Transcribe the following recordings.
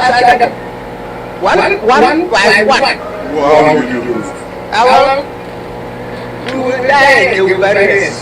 One by one. How will you do? We will die in the wilderness.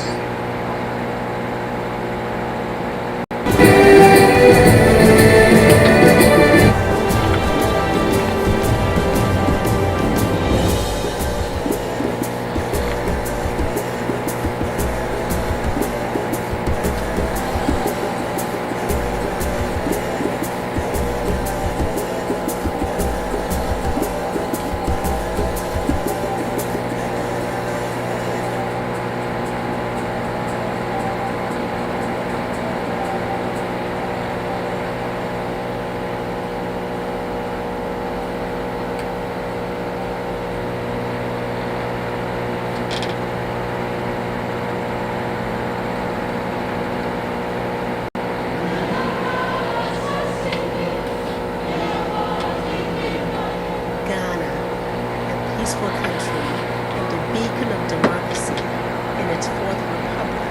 peaceful country and a beacon of democracy in its fourth republic,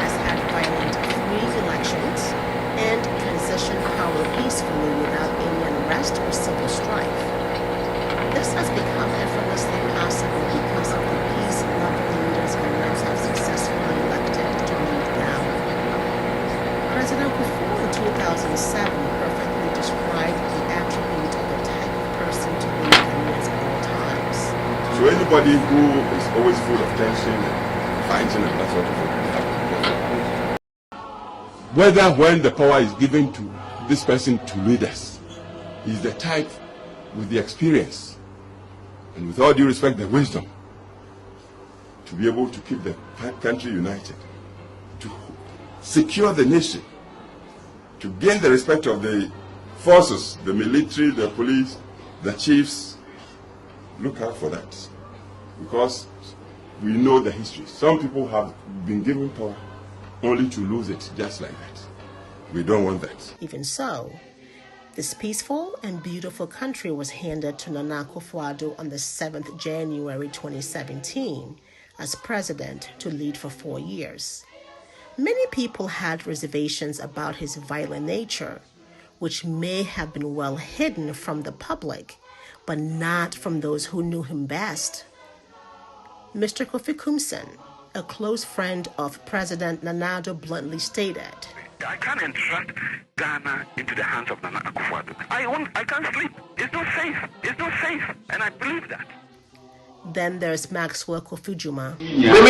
has had violent free elections and transitioned power peacefully without any unrest or civil strife. This has become effortlessly possible because of the peace-loving leaders Ghanaians have successfully elected to lead them. President Kufuor in 2007 perfectly described the attribute of the type of person to lead Ghanaians at all times. So anybody who is always full of tension and fighting and that sort of thing, whether when the power is given to this person to lead us, he's the type with the experience and with all due respect the wisdom to be able to keep the country united, to secure the nation, to gain the respect of the forces, the military, the police, the chiefs. Look out for that, because we know the history. Some people have been given power only to lose it just like that. We don't want that. Even so, this peaceful and beautiful country was handed to Nana Akufo-Addo on the 7th January 2017 as president to lead for 4 years. Many people had reservations about his violent nature, which may have been well hidden from the public, but not from those who knew him best. Mr. Kofi Kumsen, a close friend of President Nana Addo, bluntly stated, I can't entrust Ghana into the hands of Nana Akufo-Addo. I can't sleep. It's not safe. It's not safe. And I believe that. Then there's Maxwell Kofi-Juma. He will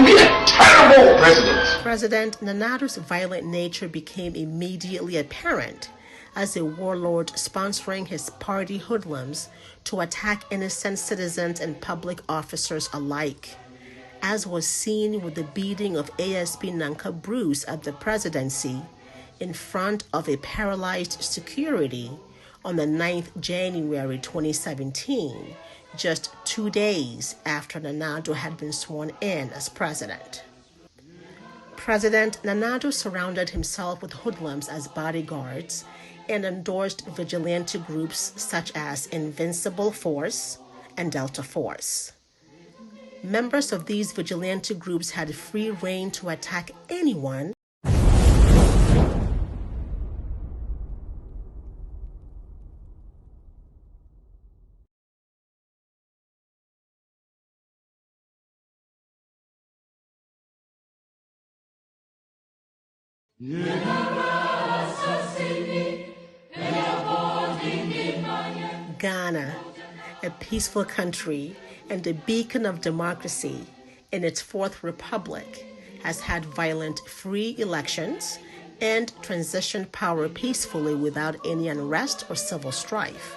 be a terrible president. President Nana Addo's violent nature became immediately apparent as a warlord sponsoring his party hoodlums to attack innocent citizens and public officers alike, as was seen with the beating of ASP Nanka Bruce at the presidency in front of a paralyzed security on the 9th January 2017, just 2 days after Nana Addo had been sworn in as president. President Nana Addo surrounded himself with hoodlums as bodyguards and endorsed vigilante groups such as Invincible Force and Delta Force. Members of these vigilante groups had free rein to attack anyone Ghana, a peaceful country and a beacon of democracy in its fourth republic, has had violent free elections and transitioned power peacefully without any unrest or civil strife.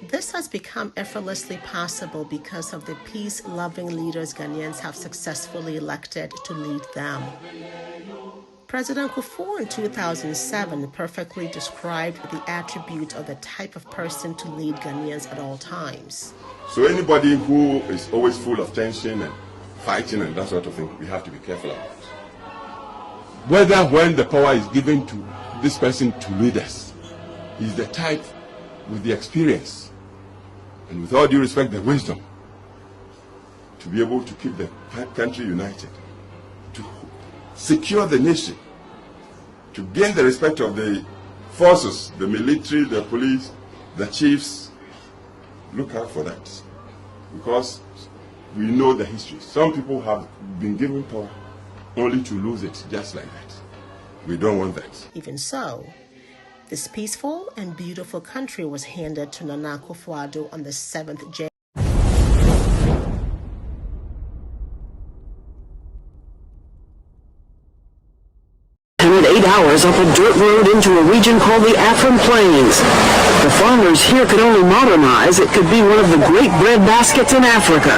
This has become effortlessly possible because of the peace-loving leaders Ghanaians have successfully elected to lead them. President Kufuor in 2007 perfectly described the attribute of the type of person to lead Ghanaians at all times. So anybody who is always full of tension and fighting and that sort of thing, we have to be careful about. Whether when the power is given to this person to lead us, he's the type with the experience and with all due respect the wisdom to be able to keep the country united, to secure the nation, to gain the respect of the forces, the military, the police, the chiefs. Look out for that, because we know the history. Some people have been given power only to lose it just like that. We don't want that. Even so, this peaceful and beautiful country was handed to Nana Akufo-Addo on the 7th January. And 8 hours up a dirt road into a region called the Afrin Plains. The farmers here could only modernize. It could be one of the great bread baskets in Africa.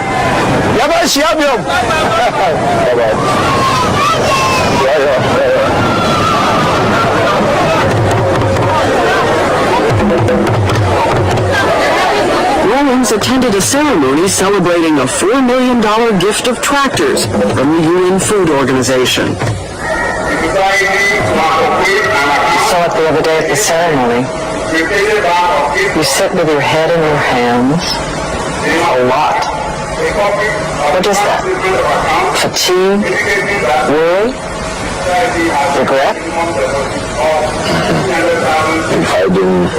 Rawlings attended a ceremony celebrating a $4 million gift of tractors from the UN Food Organization. I saw it the other day at the ceremony. You sit with your head in your hands a lot. What is that? Fatigue? Worry? Regret? If I didn't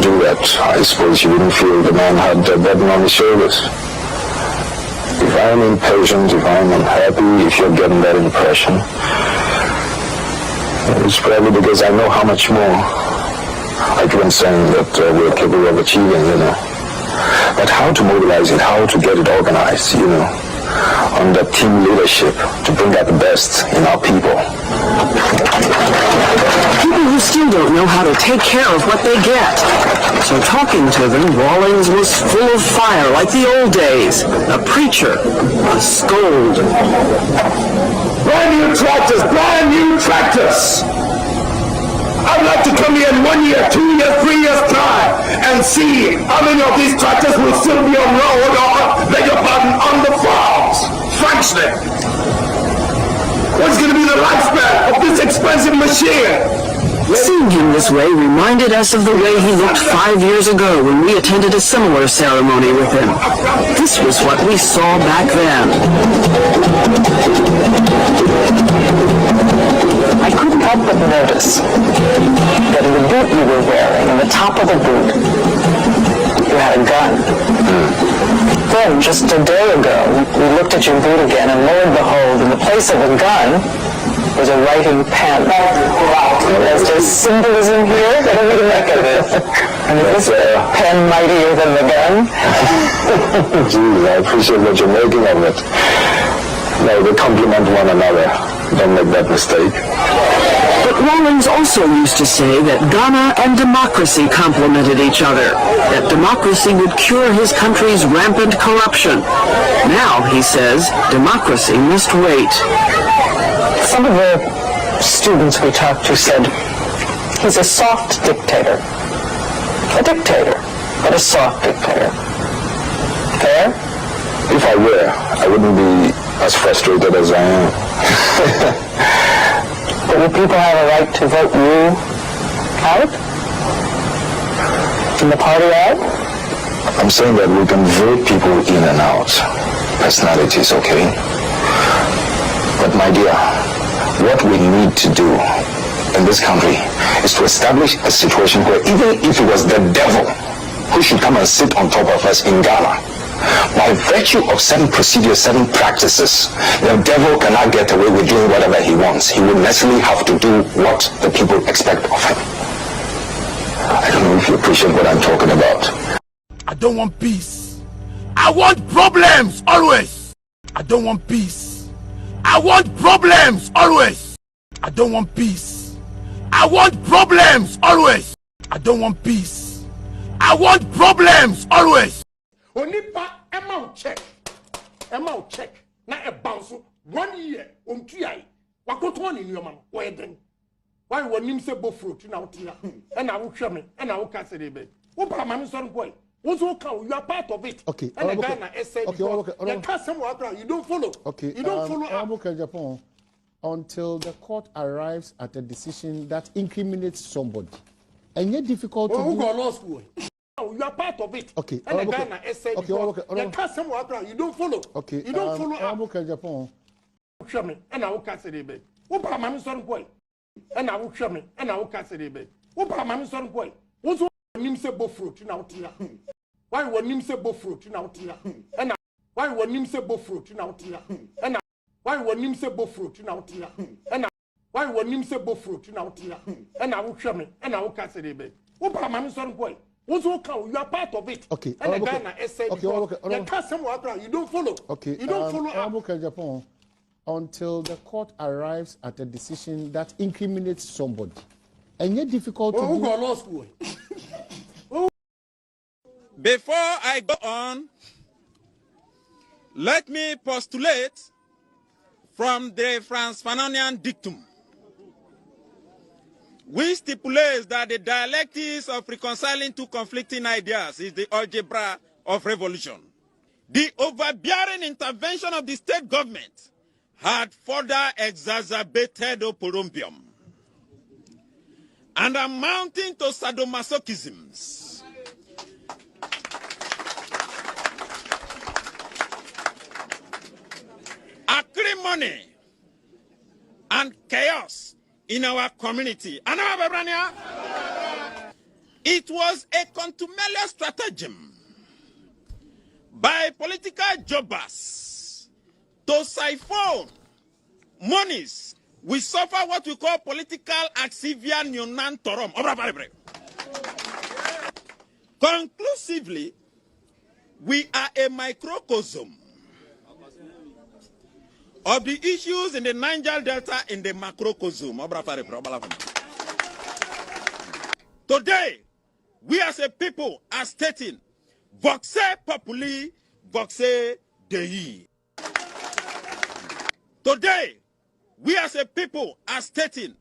do that, I suppose you wouldn't feel the man had a burden on his shoulders. If I'm impatient, if I'm unhappy, if you're getting that impression, it's probably because I know how much more I keep saying that we're capable of achieving, you know. But how to mobilize it, how to get it organized, you know, under team leadership to bring out the best in our people. People who still don't know how to take care of what they get. So talking to them, Rawlings was full of fire like the old days. A preacher, a scold. Brand new tractors, brand new tractors. I'd like to come here in 1 year, 2 years, 3 years time and see how many of these tractors will still be on road or, beg your pardon, on the farms, functioning. What's going to be the lifespan of this expensive machine? Seeing him this way reminded us of the way he looked 5 years ago when we attended a similar ceremony with him. This was what we saw back then. I couldn't help but notice that in the boot you were wearing, in the top of the boot, you had a gun. Then, just a day ago, we looked at your boot again, and lo and behold, in the place of a gun, was a writing pen. Is there symbolism here? What do we make of it? And is the pen mightier than the gun? Geez, I appreciate what you're making of it. No, they complement one another. Don't make that mistake. But Rawlings also used to say that Ghana and democracy complemented each other, that democracy would cure his country's rampant corruption. Now, he says, democracy must wait. Some of the students we talked to said, he's a soft dictator. A dictator, but a soft dictator. Fair? If I were, I wouldn't be as frustrated as I am. But would people have a right to vote you out? And the party out? I'm saying that we can vote people in and out. Personalities, okay? But my dear, what we need to do in this country is to establish a situation where even if it was the devil who should come and sit on top of us in Ghana, by virtue of certain procedures, certain practices, the devil cannot get away with doing whatever he wants. He will necessarily have to do what the people expect of him. I don't know if you appreciate what I'm talking about. I don't want peace. I want problems always. I don't want peace. I want problems always. I don't want peace. I want problems always. I don't want peace. I want problems always. Onipa Emma check. Na e bounce 1 year on tuai. Wakoto one in your man. Why then? Why won him say bo fruit na utia? And I will show me and I will cast it be. Opa man son boy. Also count, you are part of it. Okay. And the Ghana essay. You can't somewhere you don't follow. Okay. You don't follow up. Japan, until the court arrives at a decision that incriminates somebody. And yet difficult to do. Who go law school? You are part of it. Okay. And the Ghana essay. You can't somewhere you don't follow. Okay. You don't follow up. Japan. Show me and I will cast it be. Opa man son boy. And I will show me, and I will cast it. Who brought my son boy? Who's name say fruit in out here? Why one name say fruit in out here? And why one name say fruit in out here? And why one name say fruit in out here? And why one name say fruit in out here? And I will show me, and I will cast it. Who brought my son boy? Who's you are part of it. Okay. And the Ghana essay. Okay. You can't say what you don't follow. Okay. You don't follow. Japan, until the court arrives at a decision that incriminates somebody. And yet difficult to do. Go law school. Before I go on, let me postulate from the Franz Fanonian dictum, which stipulates that the dialectics of reconciling two conflicting ideas is the algebra of revolution. The overbearing intervention of the state government had further exacerbated oporompium and amounting to sadomasochisms. Acrimony and chaos in our community. It was a contumelious stratagem by political jobbers to siphon monies. We suffer what we call political axivia neonantorum. Conclusively, we are a microcosm of the issues in the Niger Delta in the macrocosm. Today, we as a people are stating, voxe populi, voxe Dei. Today, we as a people are stating,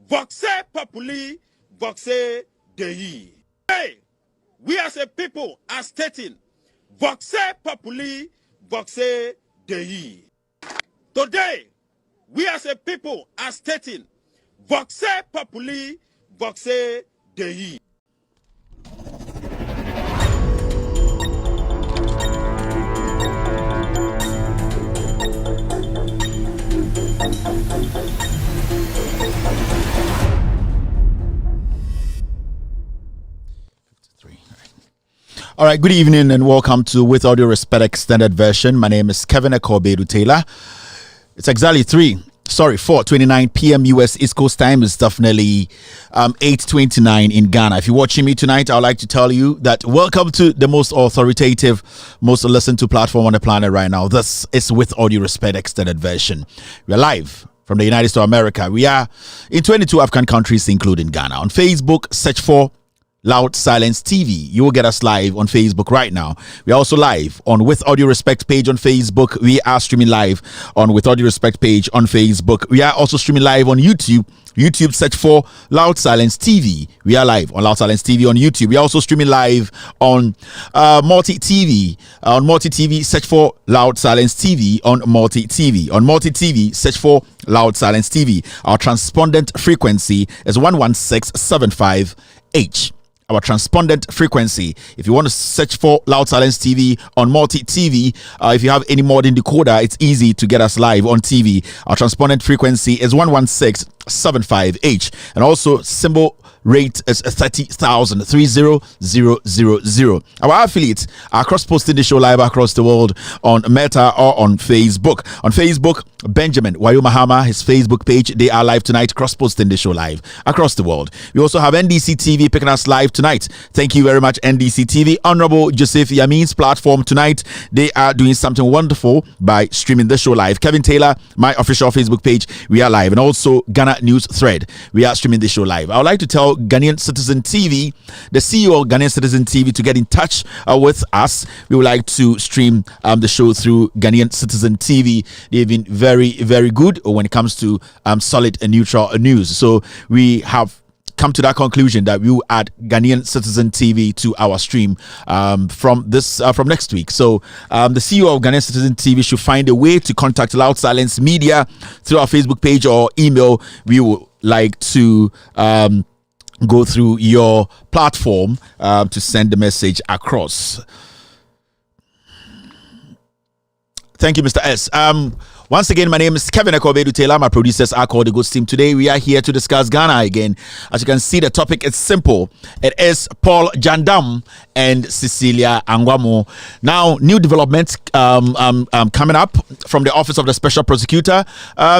voxe populi, voxe Dei. Today, we as a people are stating, voxe populi, voxe Dei. Today, we as a people are stating, voxe populi, voxe Dei. All right, good evening and welcome to With Audio Respect Extended Version. My name is Kevin Akobedu Taylor. It's exactly 4:29 p.m. US East Coast time. It's definitely 8:29 in Ghana. If you're watching me tonight, I would like to tell you that welcome to the most authoritative, most listened to platform on the planet right now. This is With Audio Respect Extended Version. We're live from the United States of America. We are in 22 African countries, including Ghana. On Facebook, search for Loud Silence TV. You will get us live on Facebook right now. We are also live on With Audio Respect page on Facebook. We are streaming live on With Audio Respect page on Facebook. We are also streaming live on YouTube. YouTube, search for Loud Silence TV. We are live on Loud Silence TV on YouTube. We are also streaming live on Multi TV. On Multi TV, search for Loud Silence TV on Multi TV. On Multi TV, search for Loud Silence TV. Our transpondent frequency is 11675H. Our transpondent frequency. If you want to search for Loud Silence TV on Multi TV, if you have any modern decoder, it's easy to get us live on TV. Our transpondent frequency is 11675H, and also symbol rate is 30,000 30000. Our affiliates are cross-posting the show live across the world on Meta or on Facebook. On Facebook, Benjamin Wayomahama, his Facebook page, they are live tonight, cross-posting the show live across the world. We also have NDC TV picking us live tonight. Thank you very much, NDC TV. Honorable Joseph Yamin's platform tonight, they are doing something wonderful by streaming the show live. Kevin Taylor, my official Facebook page, we are live. And also Ghana News Thread, we are streaming the show live. I would like to tell Ghanaian Citizen TV, the CEO of Ghanaian Citizen TV, to get in touch with us. We would like to stream the show through Ghanaian Citizen TV. They've been very, very good when it comes to solid and neutral news. So we have come to that conclusion that we will add Ghanaian Citizen TV to our stream from next week. So the CEO of Ghanaian Citizen TV should find a way to contact Loud Silence Media through our Facebook page or email. We would like to go through your platform to send the message across. Thank you, Mr. S. Once again, my name is Kevin Ekobedu Taylor. My producers are called the Good Team. Today, we are here to discuss Ghana again. As you can see, the topic is simple. It is Paul Jandam and Celia Angwamoo. Now, new developments coming up from the Office of the Special Prosecutor.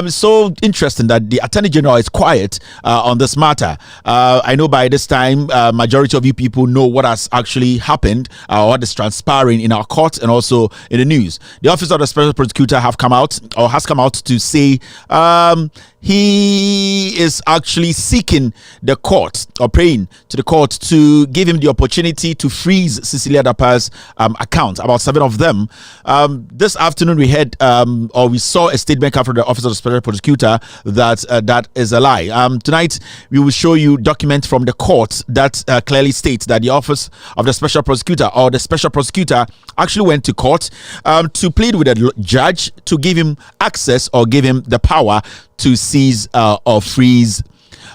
So interesting that the Attorney General is quiet on this matter. I know by this time, majority of you people know what has actually happened or what is transpiring in our court and also in the news. The Office of the Special Prosecutor has come out to say he is actually seeking the court or praying to the court to give him the opportunity to freeze Celia Dapa's account, about 7 of them. This afternoon we heard or we saw a statement come from the Office of the Special Prosecutor that that is a lie. Tonight we will show you documents from the court that clearly states that the Office of the Special Prosecutor or the Special Prosecutor actually went to court to plead with a judge to give him access or give him the power to seize or freeze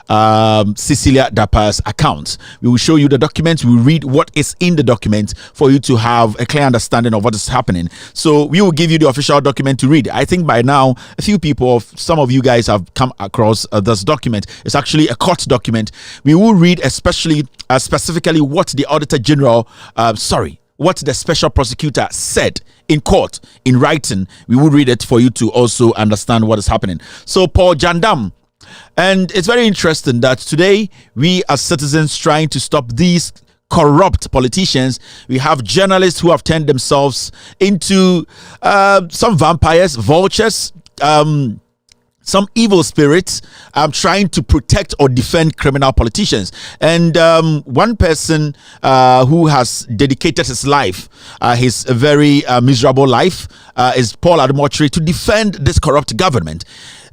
Celia Dapa's account. We will show you the document. We will read what is in the document for you to have a clear understanding of what is happening. So we will give you the official document to read. I think by now a few people, some of you guys have come across this document. It's actually a court document. We will read specifically what the Auditor General, what the Special Prosecutor said in court, in writing. We will read it for you to also understand what is happening. So Paul Jandam, and it's very interesting that today we as citizens trying to stop these corrupt politicians, we have journalists who have turned themselves into some vampires, vultures, some evil spirits trying to protect or defend criminal politicians. And one person who has dedicated his life, his very miserable life, is Paul Admotri, to defend this corrupt government.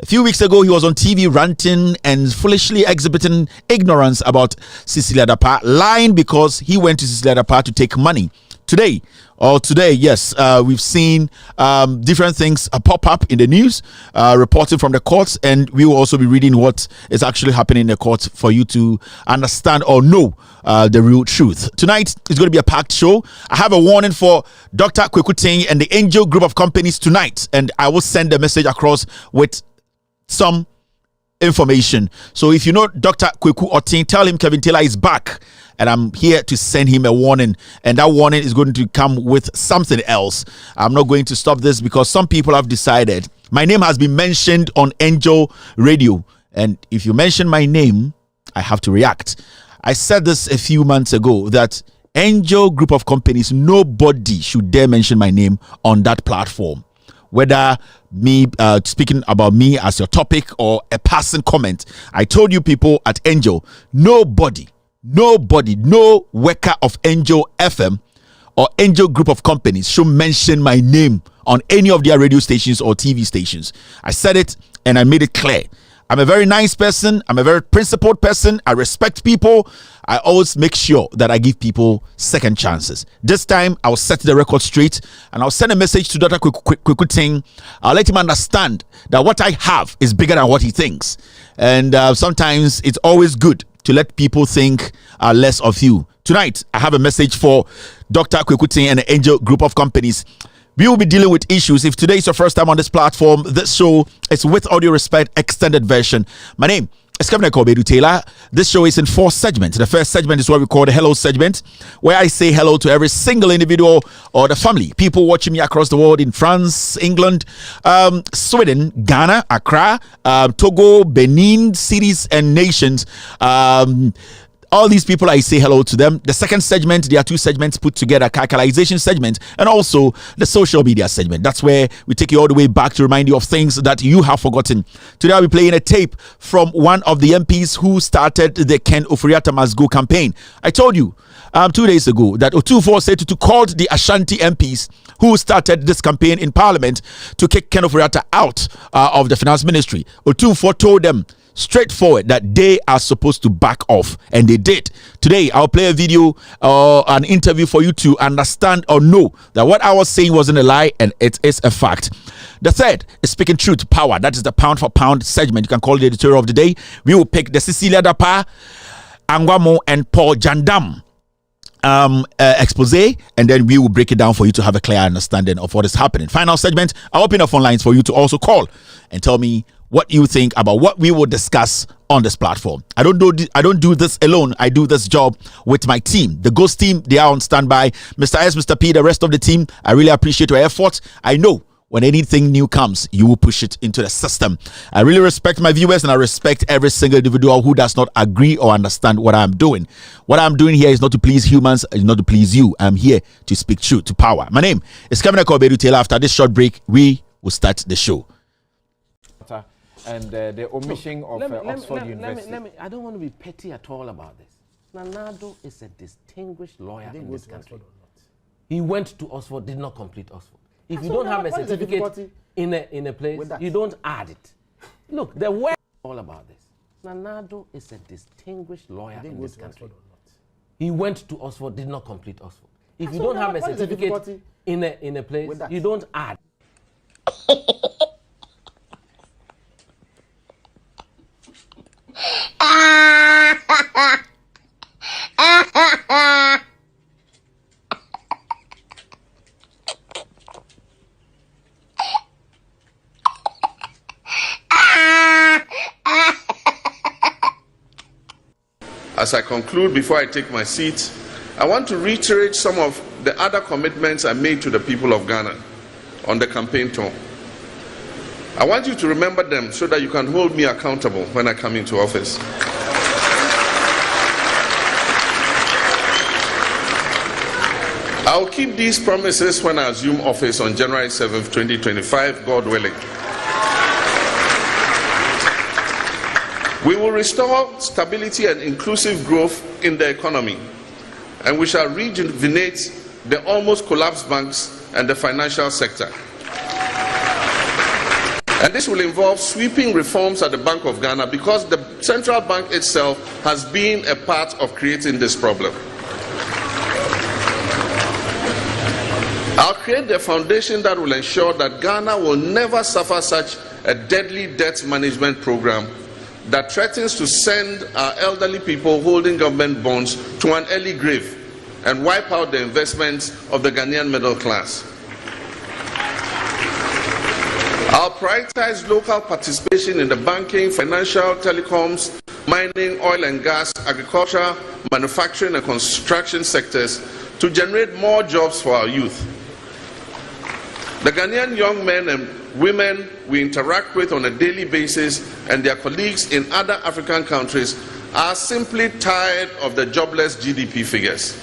A few weeks ago, he was on TV ranting and foolishly exhibiting ignorance about Celia Dapa, lying because he went to Celia Dapa to take money. Today, yes, we've seen different things pop up in the news, reporting from the courts, and we will also be reading what is actually happening in the courts for you to understand or know the real truth. Tonight is going to be a packed show. I have a warning for Dr. Kweku Ting and the Angel Group of Companies tonight, and I will send a message across with some information. So if you know Dr. Kweku Oting, tell him Kevin Taylor is back. And I'm here to send him a warning. And that warning is going to come with something else. I'm not going to stop this because some people have decided. My name has been mentioned on Angel Radio. And if you mention my name, I have to react. I said this a few months ago that Angel Group of Companies, nobody should dare mention my name on that platform. Whether me speaking about me as your topic or a passing comment. I told you people at Angel, nobody, no worker of Angel FM or Angel Group of Companies should mention my name on any of their radio stations or TV stations. I said it and I made it clear. I'm a very nice person. I'm a very principled person. I respect people. I always make sure that I give people second chances. This time, I'll set the record straight and I'll send a message to Dr. Kweku Ting. I'll let him understand that what I have is bigger than what he thinks. And sometimes it's always good to let people think less of you. Tonight, I have a message for Dr. Kweku Ting and the Angel Group of Companies. We will be dealing with issues. If today is your first time on this platform, this show is with Audio Respect extended version. My name is Kevin Ekobedu Taylor. This show is in 4 segments. The first segment is what we call the hello segment, where I say hello to every single individual or the family, people watching me across the world in France, England, Sweden, Ghana, Accra, Togo, Benin, cities and nations. All these people, I say hello to them. The second segment, there are 2 segments put together, calculation segment and also the social media segment. That's where we take you all the way back to remind you of things that you have forgotten. Today, I'll be playing a tape from one of the MPs who started the Ken Ofori-Atta Must Go campaign. I told you 2 days ago that Otumfuo Setutu called the Ashanti MPs who started this campaign in Parliament to kick Ken Ofori-Atta out of the Finance Ministry. Otumfuo told them straightforward that they are supposed to back off, and they did. Today I'll play a video or an interview for you to understand or know that what I was saying wasn't a lie and it is a fact. The third is speaking truth to power. That is the pound for pound segment. You can call it the editorial of the day. We will pick the Celia Dapa, Angwamoo and Paul Jandam. expose, and then we will break it down for you to have a clear understanding of what is happening. Final segment, I'll open up phone lines for you to also call and tell me what you think about what we will discuss on this platform. I don't do this alone. I do this job with my team. The Ghost team, they are on standby. Mr. S, Mr. P, the rest of the team, I really appreciate your effort. I know when anything new comes, you will push it into the system. I really respect my viewers, and I respect every single individual who does not agree or understand what I'm doing. What I'm doing here is not to please humans, it's not to please you. I'm here to speak truth to power. My name is Kevin Akobedu Taylor. After this short break, we will start the show. And the omission of Oxford University. I don't want to be petty at all about this. Nanado is a distinguished lawyer in this country. He went to Oxford, did not complete Oxford. If you don't have a certificate in a place, you don't add it. Look, the word all about this. Nanado is a distinguished lawyer in this country. He went to Oxford, did not complete Oxford. If you don't have a certificate in a place, you don't add. As I conclude, before I take my seat, I want to reiterate some of the other commitments I made to the people of Ghana on the campaign tour. I want you to remember them so that you can hold me accountable when I come into office. I'll keep these promises when I assume office on January 7th, 2025, God willing. We will restore stability and inclusive growth in the economy, and we shall rejuvenate the almost collapsed banks and the financial sector. And this will involve sweeping reforms at the Bank of Ghana, because the central bank itself has been a part of creating this problem. I'll create the foundation that will ensure that Ghana will never suffer such a deadly debt management program that threatens to send our elderly people holding government bonds to an early grave and wipe out the investments of the Ghanaian middle class. I'll prioritize local participation in the banking, financial, telecoms, mining, oil and gas, agriculture, manufacturing and construction sectors to generate more jobs for our youth. The Ghanaian young men and women we interact with on a daily basis and their colleagues in other African countries are simply tired of the jobless GDP figures.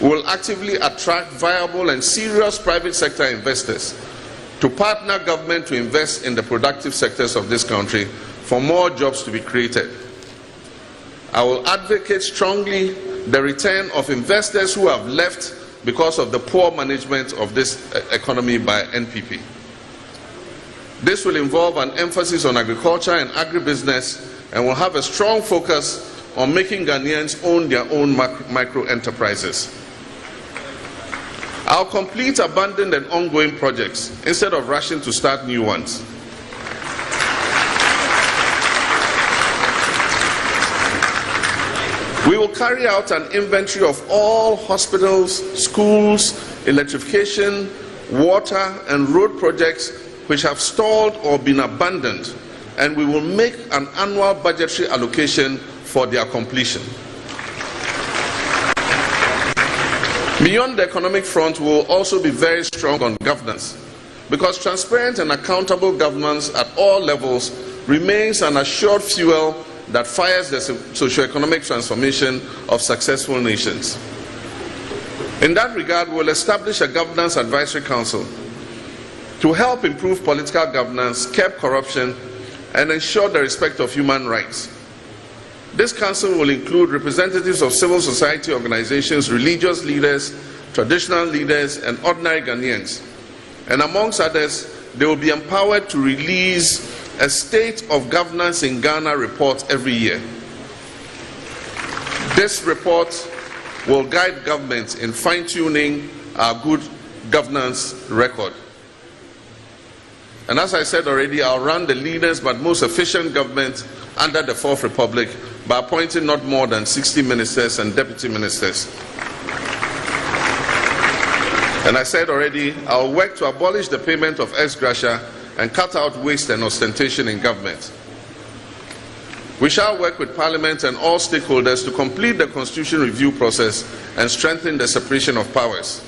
We will actively attract viable and serious private sector investors to partner government to invest in the productive sectors of this country for more jobs to be created. I will advocate strongly the return of investors who have left because of the poor management of this economy by NPP. This will involve an emphasis on agriculture and agribusiness, and will have a strong focus on making Ghanaians own their own micro enterprises. I'll complete abandoned and ongoing projects instead of rushing to start new ones. We will carry out an inventory of all hospitals, schools, electrification, water and road projects which have stalled or been abandoned, and we will make an annual budgetary allocation for their completion. Beyond the economic front, we will also be very strong on governance, because transparent and accountable governance at all levels remains an assured fuel that fires the socio-economic transformation of successful nations. In that regard, we will establish a governance advisory council to help improve political governance, curb corruption, and ensure the respect of human rights. This council will include representatives of civil society organizations, religious leaders, traditional leaders, and ordinary Ghanaians. And amongst others, they will be empowered to release a State of Governance in Ghana report every year. This report will guide governments in fine-tuning our good governance record. And as I said already, I'll run the leanest but most efficient government under the Fourth Republic by appointing not more than 60 ministers and deputy ministers. And I said already, I'll work to abolish the payment of ex gratia and cut out waste and ostentation in government. We shall work with Parliament and all stakeholders to complete the Constitution review process and strengthen the separation of powers.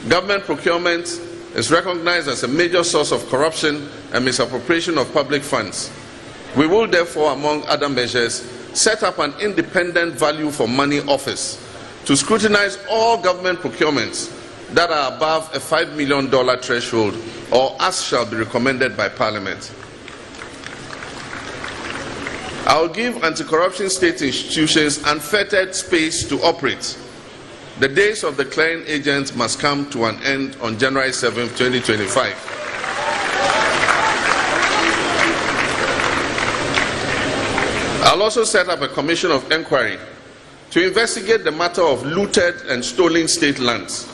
Government procurement is recognized as a major source of corruption and misappropriation of public funds. We will therefore, among other measures, set up an independent value for money office to scrutinize all government procurements that are above a $5 million threshold or as shall be recommended by Parliament. I will give anti-corruption state institutions unfettered space to operate. The days of the clearing agents must come to an end on January 7, 2025. I'll also set up a commission of inquiry to investigate the matter of looted and stolen state lands.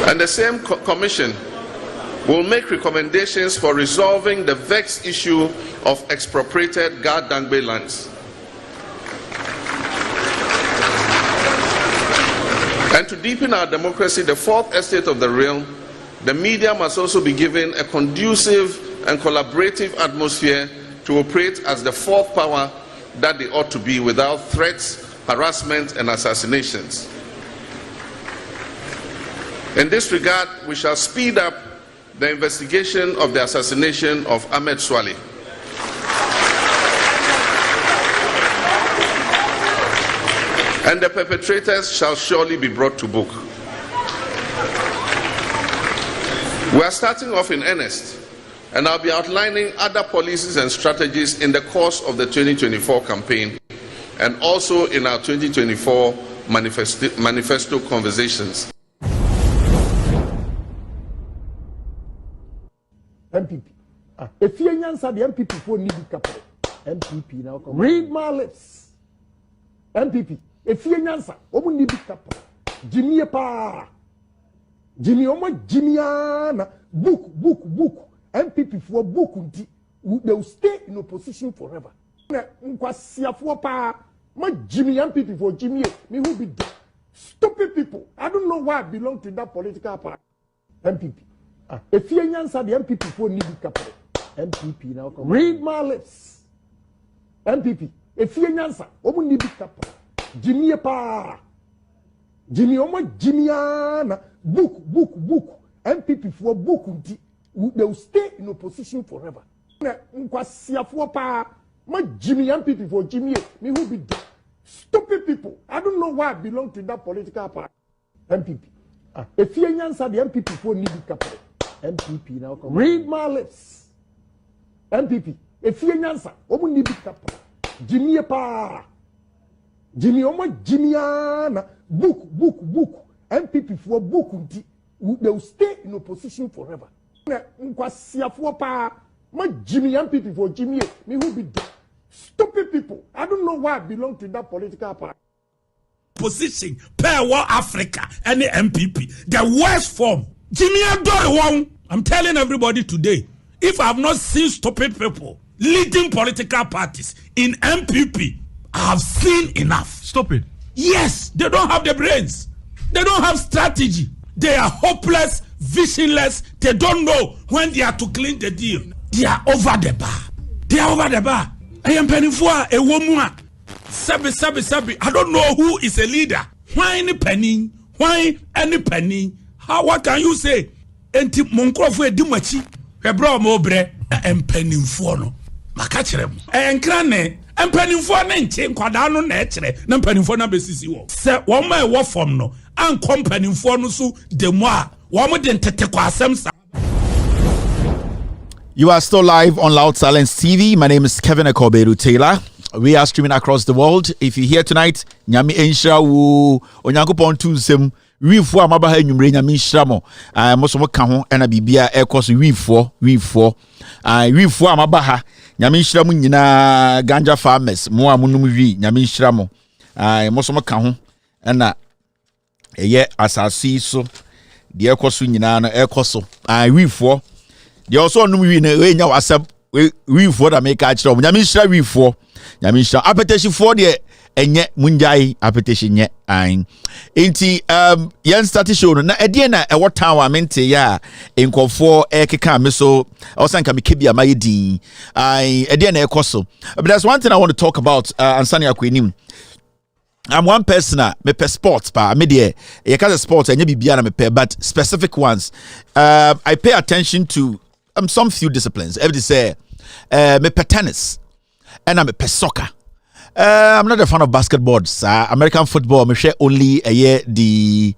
And the same commission will make recommendations for resolving the vexed issue of expropriated Gardangbe lands. And to deepen our democracy, the fourth estate of the realm, the media must also be given a conducive and collaborative atmosphere to operate as the fourth power that they ought to be without threats, harassment, and assassinations. In this regard, we shall speed up the investigation of the assassination of Ahmed Swale. And the perpetrators shall surely be brought to book. We are starting off in earnest, and I'll be outlining other policies and strategies in the course of the 2024 campaign and also in our 2024 manifesto conversations. MPP. If you answer the MPP for need capital. MPP now come. Read my lips. MPP. If you answer, omu need capital. Jimmy pa. Jimmy omo Jimmyana. Book. MPP for book. They will stay in opposition forever. Nkwasia for pa. Ma Jimmy MPP for Jimmy. Me who be dead. Stupid people. I don't know why I belong to that political party. MPP. If you answer the MPP for need capital. MPP now come. Read my lips. MPP. If you answer, omu need capital. Jimmy pa. Jimmy omo Jimmyana. Book. MPP for book. They will stay in opposition forever. Nkwasia for pa. Ma Jimmy MPP for Jimmy. Me who be dead. Stupid people. I don't know why I belong to that political party. MPP. If you answer the MPP for need capital. MPP now come. Read my lips. MPP. If you answer, omu need capital. Jimmy pa. Jimmy omo Jimmyana. Book. MPP for book. They will stay in opposition forever. Nkwasia for pa. Ma Jimmy MPP for Jimmy. Me who be dead. Stupid people. I don't know why I belong to that political party. Position per war Africa and the MPP. The worst form. Jimmy Adore. I'm telling everybody today, if I have not seen stupid people leading political parties in MPP, I have seen enough. Stupid? Yes, they don't have the brains. They don't have strategy. They are hopeless, visionless. They don't know when they are to clean the deal. They are over the bar. I am penning for a woman. Sabi. I don't know who is a leader. Why any penny? What can you say? Enti monkrofo edimachi. Hebra mo bre empenimfo no. Maka kire mo. Enkrane empenimfo na nche nkwada no na ekire na empenimfo na besisi wo. Se wo ma e wo fom no an kompanimfo no so demo a wo mo de ntete kwa asem sa. You are still live on Loud Silence TV. My name is Kevin Akoberu Taylor. We are streaming across the world. If you're here tonight, Nyami Ensha wo Onyankopon tunsem wifo amaba ha nwumre Nyami Ensha mo. Moso mo ka ho na bibia ekos wifo. Wifo amaba ha Nyami Ensha mo nyina ganja farmers mo amunum wi Nyami Ensha mo. Moso mo ka ho na asasi so de ekoso nyina no ekoso wifo de also no wi na we nya wasab wifo da make achiro nyame hira wifo nyame hira apetition for de enye munjai apetition nye an enti yan start show no na ede na e wota wa mente ya enkofo ekeka me so osanka me kebia mayedin ai ede na ekoso. But there's one thing I want to talk about ansani akwenim. I'm one person me per sports pa me de ye ka sports enye bibia na me per, but specific ones I pay attention to some few disciplines. Every say me per tennis and I'm a per soccer. I'm not a fan of basketball. American football, me share only a year the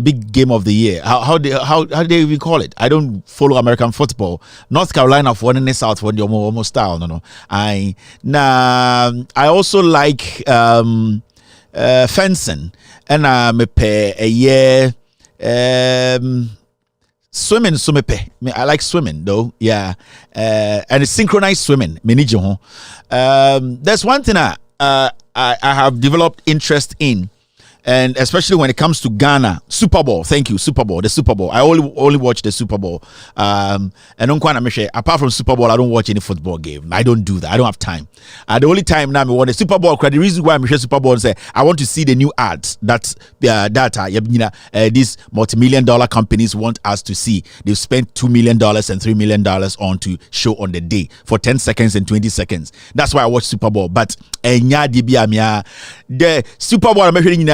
big game of the year. How do they even call it? I don't follow American football. North Carolina for one in the South one you're almost style. No. I also like fencing and me pay a year swimming so me I like swimming though, yeah, and it's synchronized swimming. There's one thing I have developed interest in, and especially when it comes to Ghana, Super Bowl. Thank you, Super Bowl. The Super Bowl. I only watch the Super Bowl. And apart from Super Bowl, I don't watch any football game. I don't do that. I don't have time. The only time now I want the Super Bowl. The reason why I'm sure Super Bowl say I want to see the new ads that these multi-million-dollar companies want us to see. They've spent $2 million and $3 million on to show on the day for 10 seconds and 20 seconds. That's why I watch Super Bowl. But the Super Bowl I'm hearing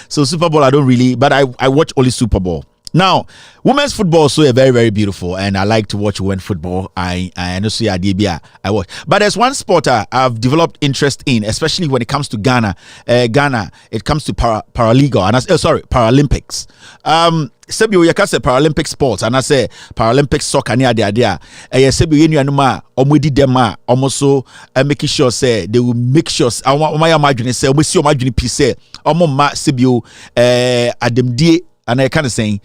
so Super Bowl I don't really, but I watch only Super Bowl. Now, women's football is so very, very beautiful, and I like to watch women's football. I know see I watch. But there's one sport I've developed interest in, especially when it comes to Ghana. It comes to Paraliga and Paralympics. Sebi you can say Paralympic sports and I say Paralympic soccer near the idea. Sebi you know omudi dem almost making sure say they will make sure I imagine say we see imagine piece say ma sebi ademdie and I kind of saying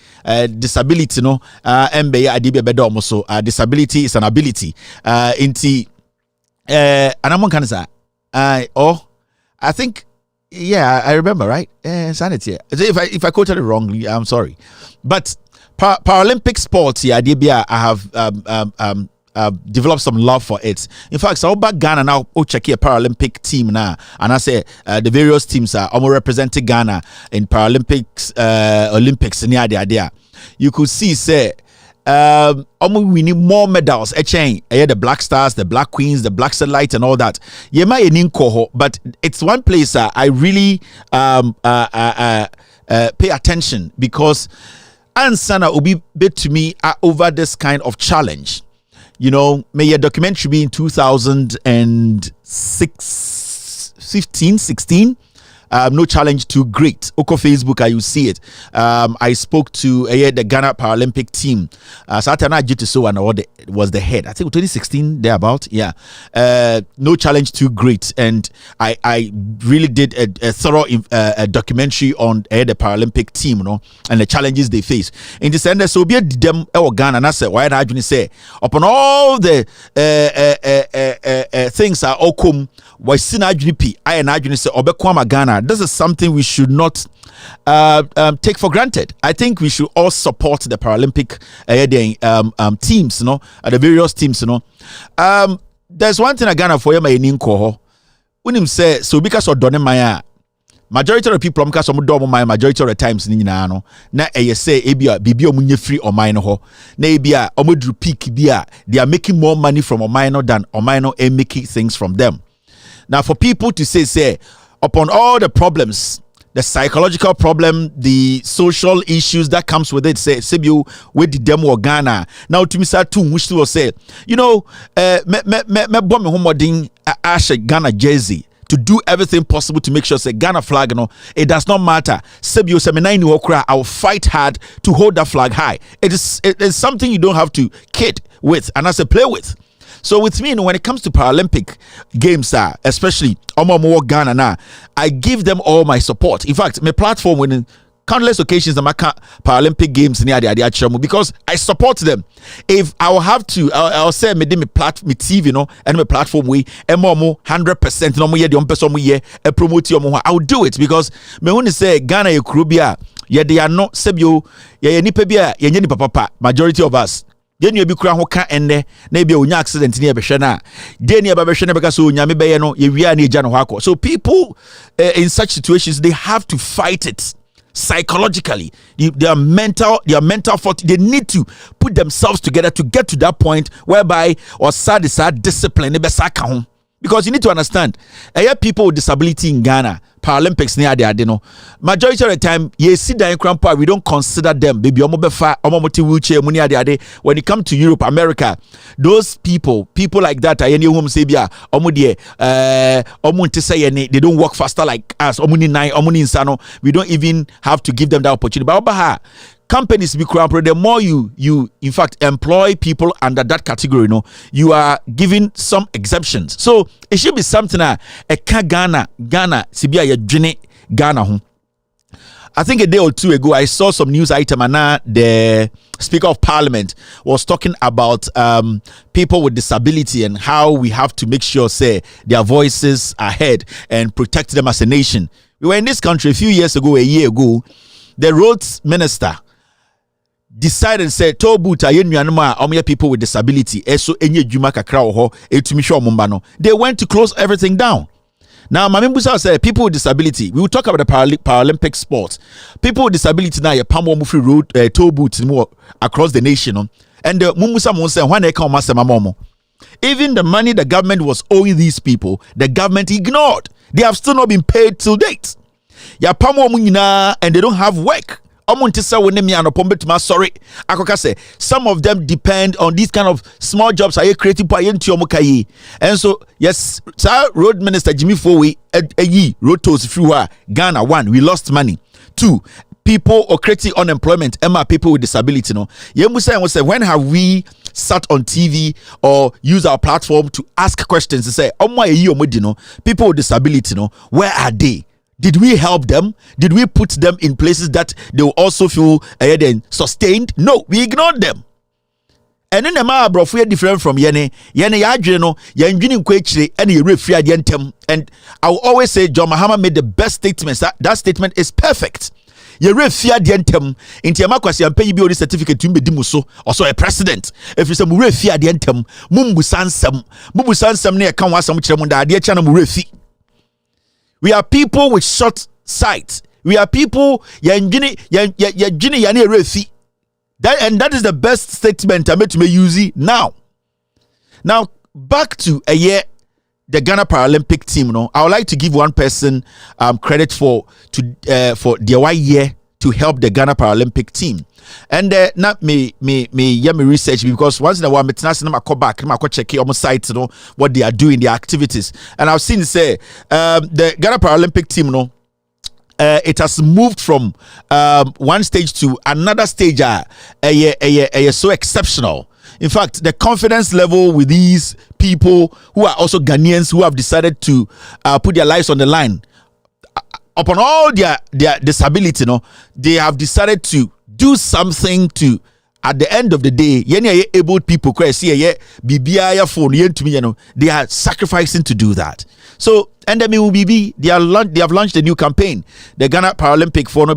disability no mbe adibe bedo almost disability is an ability inti and I'm kind of say I think yeah, I remember, right? Sanity. If I quoted it wrongly, I'm sorry. But Paralympic sports, yeah, I have developed some love for it. In fact, so back Ghana now, check here Paralympic team now, and I say the various teams are almost representing Ghana in Paralympics, Olympics, near the idea. You could see, say. We need more medals. The Black Stars, the Black Queens, the Black Satellite, and all that. But it's one place I really pay attention because Ansana will be bit to me over this kind of challenge. You know, may a documentary be in 2016. No challenge too great. Oko Facebook, you see it. I spoke to the Ghana Paralympic team. Satana Jitiso and was the head. I think 2016 thereabout. Yeah. No challenge too great, and I really did a thorough documentary on the Paralympic team, you know, and the challenges they face. In the end, so be them Ghana. And I said, why I say upon all the things are all come. Why Sinajunipi? I and I say Obekwama Ghana. This is something we should not take for granted. I think we should all support the Paralympic teams, you know, the various teams, you know. There's one thing I Ghana for you, my ninko. When him say so because of Donemaya, majority of the people because of my majority of the times na say ebia bibia omunye free or mine ho na ebia omodru peak bia they are making more money from a minor than a minor and making things from them. Now, for people to say, upon all the problems, the psychological problem, the social issues that comes with it, say, Sebiu, with the demo of Ghana. Now, to me, wish to say, you know, me bomb homoding Asha Ghana jersey to do everything possible to make sure say Ghana flag, you know, it does not matter. Sebiu seminaini okra, I will fight hard to hold that flag high. It is something you don't have to kid with and as a play with. So with me, when it comes to Paralympic games, especially Angwamoo Ghana, I give them all my support. In fact, my platform when countless occasions the Maka Paralympic Games near the because I support them. If I will have to, I'll say me TV, you know, and my platform we more 100% no more the person we promote your more. I will do it because me want to say Ghana Ekrubia, they are not sebio, nipa bia ni papa. Majority of us. Then you be kura ho ka enne na be onya accident ne be hwe na then you be hwe na be so onyame be no ye wia na eja no hako. So people in such situations they have to fight it psychologically. Their mental fortitude, they need to put themselves together to get to that point whereby or sad discipline ne be saka ho. Because you need to understand, people with disability in Ghana, Paralympics near the no. Majority of the time, you see that in we don't consider them. Baby, wheelchair, when it comes to Europe, America, those people like that, they don't work faster like us. We don't even have to give them that opportunity. But companies be the more you in fact employ people under that category, you know, you are giving some exemptions. So it should be something Ghana Sibia ya Ghana. I think a day or two ago I saw some news item and now the Speaker of Parliament was talking about people with disability and how we have to make sure say their voices are heard and protect them as a nation. We were in this country a year ago, the roads minister decided and said people with disability they went to close everything down. Now Mamimbusa said people with disability, we will talk about the Paralympic sports. People with disability now pamo free road toll booths across the nation, and the Mumbusa said when they come even the money the government was owing these people, the government ignored. They have still not been paid till date. And they don't have work. Sorry, some of them depend on these kind of small jobs. And so, yes, road minister Jimmy Fowe, road tolls through Ghana. 1, we lost money. 2, people or creating unemployment. People with disability. No, when have we sat on TV or use our platform to ask questions and say, people with disability, no, where are they? Did we help them? Did we put them in places that they will also feel sustained? No, we ignored them. And then the ma bro we are different from yene yadwene no yandwene kwechire and ye refri ade ntem. And I will always say John Mahama made the best statements. That statement is perfect. Ye refri ade ntem inti amakwasi ampe yi bi odi certificate tumbe di muso also a president. If you say mu refri ade ntem mumbusa nsam na ye kan wasam kire mu da ade echa na mu refri. We are people with short sight. We are people and that is the best statement I made to me use now. Now back to the Ghana Paralympic team. No, I would like to give one person credit for their 1 year to help the Ghana Paralympic team. And not me research, because once in a while I go back and check on site, you know, what they are doing, their activities. And I've seen say the Ghana Paralympic team, you know, it has moved from one stage to another stage. So exceptional. In fact, the confidence level with these people who are also Ghanaians who have decided to put their lives on the line upon all their disability, you know, they have decided to do something to, at the end of the day, able people, they are sacrificing to do that. So, and then they have launched a new campaign. The Ghana Paralympic for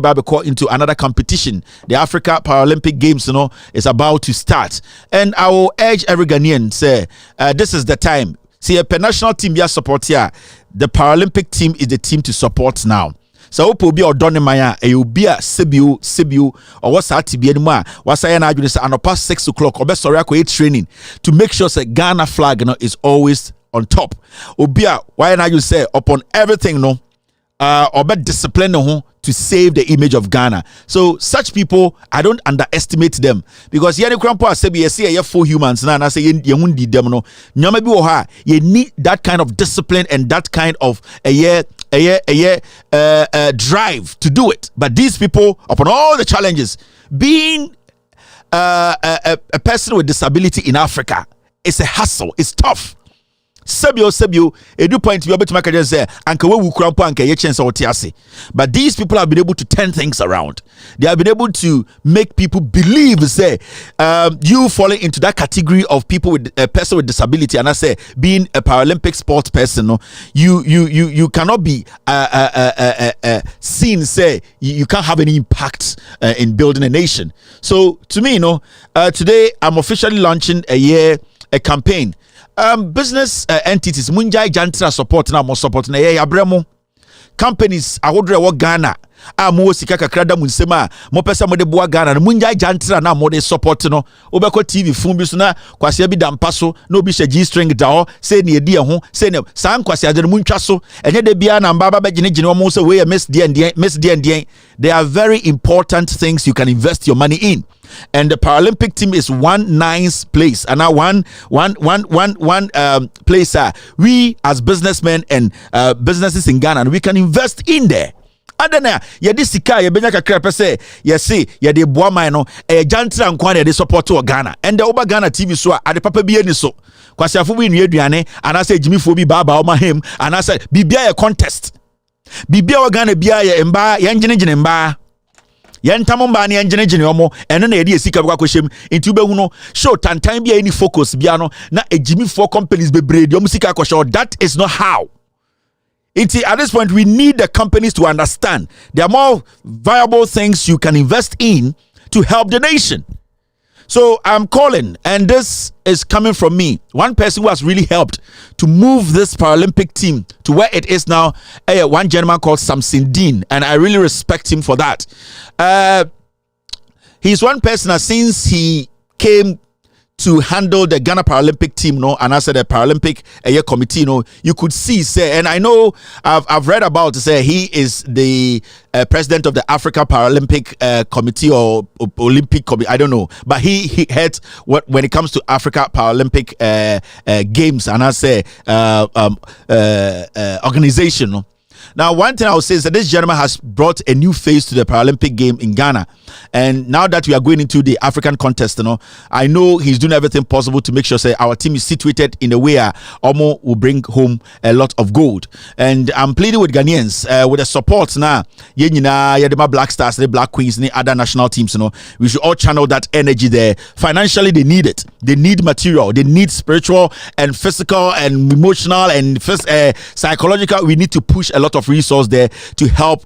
into another competition. The Africa Paralympic Games, you know, is about to start. And I will urge every Ghanaian, say, this is the time. See, a national team you support here. The Paralympic team is the team to support now. So opo bi odone maya e obi a sebio or what's that be anymore what's I na say anopa 6 o'clock or be sorry akọ training to make sure that Ghana flag, you know, is always on top. Obi a why na you say upon everything, no or be discipline no to save the image of Ghana. So such people, I don't underestimate them, because yeni krampo asebi yesi ye for humans na say ye hundi them no nyama bi wo ha you need that kind of discipline and that kind of drive to do it. But these people, upon all the challenges, being a person with disability in Africa, it's a hassle, it's tough. Sebio, edu point you able to make a say, anka we krampo anka ye chance or tiase. But these people have been able to turn things around. They have been able to make people believe, say, you falling into that category of people with a person with disability, and I say being a Paralympic sports person, no, you cannot be seen, say you can't have any impact in building a nation. So to me, today I'm officially launching a campaign. Business entities munjai jantra support na mo support na ye yabremo companies ahodre wo Ghana mo sika kakra da munsema mo pesa mo de boa Ghana munjai jantra na mo de support no obeko TV fun bi so na kwase bi dampa so na obi hye G string da ho say na edi ho say na san kwase ade muntwa so enye de bia na mbaba bagine wo mo say we miss DN. They are very important things you can invest your money in. And the Paralympic team is one nice place, and now one place we as businessmen and businesses in Ghana, we can invest in there. Adana ye di sika ye benya kakra pese ye see ye de boa man no e jantra nkwan ye de support to Ghana, and the Oba Ghana TV so ade papa bi ani so kwasiafo bi nu aduane anase jimifo bi baba o ma hem anase bibia ye contest bibia o Ghana bia ye mba ye ngene mba yentamo mba ne engenegene omo eno na edi esika bwa kwoshem nti ubehu no show tantan bia any focus bia no na ejimi for companies bebrede omo sika kwosho. That is not how. At this point we need the companies to understand there are more viable things you can invest in to help the nation. So I'm calling, and this is coming from me, one person who has really helped to move this Paralympic team to where it is now, one gentleman called Samson Dean, and I really respect him for that. He's one person that since he came to handle the Ghana Paralympic team, and I said the Paralympic committee, you could see, say, and I know I've read about, say, he is the president of the Africa Paralympic committee or Olympic committee, I don't know, but he heads when it comes to Africa Paralympic games, and I say organization. Now, one thing I will say is that this gentleman has brought a new face to the Paralympic game in Ghana. And now that we are going into the African contest, I know he's doing everything possible to make sure, say, our team is situated in a way Omo will bring home a lot of gold. And I'm pleading with Ghanaians, with the support now, Yedema Black Stars, the Black Queens, and the other national teams, we should all channel that energy there. Financially, they need it. They need material. They need spiritual and physical and emotional and psychological. We need to push a lot of resource there to help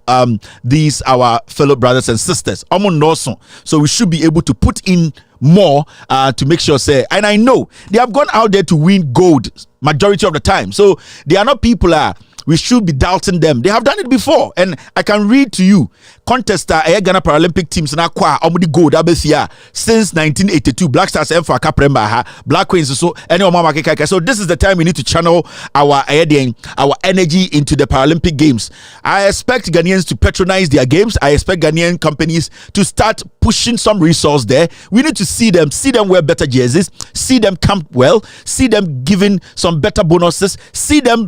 these our fellow brothers and sisters. So we should be able to put in more to make sure, say, and I know they have gone out there to win gold majority of the time. So they are not people we should be doubting them. They have done it before, and I can read to you contester Ghana Paralympic teams na kwa omudi gold abesia since 1982. Black Stars for Kapremba, Black Queens so any Omama. So this is the time we need to channel our energy into the Paralympic Games. I expect Ghanaians to patronize their games. I expect Ghanaian companies to start pushing some resource there. We need to see them wear better jerseys, see them camp well, see them giving some better bonuses, see them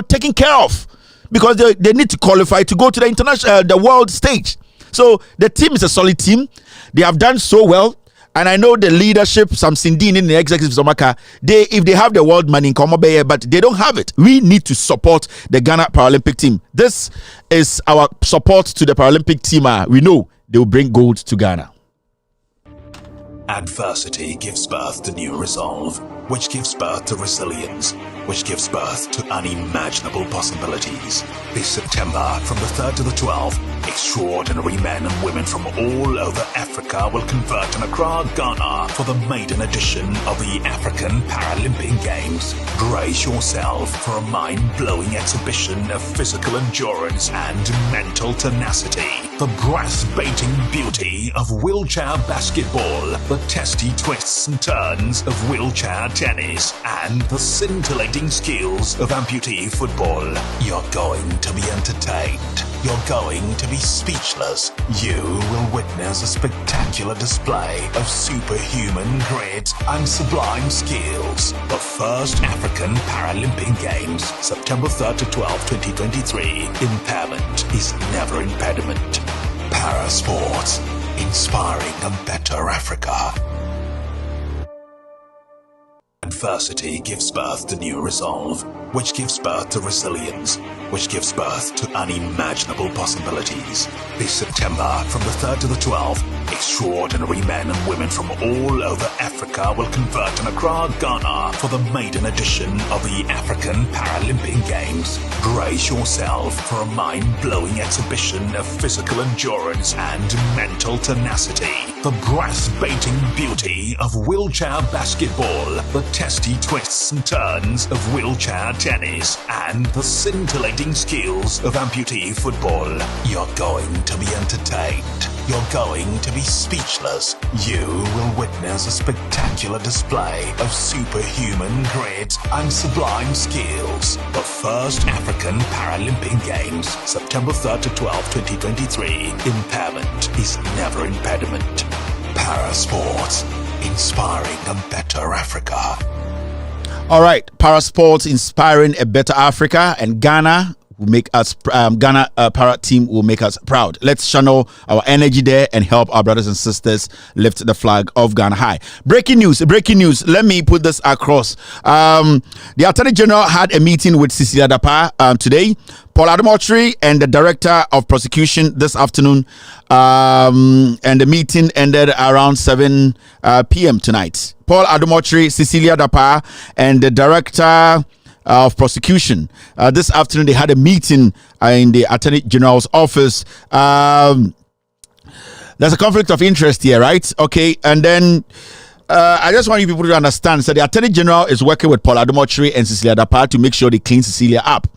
taken care of, because they need to qualify to go to the international the world stage. So the team is a solid team. They have done so well, and I know the leadership, some Sindin in the executive Somaka, if they have the world money in Komobe, but they don't have it. We need to support the Ghana Paralympic team. This is our support to the Paralympic team. We know they will bring gold to Ghana. Adversity gives birth to new resolve, which gives birth to resilience, which gives birth to unimaginable possibilities. This September, from the 3rd to the 12th, extraordinary men and women from all over Africa will convert in Accra, Ghana for the maiden edition of the African Paralympic Games. Brace yourself for a mind-blowing exhibition of physical endurance and mental tenacity. The breath-baiting beauty of wheelchair basketball, the testy twists and turns of wheelchair tennis, and the scintillating skills of amputee football. You're going to be entertained. You're going to be speechless. You will witness a spectacular display of superhuman grit and sublime skills. The first African Paralympic Games, September 3rd to 12th, 2023. Impairment is never impediment. Parasports, inspiring a better Africa. Adversity gives birth to new resolve, which gives birth to resilience, which gives birth to unimaginable possibilities. This September, from the 3rd to the 12th, extraordinary men and women from all over Africa will convert in Accra, Ghana for the maiden edition of the African Paralympic Games. Brace yourself for a mind-blowing exhibition of physical endurance and mental tenacity. The breath-baiting beauty of wheelchair basketball, the testy twists and turns of wheelchair tennis, and the scintillating skills of amputee football. You're going to be entertained. You're going to be speechless. You will witness a spectacular display of superhuman grit and sublime skills. The first African Paralympic Games, September 3rd to 12th, 2023. Impairment is never impediment. Parasports, inspiring a better Africa. All right, Parasports inspiring a better Africa, and Ghana will make us Ghana para team will make us proud. Let's channel our energy there and help our brothers and sisters lift the flag of Ghana high. Breaking news. Let me put this across. The Attorney General had a meeting with Celia Dapa today. Paul Adamotri and the Director of Prosecution this afternoon, and the meeting ended around 7 p.m. tonight. Paul Adamotri, Cecilia Dapa, and the Director of Prosecution this afternoon, they had a meeting in the Attorney General's office. There's a conflict of interest here, right? Okay, and then I just want you people to understand. So the Attorney General is working with Paul Adamotri and Cecilia Dapa to make sure they clean Cecilia up.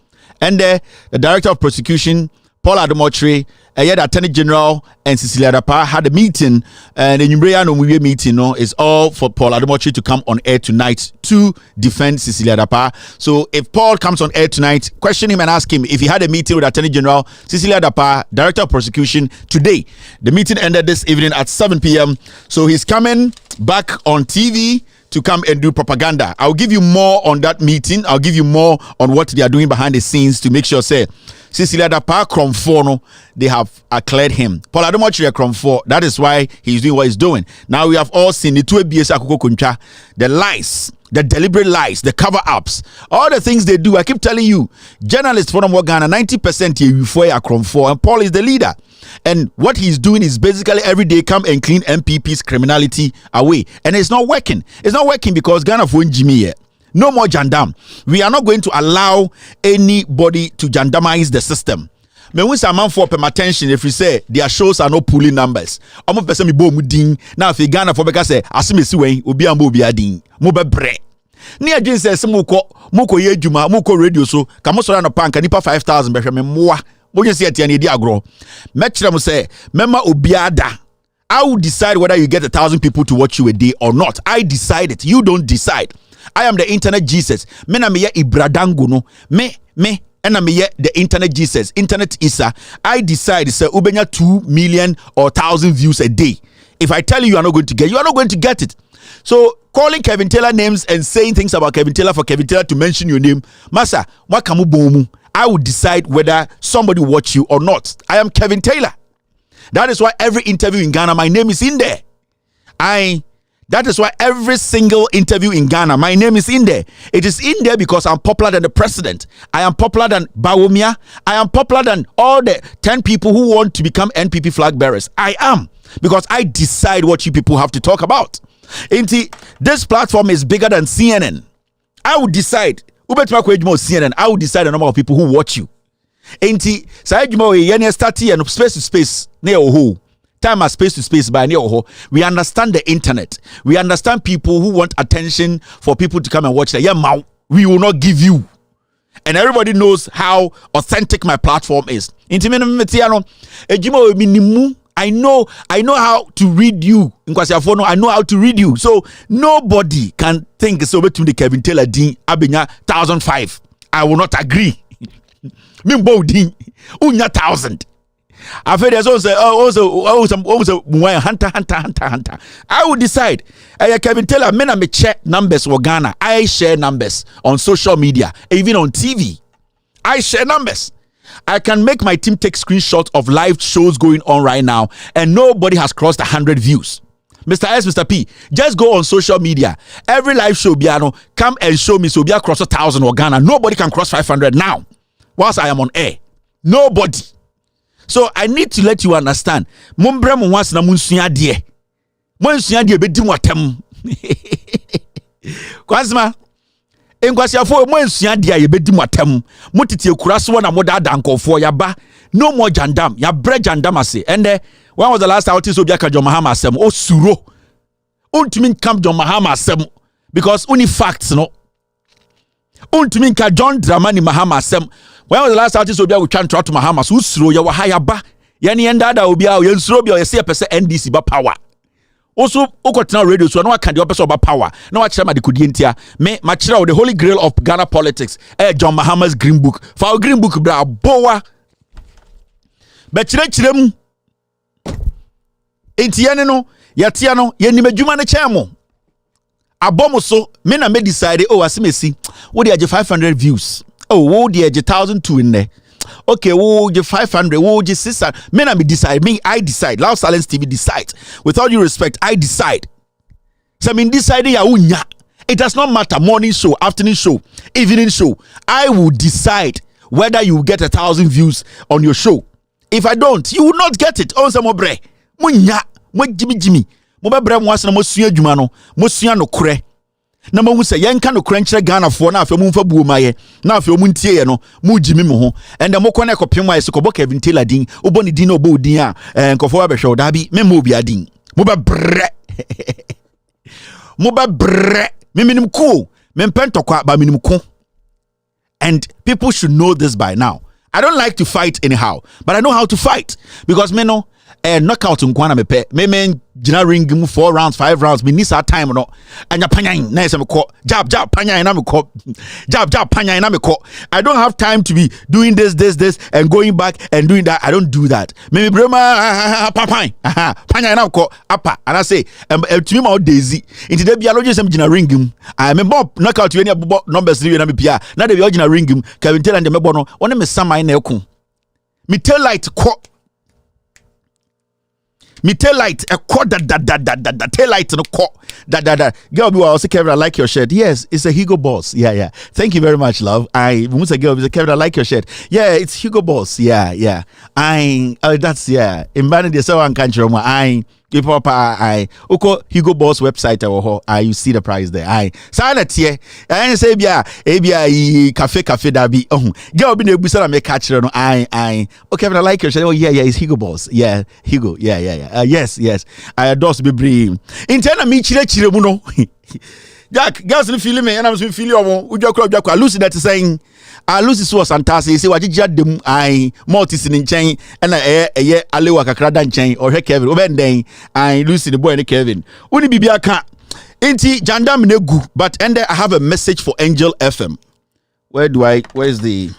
And the Director of Prosecution, Paul Adamotri, the Attorney General and Cecilia Dapa had a meeting, and the Nyumreya no meeting is all for Paul Adamotri to come on air tonight to defend Cecilia Dapa. So if Paul comes on air tonight, question him and ask him if he had a meeting with Attorney General Cecilia Dapa, Director of Prosecution, today. The meeting ended this evening at 7 p.m. So he's coming back on TV to come and do propaganda. I'll give you more on that meeting. I'll give you more on what they are doing behind the scenes to make sure, say, Cecilia Dapa Kromfono, they have cleared him. Paul Adamotri Kromfo, that is why he's doing what he's doing. Now we have all seen the 2 BS Akoko Kuncha, the lies, the deliberate lies, the cover-ups, all the things they do. I keep telling you, journalists from Ghana, 90% here Kromfo, and Paul is the leader. And what he's doing is basically every day come and clean MPP's criminality away. And it's not working. It's not working because Ghana for Jimmy. No more Jandam. We are not going to allow anybody to Jandamize the system. Me win some man for attention if we say their shows are not pulling numbers. Omo person mi bo mu din. Now if Ghana for beka say asimesi wen obi ambo obi adin. Mo be bre. Ni agin say moko ye djuma moko radio so ka mo so na panka nipa 5,000 be hwe me moa. Mo je say atia na di agro. Me kire mo say mema obi ada. I will decide whether you get 1,000 people to watch you a day or not. I decide it. You don't decide. I am the internet Jesus. Me na me ye ibradango no. Me and me ye the internet Jesus. Internet Isa. I decide say ubenya 2 million or 1,000 views a day. If I tell you are not going to get, you are not going to get it. So calling Kevin Taylor names and saying things about Kevin Taylor for Kevin Taylor to mention your name, Masa, wakamu bomu. I will decide whether somebody watch you or not. I am Kevin Taylor. That is why every interview in Ghana, my name is in there. That is why every single interview in Ghana, my name is in there. It is in there because I'm popular than the president. I am popular than Bawumia. I am popular than all the 10 people who want to become NPP flag bearers. I am, because I decide what you people have to talk about. This platform is bigger than CNN. I will decide. CNN. I will decide the number of people who watch you. Space to space. Time and space to space by we understand the internet. We understand people who want attention for people to come and watch that. We will not give you. And everybody knows how authentic my platform is. I know how to read you. I know how to read you. So nobody can think so between the Kevin Taylor Dean Abenya 1,005. I will not agree. Mimbo Dean Unya 1,000. I've heard there's also hunter. I will decide. Kevin Taylor, me check numbers for Ghana. I share numbers on social media, even on TV. I share numbers. I can make my team take screenshots of live shows going on right now, and nobody has crossed 100 views. Mr. S, Mr. P, just go on social media. Every live show, Biano, come and show me so be across 1,000 or Ghana. Nobody can cross 500 now, whilst I am on air. Nobody. So I need to let you understand. Mumbre mu once na munsuya die. Munsuya die be di watem. Kwasma. Enkwasiafo munsuya die ye be di watem. Mutiti ekura so na moda dankofo yaba. No more Jandam. Ya bre Jandam ase. And when was the last time so biaka John Mahama asem? O suro. Untimi come John Mahama asem because only facts no. Untimi ka John Dramani Mahama asem. When was the last time so biaka we try to Mahama so suro ya wahaya ba. Yani enda da obi a ye suro bi o ye se pese NDC ba power. Also okotena radio so no akande o pese ba power. Na wa kire ma de kudie ntia. Me ma kire the holy grail of Ghana politics. John Mahama's green book. For our green book bra boa. Be kire mu enti yene no yatia no ye nimadwuma ne kyemo abomo so me na me decide asemesi wo de age 500 views wo de age 1002 in there okay wo de 500 wo de 600 me na me decide Loud Silence TV decide with all due respect I decide so I mean decide ya unya it does not matter morning show afternoon show evening show I will decide whether you get 1,000 views on your show. If I don't, you will not get it. Oh, some more bre. Munya, mo Jimmy. Mo be bre mo asena mo sua adwuma no. Mo sua no kore. Na mo hu se yen ka no kore nkyere Ghana fo na afa mu mfa buo maye. Na afa mu ntie ye no. Mo Jimmy mo ho. Ende mo kone kopem wa yeso Kevin Taylor din. Obo ni din obo din a nkofo wa be hwe odabi. Me mo obi adin. Mo be bre. Mo be bre. Me minim ko. Me mpentokwa ba minim ko. And people should know this by now. I don't like to fight anyhow, but I know how to fight because me no knockout nkwana me pe me gina ring mu 4 rounds 5 rounds me need that time no anya panyan na ese me ko jab panyan na me ko jab panyan na me ko. I don't have time to be doing this and going back and doing that. I don't do that. Me brema panyan na ko apa and I say to me my daisy into the biology sem gina ring mu I me bob knockout we any numbers ni na me pia na the gina ring mu Kevin Taylor and me bo no one me samai na ekun me tell light ko me tail light a quad da tail light no co da girl be also Kevin I like your shirt. Yes, it's a Hugo Boss. Yeah. Thank you very much, love. I once a girl Kevin I like your shirt. Yeah, it's Hugo Boss. Yeah. That's in banning the so country people I oko Hugo Boss website you see the price there. Silent here. I say ebia cafe da bi girl be na busa na make catch no okay I like your shirt. Oh yeah it's Hugo Boss. Yeah Hugo. Yeah. Yes I adore be brave intend me chire mu no Jack girls no feel me and I'm feel you udwa Lucy that saying Lucy was fantastic. Say wajija dem multis in nchen na alewa kakra da nchen or Kevin obenden Lucy the boy and Kevin uni bibia ka enti Jandam negu but and I have a message for Angel FM. Where's the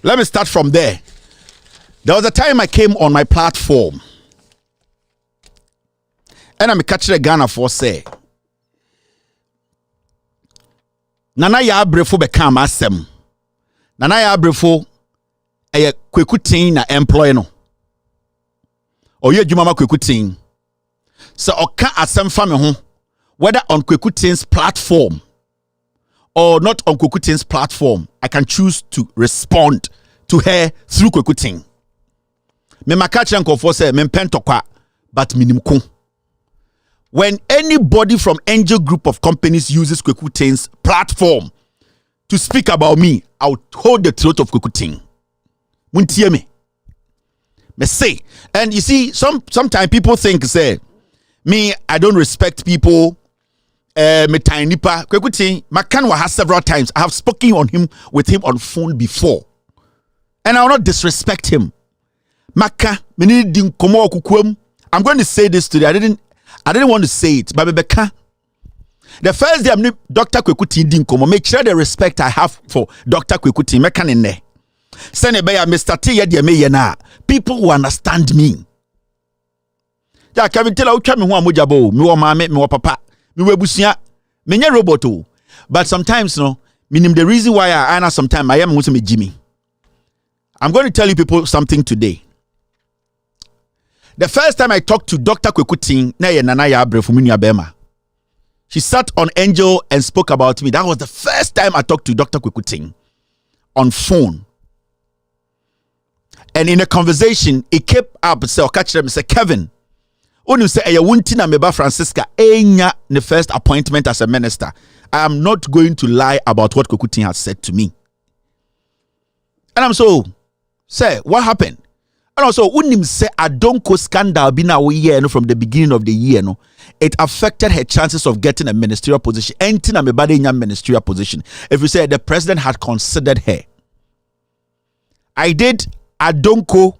let me start from there. There was a time I came on my platform and I'm catching Ghana for say Nana ya abrefo be kam asem. Nana ya abrefo kwekutin na employ no. Oye adwuma ma kwekutin. So oka asem fa me ho whether on kwekutin's platform or not on kwekutin's platform, I can choose to respond to her through kwekutin. Me makachi nkofo say me pentokwa but minim ko. When anybody from Angel Group of Companies uses Kwekutin's platform to speak about me, I'll hold the throat of Kwekutin. Muntie me. Me say, and you see, sometimes people think say, me I don't respect people. Me tiny pa Kwekutin. Makanwa has several times. I have spoken with him on phone before, and I will not disrespect him. Maka me need din komo okukwam. I'm going to say this today. I didn't want to say it, but Rebecca, the first day I'm Dr. Kwekutin din komo, make sure the respect I have for Dr. Kwekutin. Meka nene. Sene beya Mr. T ye me ye na. People who understand me. Ja Kevin Taylor utwa me ho amojabo, me wo maame, me wo papa, me wo abusia, me nye robot o. But sometimes no, meaning the reason why I know sometimes I am who me Jimmy. I'm going to tell you people something today. The first time I talked to Dr. Kwekutin, na ye Nana ya Abre from Bema. She sat on Angel and spoke about me. That was the first time I talked to Dr. Kwekutin on phone. And in a conversation, it kept up. So catch them. Say Kevin, when you say I won't na meba Francisca, enya the first appointment as a minister. I am not going to lie about what Kwekutin has said to me. And I'm so say what happened? And also, unim say Adonko scandal been a year from the beginning of the year. No, it affected her chances of getting a ministerial position. Anything a mebade in ministerial position. If you say the president had considered her, I did Adonko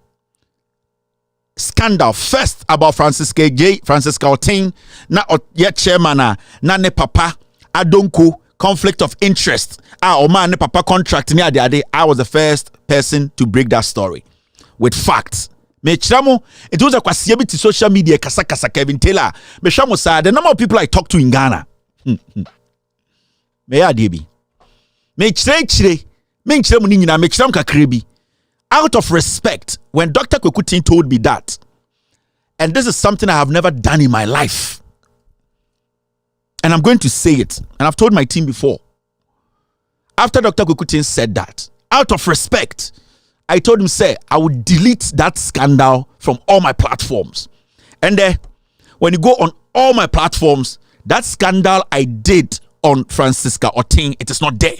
scandal first about Francisca Otin, na yet chairman na ne papa Adonko conflict of interest. Man ne papa contract near the day. I was the first person to break that story with facts. Me chamo, it was a kwasiabi to social media kasa Kevin Taylor. Me chamo sa the number of people I talk to in Ghana. Me ya debi. Me chire me nyina me chire kakrebi. Out of respect, when Dr. Kwekutin told me that, and this is something I have never done in my life, and I'm going to say it, and I've told my team before. After Dr. Kwekutin said that, out of respect, I told him, say, I would delete that scandal from all my platforms. And when you go on all my platforms, that scandal I did on Francisca Otin, it is not there.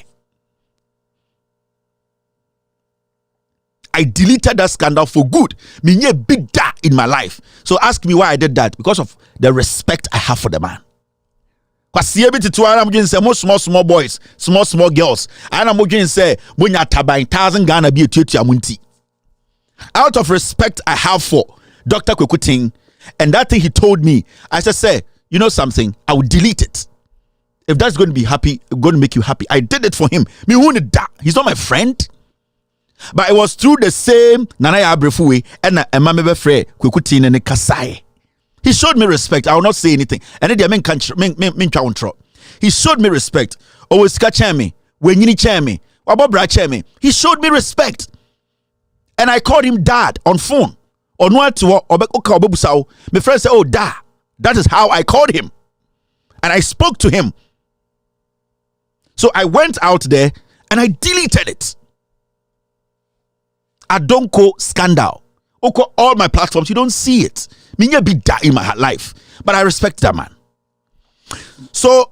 I deleted that scandal for good. Me big da in my life. So ask me why I did that. Because of the respect I have for the man. Small boys, small girls. And I'm going to say, when you have 1,000 Ghana be a out of respect I have for Dr. Kwekutin, and that thing he told me, I said, say, you know something, I will delete it. If that's going to be happy, going to make you happy. I did it for him. Me won't da. He's not my friend. But it was through the same Nana Abrefuwe and Emma Frey Kwekutin and Kasai. He showed me respect. I will not say anything. And then the he showed me respect. Always catch me. When you chair me. Me. He showed me respect. And I called him dad on phone. On what to my friend said, oh, dad. That is how I called him. And I spoke to him. So I went out there and I deleted it. Adonko scandal. Oko all my platforms, you don't see it. Minya be that in my life. But I respect that man. So,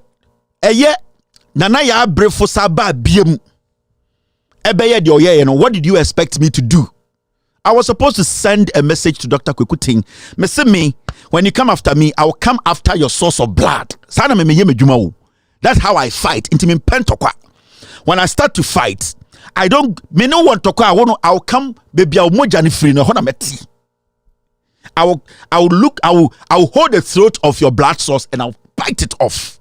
Nana ya brefo saba biemu. Ebeye di oye, what did you expect me to do? I was supposed to send a message to Dr. Kwekutin. Me, when you come after me, I will come after your source of blood. That's how I fight. When I start to fight, I don't no want to call. I'll come, baby. I'll mojani free no honameti. I will hold the throat of your blood source and I'll bite it off.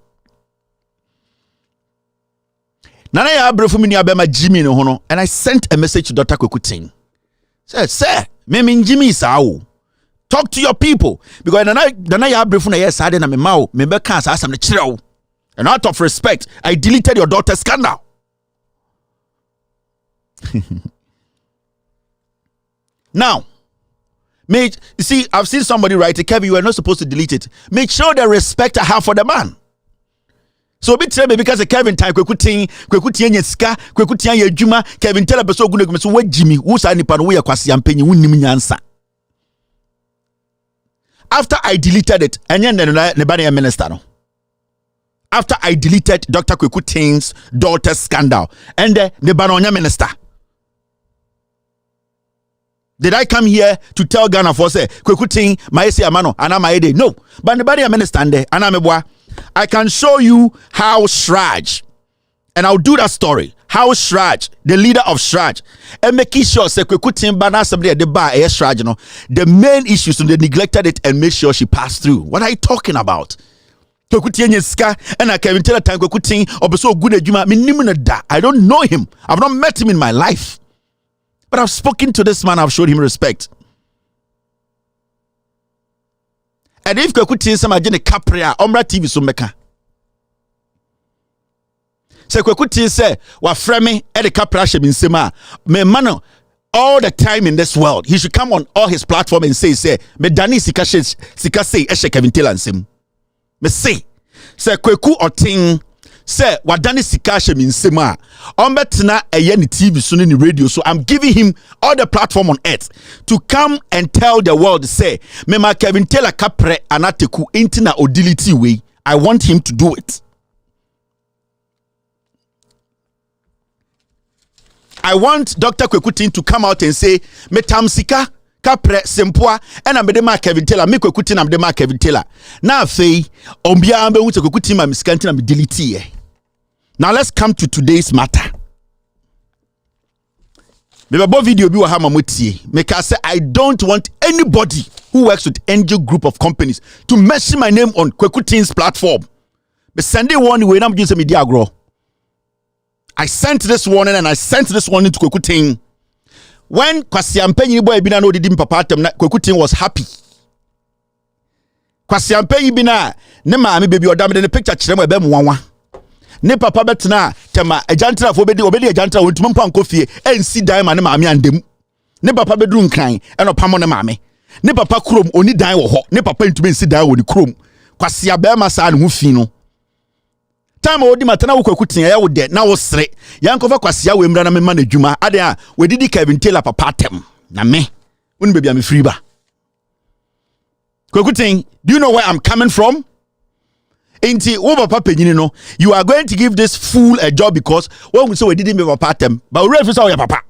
Nana ya brefumini abema Jimmy no hono, and I sent a message to Dr. Kwekutin. Said, sir, me Jimmy sao. Talk to your people because Nana ya brefuna yes ade na me mau me be kan asam ne kireo. And out of respect, I deleted your daughter's scandal. Now, you see, I've seen somebody write, Kevin, you were not supposed to delete it. Make sure the respect I have for the man. So be tell me because the Kevin time Kwekutin yeska, Kwekutin ye juma, Kevin tell a person good so what Jimmy, who's any pan we akwasi ampenyi wunnim nyansa. After I deleted it, and then the minister no. After I deleted Dr. Kwekutin's daughter's scandal, and the Banonya minister. Did I come here to tell Ghana for say Kwekutin maesi amano ana maede? No, but the body understand there. I can show you how Shraj, and I'll do that story. How Shraj, the leader of Shraj, and making sure say Kwekutin bana somebody at the bar Shraj, the main issues and they neglected it and made sure she passed through. What are you talking about? Kwekutin yeska and I can tell time Kwekutin obeso good ejuma minimum da. I don't know him. I've not met him in my life. But I've spoken to this man, I've showed him respect. And if Kwekutin some agene kapria, Omra TV so meka. Se Kwekutin say wa frame e de kapria she binsema. Me mano all the time in this world. He should come on all his platform and say, me Dani sika say eshe Kevin Taylor nsem. Me say Kweku Oting say wadani sika she mi nsem a ombetena eye ni TV so ni radio. So I'm giving him all the platform on earth to come and tell the world, say me ma Kevin Taylor kapre anateku intina odility way. I want him to do it. I want Dr. Kwekutin to come out and say, Metam sika kapre sempoa ena mede ma Kevin Taylor, me Kwekutin am de ma Kevin Taylor. Na afei ombia ambe hu Kwekutin ma miskanti na me delete ye. Now let's come to today's matter. Me babo video bi wa ha mamotie. Make I say I don't want anybody who works with Angel Group of companies to mention my name on Kwekutin's platform. Me send one way na me say media agro. I sent this warning and I sent this warning to Kwekutin. When Kwasi Ampenyi boy bina no didi papa atem, Kwekutin was happy. Kwasi Ampenyi bina ne maami baby odam de ne picture kyerem ebe mwanwa. Ne papa betena tema ajantra fo obedi ajantra wontum mpa nkofie ensi dan ma ne maami andem. Ne papa bedu nkran eno pamo ne maami. Ne papa krom oni dan wo ho. Ne papa ntumi ensi dan wo ni krom. Kwasi abema sa ne hu fi no. Time odi matana wo Kwekutin ya wo de na wo sere yankofa Kwasia we mra na mema na dwuma ade a we didi Kevin Taylor papa atem na me woni bebia me free ba Kwekutin, do you know where I'm coming from? Enti wo papa penyini no, you are going to give this fool a job because when we say we didi me papa atem but we refer say your papa.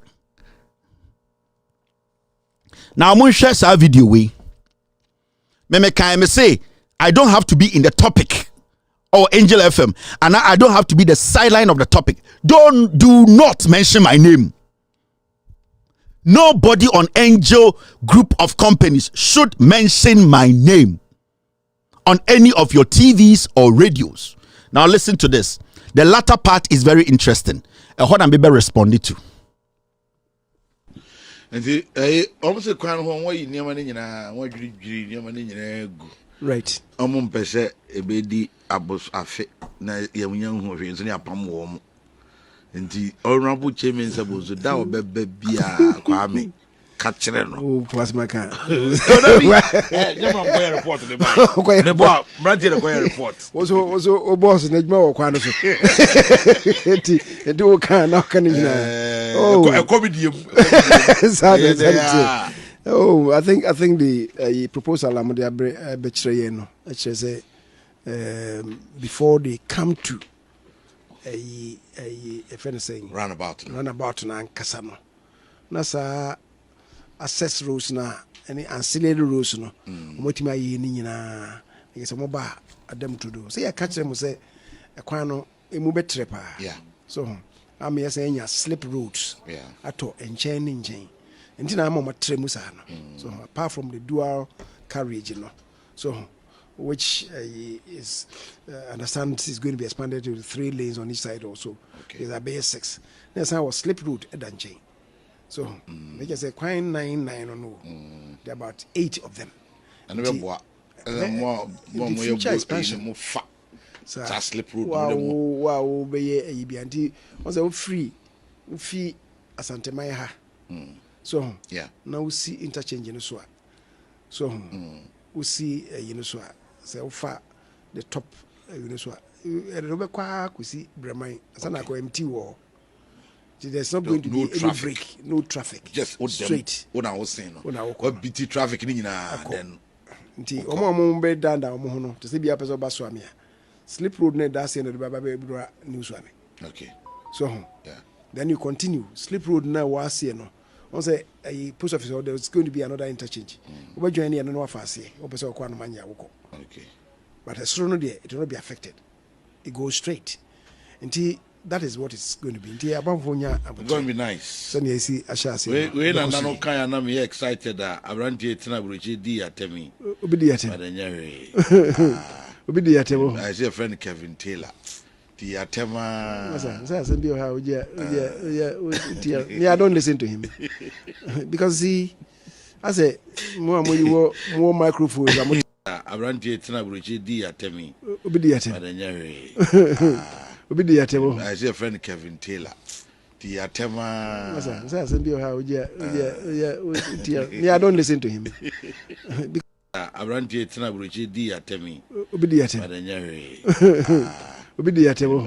Now mo share sa video we me kan me say I don't have to be in the topic or Angel FM, and I don't have to be the sideline of the topic. Do not mention my name. Nobody on Angel Group of companies should mention my name on any of your TVs or radios. Now listen to this. The latter part is very interesting. What I'm be responded to. Almost kwan ho won yi niam ne nyina won dwiri niam ne nyina gu. Right. Mpese ebedi abos afe na yamunya hu hwe nso ne apam wo mu. Nti honorable chairman sabozo da obebe bia kwa me ka kire no. Oh, plasma can. Jama boy report the boy. The boy brandi the boy report. Ozo boss na juma wo kwa no so. Enti wo kan na kan nyina. Oh, e comedy. Oh, I think the proposal I'm there no. Actually say before they come to a friend saying runabout na nkasa no sa assess rules na any ancillary rules no omotima ayi ni nyina e say mo ba adam to do say I catch them say e kwan no emu betre pa yeah so am yes enya slip roads yeah ato enchen nti na mama tremu sa no so apart from the dual carriage no so which is understand is going to be expanded to 3 lanes on each side also. There's a base 6. Next time was slip route at Danjay. So they just say quite 9 or no. There are about 8 of them. And more future expansion. More fat. So slip route. Wow, be a anti was a free fee Asante Maya. So yeah. Now we see interchange in the swap. So we see say ofa the top Robert Kwa kusi Bramai sana ko empty wall. There's not going to be any break, no traffic. Just straight. Una was saying no. What BT traffic ni na then. Nti omo be danda omo ho no to say bia person ba so amia. Slip road na da say no baba be bra news one. Okay. So yeah. Then you continue. Slip road na wa say no. On say a post office there's going to be another interchange. We join here no afase. O person kwa no manya woko. Okay. But as soon as it will not be affected. It goes straight. Until that is what it's going to be. Until it's going to be nice. So you see, we na no kan na me excited that Abrantie Tina Bruchi di atemi. Obidi atemi. Madenyere. Obidi atemi. I see a friend Kevin Taylor. Di atema. Say be how I don't listen to him. Because see, I say more microphones. Abrantie Tina Bruchi di atemi. Obidi atemi. Madenyere. Obidi atemi. I see a friend Kevin Taylor. Tiatema. I don't listen to him. Abranti Tina Bruchi Diatemi.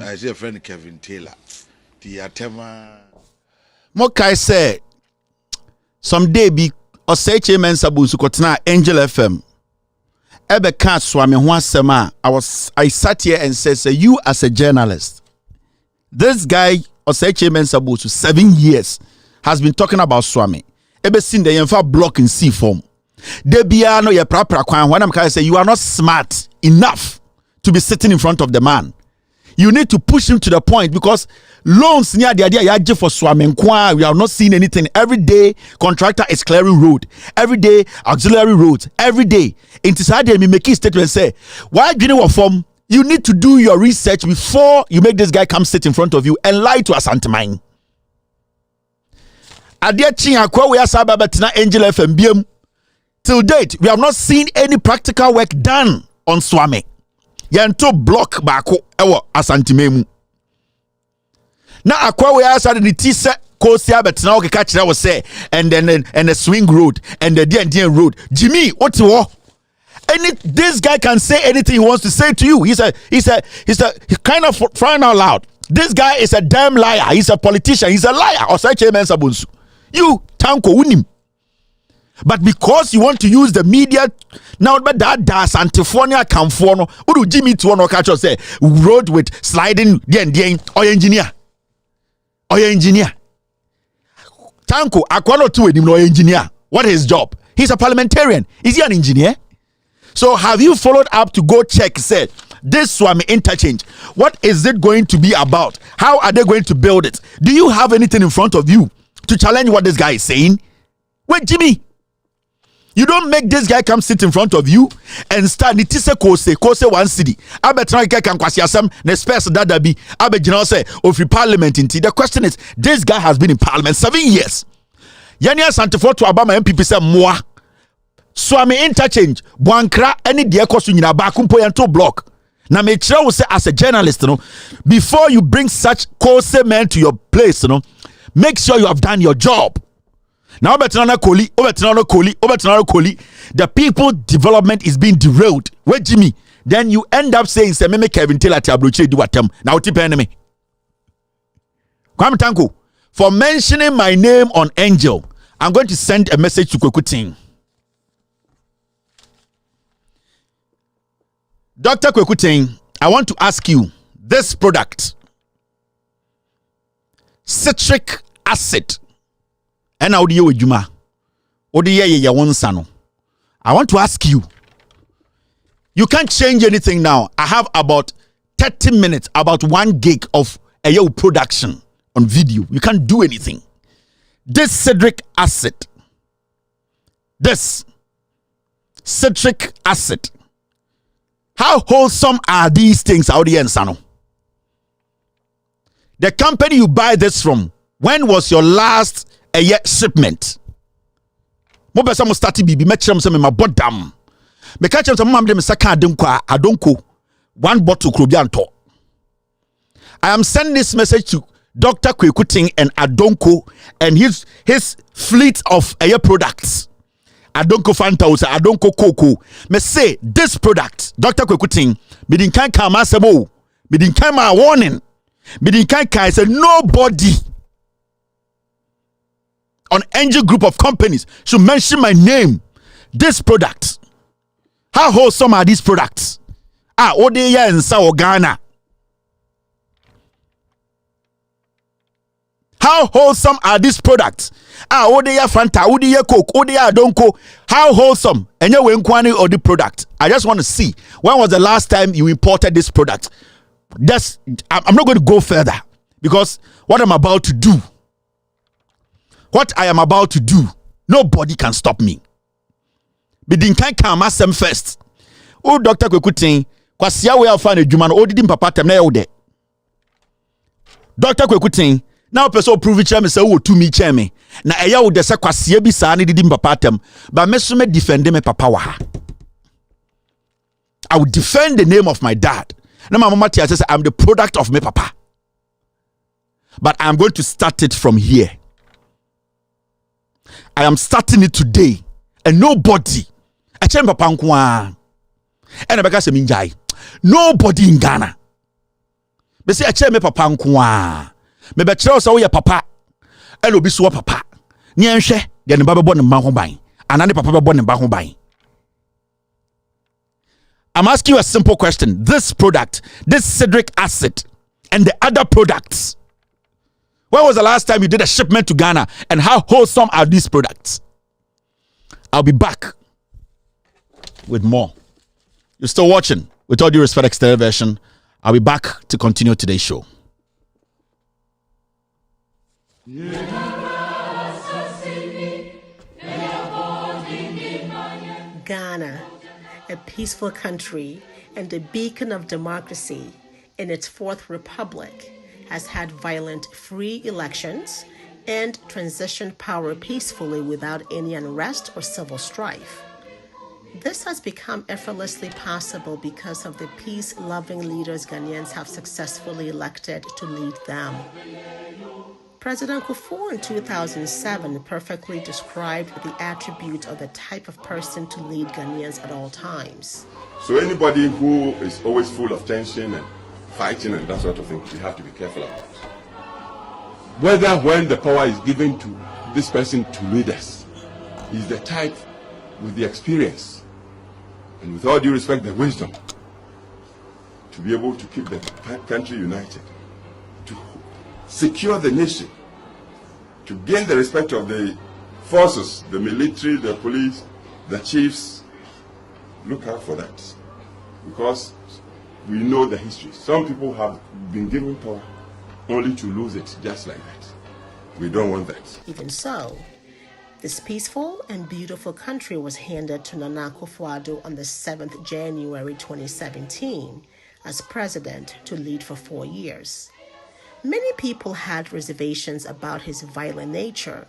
I see a friend Kevin Taylor. Tiatema. Mokai say someday be Oseche Mensabu Sukotna Angel FM. Ebe can't swam in one sema. I sat here and said, say, you as a journalist, this guy Oseche Mensabu 7 years has been talking about Swami. Ebe seen the infa block in C form. Debia no ye prapra kwan when I'm kind of say you are not smart enough to be sitting in front of the man. You need to push him to the point because loans near the idea yaje for Swami Nkwa. We are not seeing anything. Every day contractor is clearing road. Every day auxiliary roads. Every day. Inside me make a statement say, why do you know what form? You need to do your research before you make this guy come sit in front of you and lie to us antimine. Adia Chinha kwa we asaba betina Angel FM biem. Till date, we have not seen any practical work done on Swami. Yanto block bako ewo asantimemu. Na akwa we asade ni tise kosia betina o keka kire wo say and the swing road and the DN road. Jimmy, what wo? This guy can say anything he wants to say to you. He's kind of crying out loud. This guy is a damn liar. He's a politician. He's a liar. You tanko unim. But because you want to use the media now, but that Antifonia Camfono, Uru Jimmy to one catch us say road with sliding the or engineer. Tanko Aquano to him no engineer. What is his job? He's a parliamentarian. Is he an engineer? So have you followed up to go check, say, this Swami interchange, what is it going to be about? How are they going to build it? Do you have anything in front of you to challenge what this guy is saying? Wait, Jimmy, you don't make this guy come sit in front of you and start nitise kose one city. Abetra can kwasiasem ne space that be abegina say of parliament inti. The question is, this guy has been in parliament 7 years. Yania Santifo to Obama MPP say moi. Swami interchange Buankra any de ekoso nyina ba kumpo yanto block. Na me kire wo say as a journalist no, before you bring such cause men to your place no, make sure you have done your job. Now the people development is being derailed. Wait, Jimmy, then you end up saying say me Kevin Taylor tabloche do atem. Now tipe me. Kwame Tanko, for mentioning my name on Angel, I'm going to send a message to Kwekuting. Dr. Kwekuting, I want to ask you this product, citric acid. And I want to ask you, you can't change anything now. I have about 30 minutes, about 1 gig of a production on video. You can't do anything. This citric acid, how wholesome are these things out here in Sano? The company you buy this from, when was your last shipment? Mo be some start bibi me kire me ma bodam. Me ka kire me dem saka adonko 1 bottle krobianto. I am sending this message to Dr. Kwekuting and Adonko and his fleet of air products. Adonko Fanta, Adonko Coco. Me say this product, Dr. Kwekuting, me din kan ka masemo, me din kan ma warning, me din kan say nobody on Angel Group of companies should mention my name. This product, how wholesome are these products? Odeya and Sao Ghana. How wholesome are these products? Odeya Fanta, Odeya Coke, Odeya Adonko. How wholesome? And you inquiring of the product. I just want to see, when was the last time you imported this product? I'm not going to go further because what I'm about to do, nobody can stop me. Bidin kan come asem first. Oh, Dr. Kwekuting, kwasia we afa na dwuma no odidi papa tem na ye wo de. Dr. Kwekuting, now person prove it me say wo to me che me. Na eya wo de se kwasia bi sa na didi papa tem, but me so me defend me papa wa ha. I will defend the name of my dad. Na my mama tia say I'm the product of my papa. But I'm going to start it from here. I am starting it today. And nobody, nobody in Ghana. They say, me papa nkwa. Me be kire so ye papa. E lo bi so papa. Ni enhwe de ne ba bebo ne mba ho ban. Anane papa bebo ne mba ho ban. I'm asking you a simple question. This product, this citric acid, and the other products. When was the last time you did a shipment to Ghana? And how wholesome are these products? I'll be back with more. You're still watching. With all due respect, exterior version. I'll be back to continue today's show. Ghana, a peaceful country and a beacon of democracy in its fourth republic, has had violent free elections and transitioned power peacefully without any unrest or civil strife. This has become effortlessly possible because of the peace-loving leaders Ghanaians have successfully elected to lead them. President Kufuor in 2007 perfectly described the attributes of the type of person to lead Ghanaians at all times. So anybody who is always full of tension and fighting and that sort of thing, we have to be careful about. Whether when the power is given to this person to lead us, he's the type with the experience and with all due respect, the wisdom to be able to keep the country united, to secure the nation, to gain the respect of the forces, the military, the police, the chiefs. Look out for that, because we know the history. Some people have been given power only to lose it just like that. We don't want that. Even so, this peaceful and beautiful country was handed to Nana Akufo-Addo on the 7th January 2017 as president to lead for 4 years. Many people had reservations about his violent nature,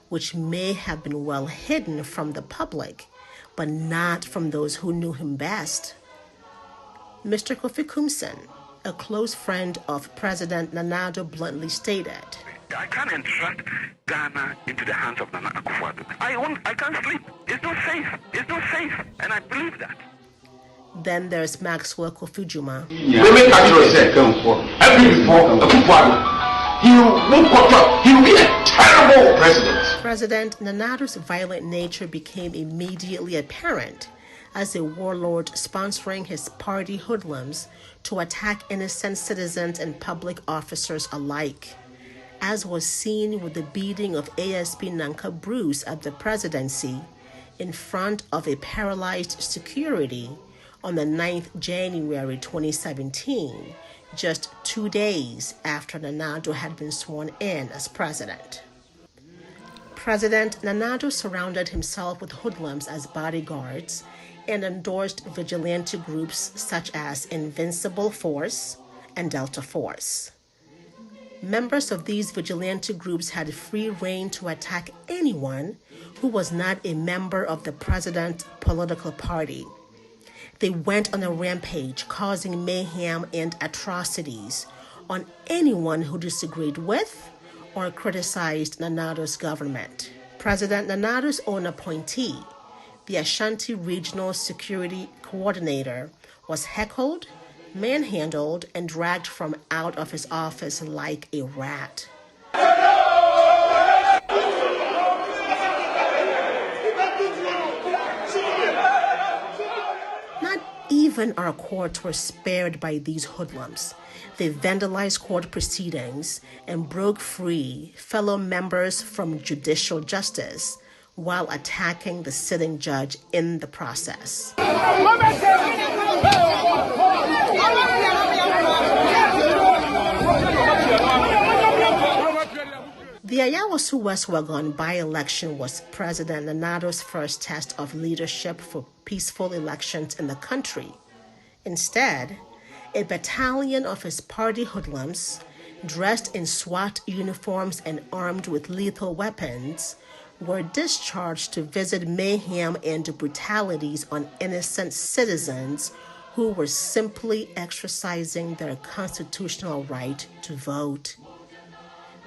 which may have been well hidden from the public, but not from those who knew him best. Mr. Kofi Kumsen, a close friend of President Nana Addo, bluntly stated, I can't entrust Ghana into the hands of Nana Akufo-Addo. I can't sleep. It's not safe. It's not safe. And I believe that. Then there's Maxwell Kofi-Juma. He will be a terrible president. President Nana Addo's violent nature became immediately apparent as a warlord sponsoring his party hoodlums to attack innocent citizens and public officers alike, as was seen with the beating of ASP Nanka Bruce at the presidency in front of a paralyzed security on the 9th January 2017, just 2 days after Nana Addo had been sworn in as president. President Nana Addo surrounded himself with hoodlums as bodyguards and endorsed vigilante groups such as Invincible Force and Delta Force. Members of these vigilante groups had free rein to attack anyone who was not a member of the president's political party. They went on a rampage, causing mayhem and atrocities on anyone who disagreed with or criticized Nana Addo's government. President Nana Addo's own appointee, the Ashanti Regional Security Coordinator, was heckled, manhandled, and dragged from out of his office like a rat. Not even our courts were spared by these hoodlums. They vandalized court proceedings and broke free fellow members from judicial justice while attacking the sitting judge in the process. The Ayawaso West Wagon by-election was President Nana Addo's first test of leadership for peaceful elections in the country. Instead, a battalion of his party hoodlums, dressed in SWAT uniforms and armed with lethal weapons, were discharged to visit mayhem and brutalities on innocent citizens who were simply exercising their constitutional right to vote.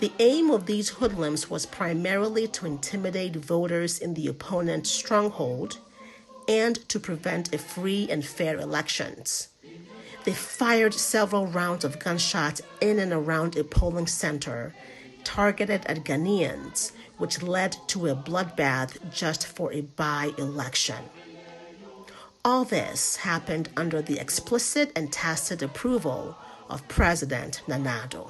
The aim of these hoodlums was primarily to intimidate voters in the opponent's stronghold and to prevent a free and fair elections. They fired several rounds of gunshots in and around a polling center targeted at Ghanaians, which led to a bloodbath just for a by-election. All this happened under the explicit and tacit approval of President Nana Addo.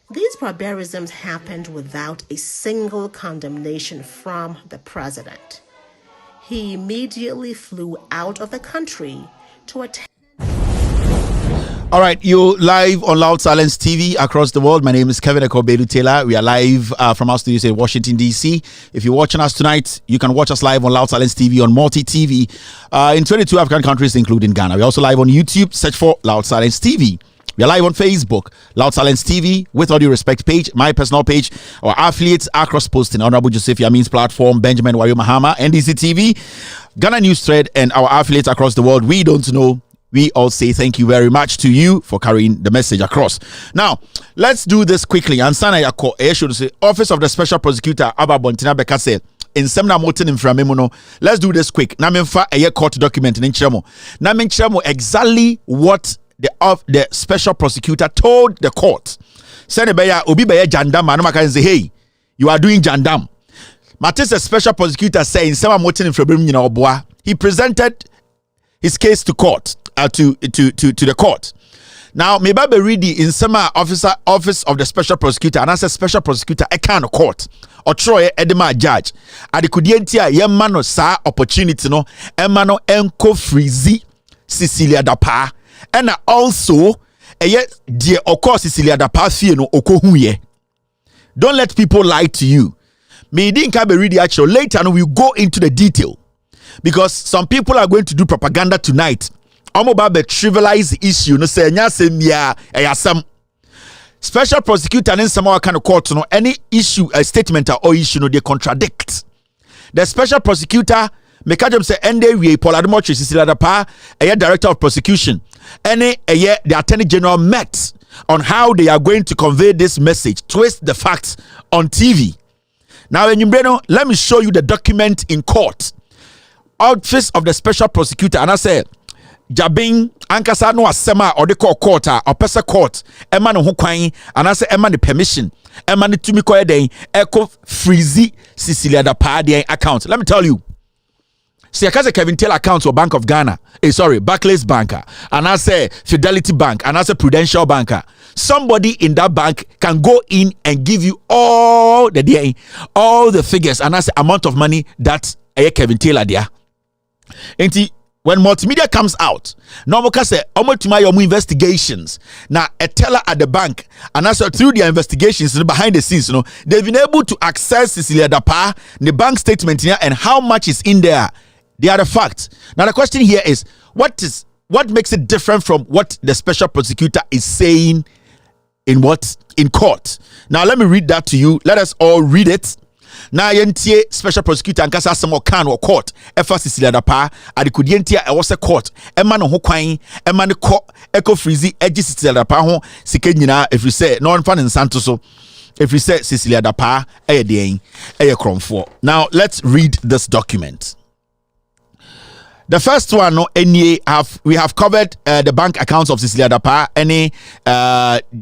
These barbarisms happened without a single condemnation from the president. He immediately flew out of the country to attend. All right, you live on Loud Silence TV across the world. My name is Kevin Ekobedu Taylor. We are live from our studios in Washington, D.C. If you're watching us tonight, you can watch us live on Loud Silence TV on Multi TV in 22 African countries, including Ghana. We're also live on YouTube. Search for Loud Silence TV. We are live on Facebook, Loud Silence TV, with Audio Respect page, my personal page, our affiliates, Across Posting, Honorable Joseph Yamin's platform, Benjamin Wayo Mahama, NDC TV, Ghana News Thread, and our affiliates across the world. We don't know. We all say thank you very much to you for carrying the message across. Now, let's do this quickly. Ansana Yako, should say, Office of the Special Prosecutor, Abba Bontina Bekase, in Semna Moten in Framemono. Let's do this quick. Namenfa a court document in Chemo. Namenchemo exactly what the special prosecutor told the court. Send Obi Baya Jandam, and I say, hey, you are doing Jandam. Matis, the special prosecutor, saying Semna Moten in Framemono, he presented his case to court. To the court. Now, maybe be ready in some office of the special prosecutor, and as a special prosecutor, a kind of court or Troy Edema judge. Adikudientia yemano sa opportunity no emano enko frizi Celia Dapa, and also dear oko Celia Dapa fie no oko huye. Don't let people lie to you. Me didn't be ready actually. Later on, we'll go into the detail because some people are going to do propaganda tonight. I'm about to trivialize the issue. No say nyasem special prosecutor and some kind of court. No any issue, a statement or issue, no they contradict. The special prosecutor make them say ende we Paul Ademochi Celia Dapa, a director of prosecution. The attorney general met on how they are going to convey this message, twist the facts on TV. Now, let me show you the document in court. Office of the special prosecutor, and I said. Jabin ankasa no asema or the court or pesa court ema no ho kwan anase ema ne permission ema ne tumi koye den eko freezy Celia Dapa den account. Let me tell you, see akaze Kevin Taylor account or Bank of Ghana, Barclays banker, and I say Fidelity Bank, and I say Prudential banker. Somebody in that bank can go in and give you all the figures and I say amount of money that Kevin Taylor there. When multimedia comes out, normal say your investigations. Now a teller at the bank, and also through their investigations behind the scenes, they've been able to access Celia Dapa, the bank statement here, and how much is in there. They are the facts. Now the question here is, what makes it different from what the special prosecutor is saying in court? Now let me read that to you. Let us all read it. Na yentie special prosecutor ankasa asemo kan wo court efa Celia Dapa adikudientia e wose court ema no ho kwan ema ne ko eco freezy egi Celia Dapa ho sike nyina if you say no nfa ne nsanto so if you say Celia Dapa den kromfo. Now let's read this document. The first one, we have covered the bank accounts of Celia Dapa. Any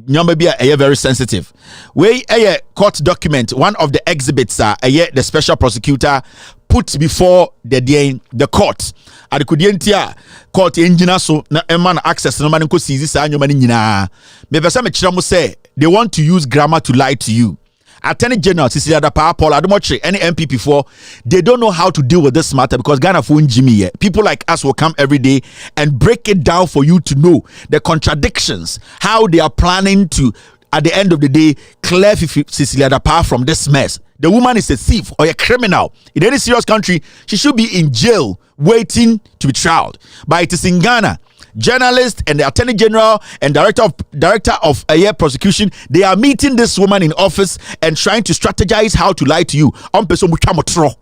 number be very sensitive. We a court document. One of the exhibits the special prosecutor put before the court. Adikudientia court engineer so na eman access no man ko seize sa anyoma ni nyina. Me pesa me kira mo say they want to use grammar to lie to you. Attorney General Celia Dapa, Paul Ademochi, any MPP for, they don't know how to deal with this matter because Ghana phone Jimmy. People like us will come every day and break it down for you to know the contradictions, how they are planning to, at the end of the day, clear Celia Dapa from this mess. The woman is a thief or a criminal. In any serious country, she should be in jail waiting to be tried. But it is in Ghana. Journalist and the Attorney General and director of prosecution, they are meeting this woman in office and trying to strategize how to lie to you. On person mutamotro.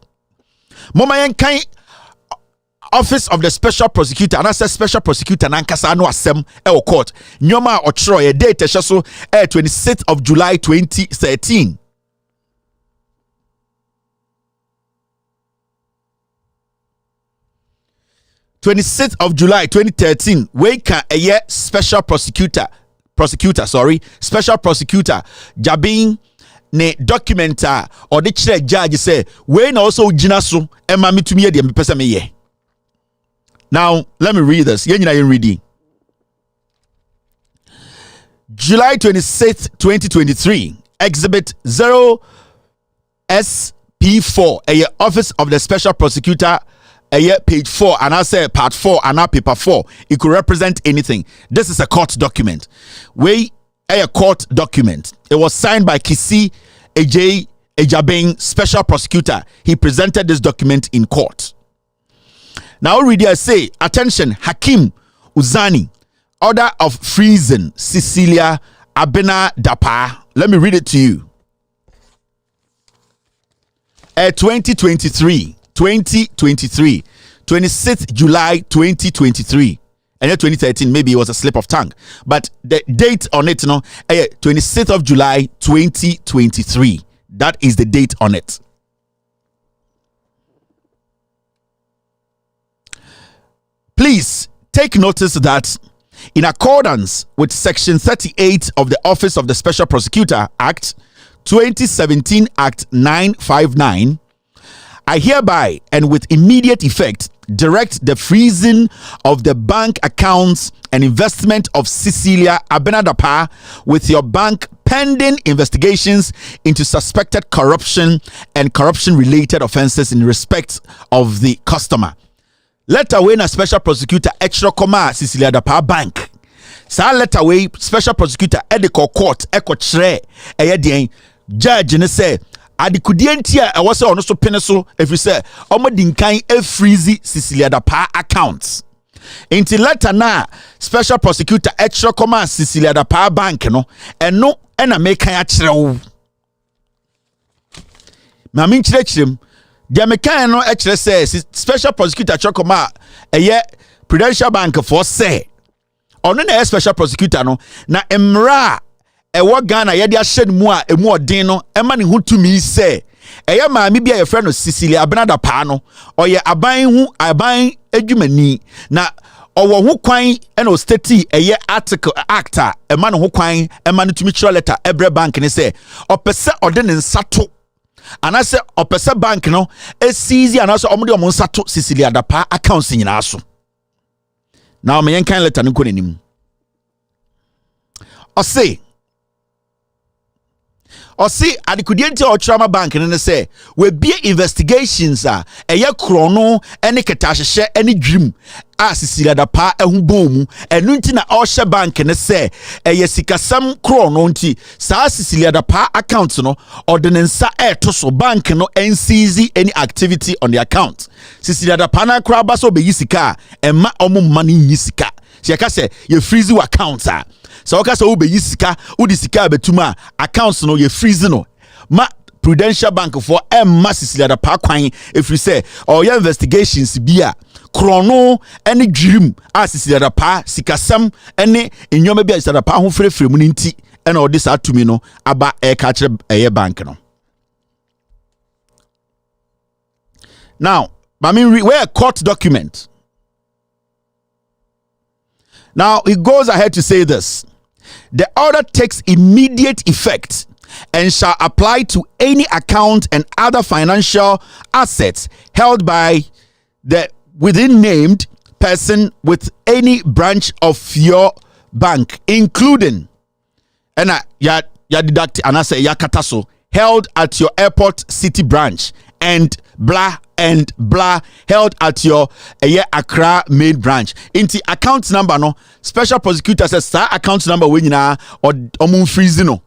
Mama yen kan office of the special prosecutor and I say special prosecutor nankasa no asem e court nyoma ochro ye date so 26th of July 2013. (26th of July 2013) we can a year special prosecutor special prosecutor Jabin ne documenta or the judge say we also gina so e ma metumi de me pesa me ye. Now let me read this. Yen reading. July 26th 2023, exhibit 0SP4 a office of the special prosecutor, a year page 4 and I say part 4 and now paper 4. It could represent anything. This is a court document. A court document. It was signed by Kisi Ejabeng, special prosecutor. He presented this document in court. Now read I say, attention, Hakim Uzani, order of freezing Cecilia Abena Dapa. Let me read it to you. 2023, 26th July 2023. And then 2013, maybe it was a slip of tongue. But the date on it, 26th of July 2023. That is the date on it. Please take notice that in accordance with Section 38 of the Office of the Special Prosecutor Act, 2017 Act 959, I hereby and with immediate effect direct the freezing of the bank accounts and investment of Cecilia Abenadapa with your bank pending investigations into suspected corruption and corruption-related offences in respect of the customer. Letter way na special prosecutor extra comma Cecilia Dapa bank. Sa letter way special prosecutor ediko court eko chere eye judge ne say adikudientia e was ono so pene so if you say omodinkan e freeze Cecilia Dapa accounts. Inti letter na special prosecutor extra comma Cecilia Dapa bank no eno na make ya chere wo. Ma min chere the American no actually says special prosecutor Chokoma Prudential Bank for say on the special prosecutor no na emra ewo Ghana ye dia shed mu a emu odin no ema ne hutumi say eye maami bia ye friend no Cecilia Abenadapa no oye aban adwumani na owo ho kwan e no state eye article actor ema ne ho kwan ema ne tumi chiro letter ebre bank ne say opese ode ne nsato anase opese bank no esizi anase omode omonsato Cecilia Dapa accounts nyina so. Now me yen kan letter no konanim or say adikudienti or trauma bank ne say we be investigations eye krono ene ketahye ene dwum a Cecilia Dapa ehubom enu nti na ohye bank ne say eye sikasam krono nti sa Cecilia Dapa account no ordinance to so bank no NCZ any activity on the account. Cecilia Dapa na kra ba so be yisika emma omo mani yisika she ka say ye freeze your account so okay so be yisika udi sika betuma accounts no ye freeze no ma Prudential Bank for emma Cecilia Dapa kwan if you say or your investigations bia krono any dream as Cecilia Dapa sikasam any enyoma bia Cecilia Dapa ho frefre mu nti and all this to me no aba e ka kire e bank no. Now I mean where a court document. Now he goes ahead to say this: the order takes immediate effect and shall apply to any account and other financial assets held by the within named person with any branch of your bank, including and ya deduct and I say yakataso held at your airport city branch and blah held at your Accra main branch. Inti account number no special prosecutor says sir account number we nyina or omun freeze no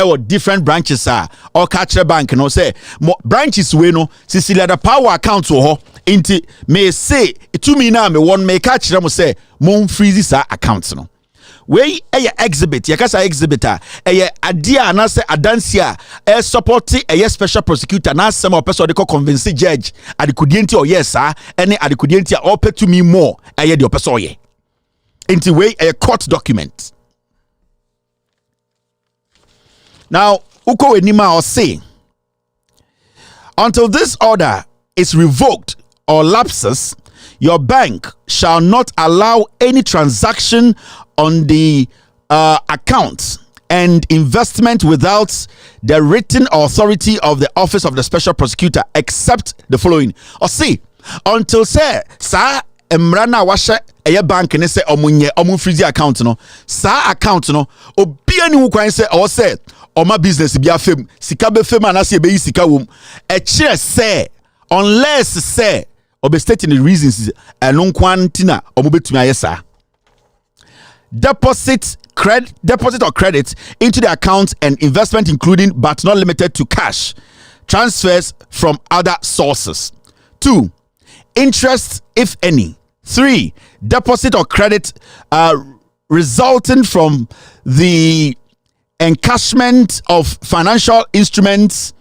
or different branches or catcher bank no say branches we no Cecilia Dapa account ho inti may say to me na me one may catch them say mon freeze account no we exhibit yakasa exhibitor adia anase adansia support special prosecutor na some person dey convince judge adikudienti or yes any adikudienti or pay to me more the person ye into way a court document. Now uko enima or say until this order is revoked or lapses, your bank shall not allow any transaction on the account and investment without the written authority of the office of the special prosecutor, except the following. Or see, until say sa emrana washe eye bank ne say omun freeze account no sa account no obi ani hu kwan say or say oma business bi afem sika be fem anase be yi sika wom e kire say unless say obe stating the reasons eno kwantina omobetumi ayesa deposit or credit into the account and investment including but not limited to cash transfers from other sources. 2, interest if any. 3, deposit or credit resulting from the encashment of financial instruments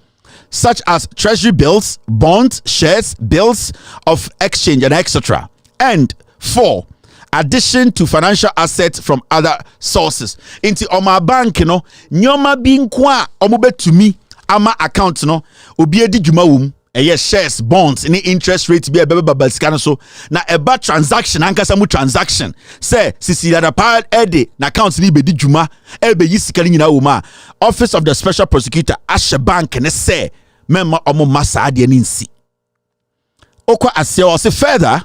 such as treasury bills, bonds, shares, bills of exchange, and etc. And 4, addition to financial assets from other sources. Into oma bank no, nyoma binkwa omube to me ama account no, obi edi juma wum. Shares, bonds, any interest rate be a baby so na eba transaction ankasa mu transaction say Celia da pa ede na account ni be di juma ebe yisikali nyina wuma office of the special prosecutor ashe bank ne say memma omo masa ade ni nsi okwa ase o say further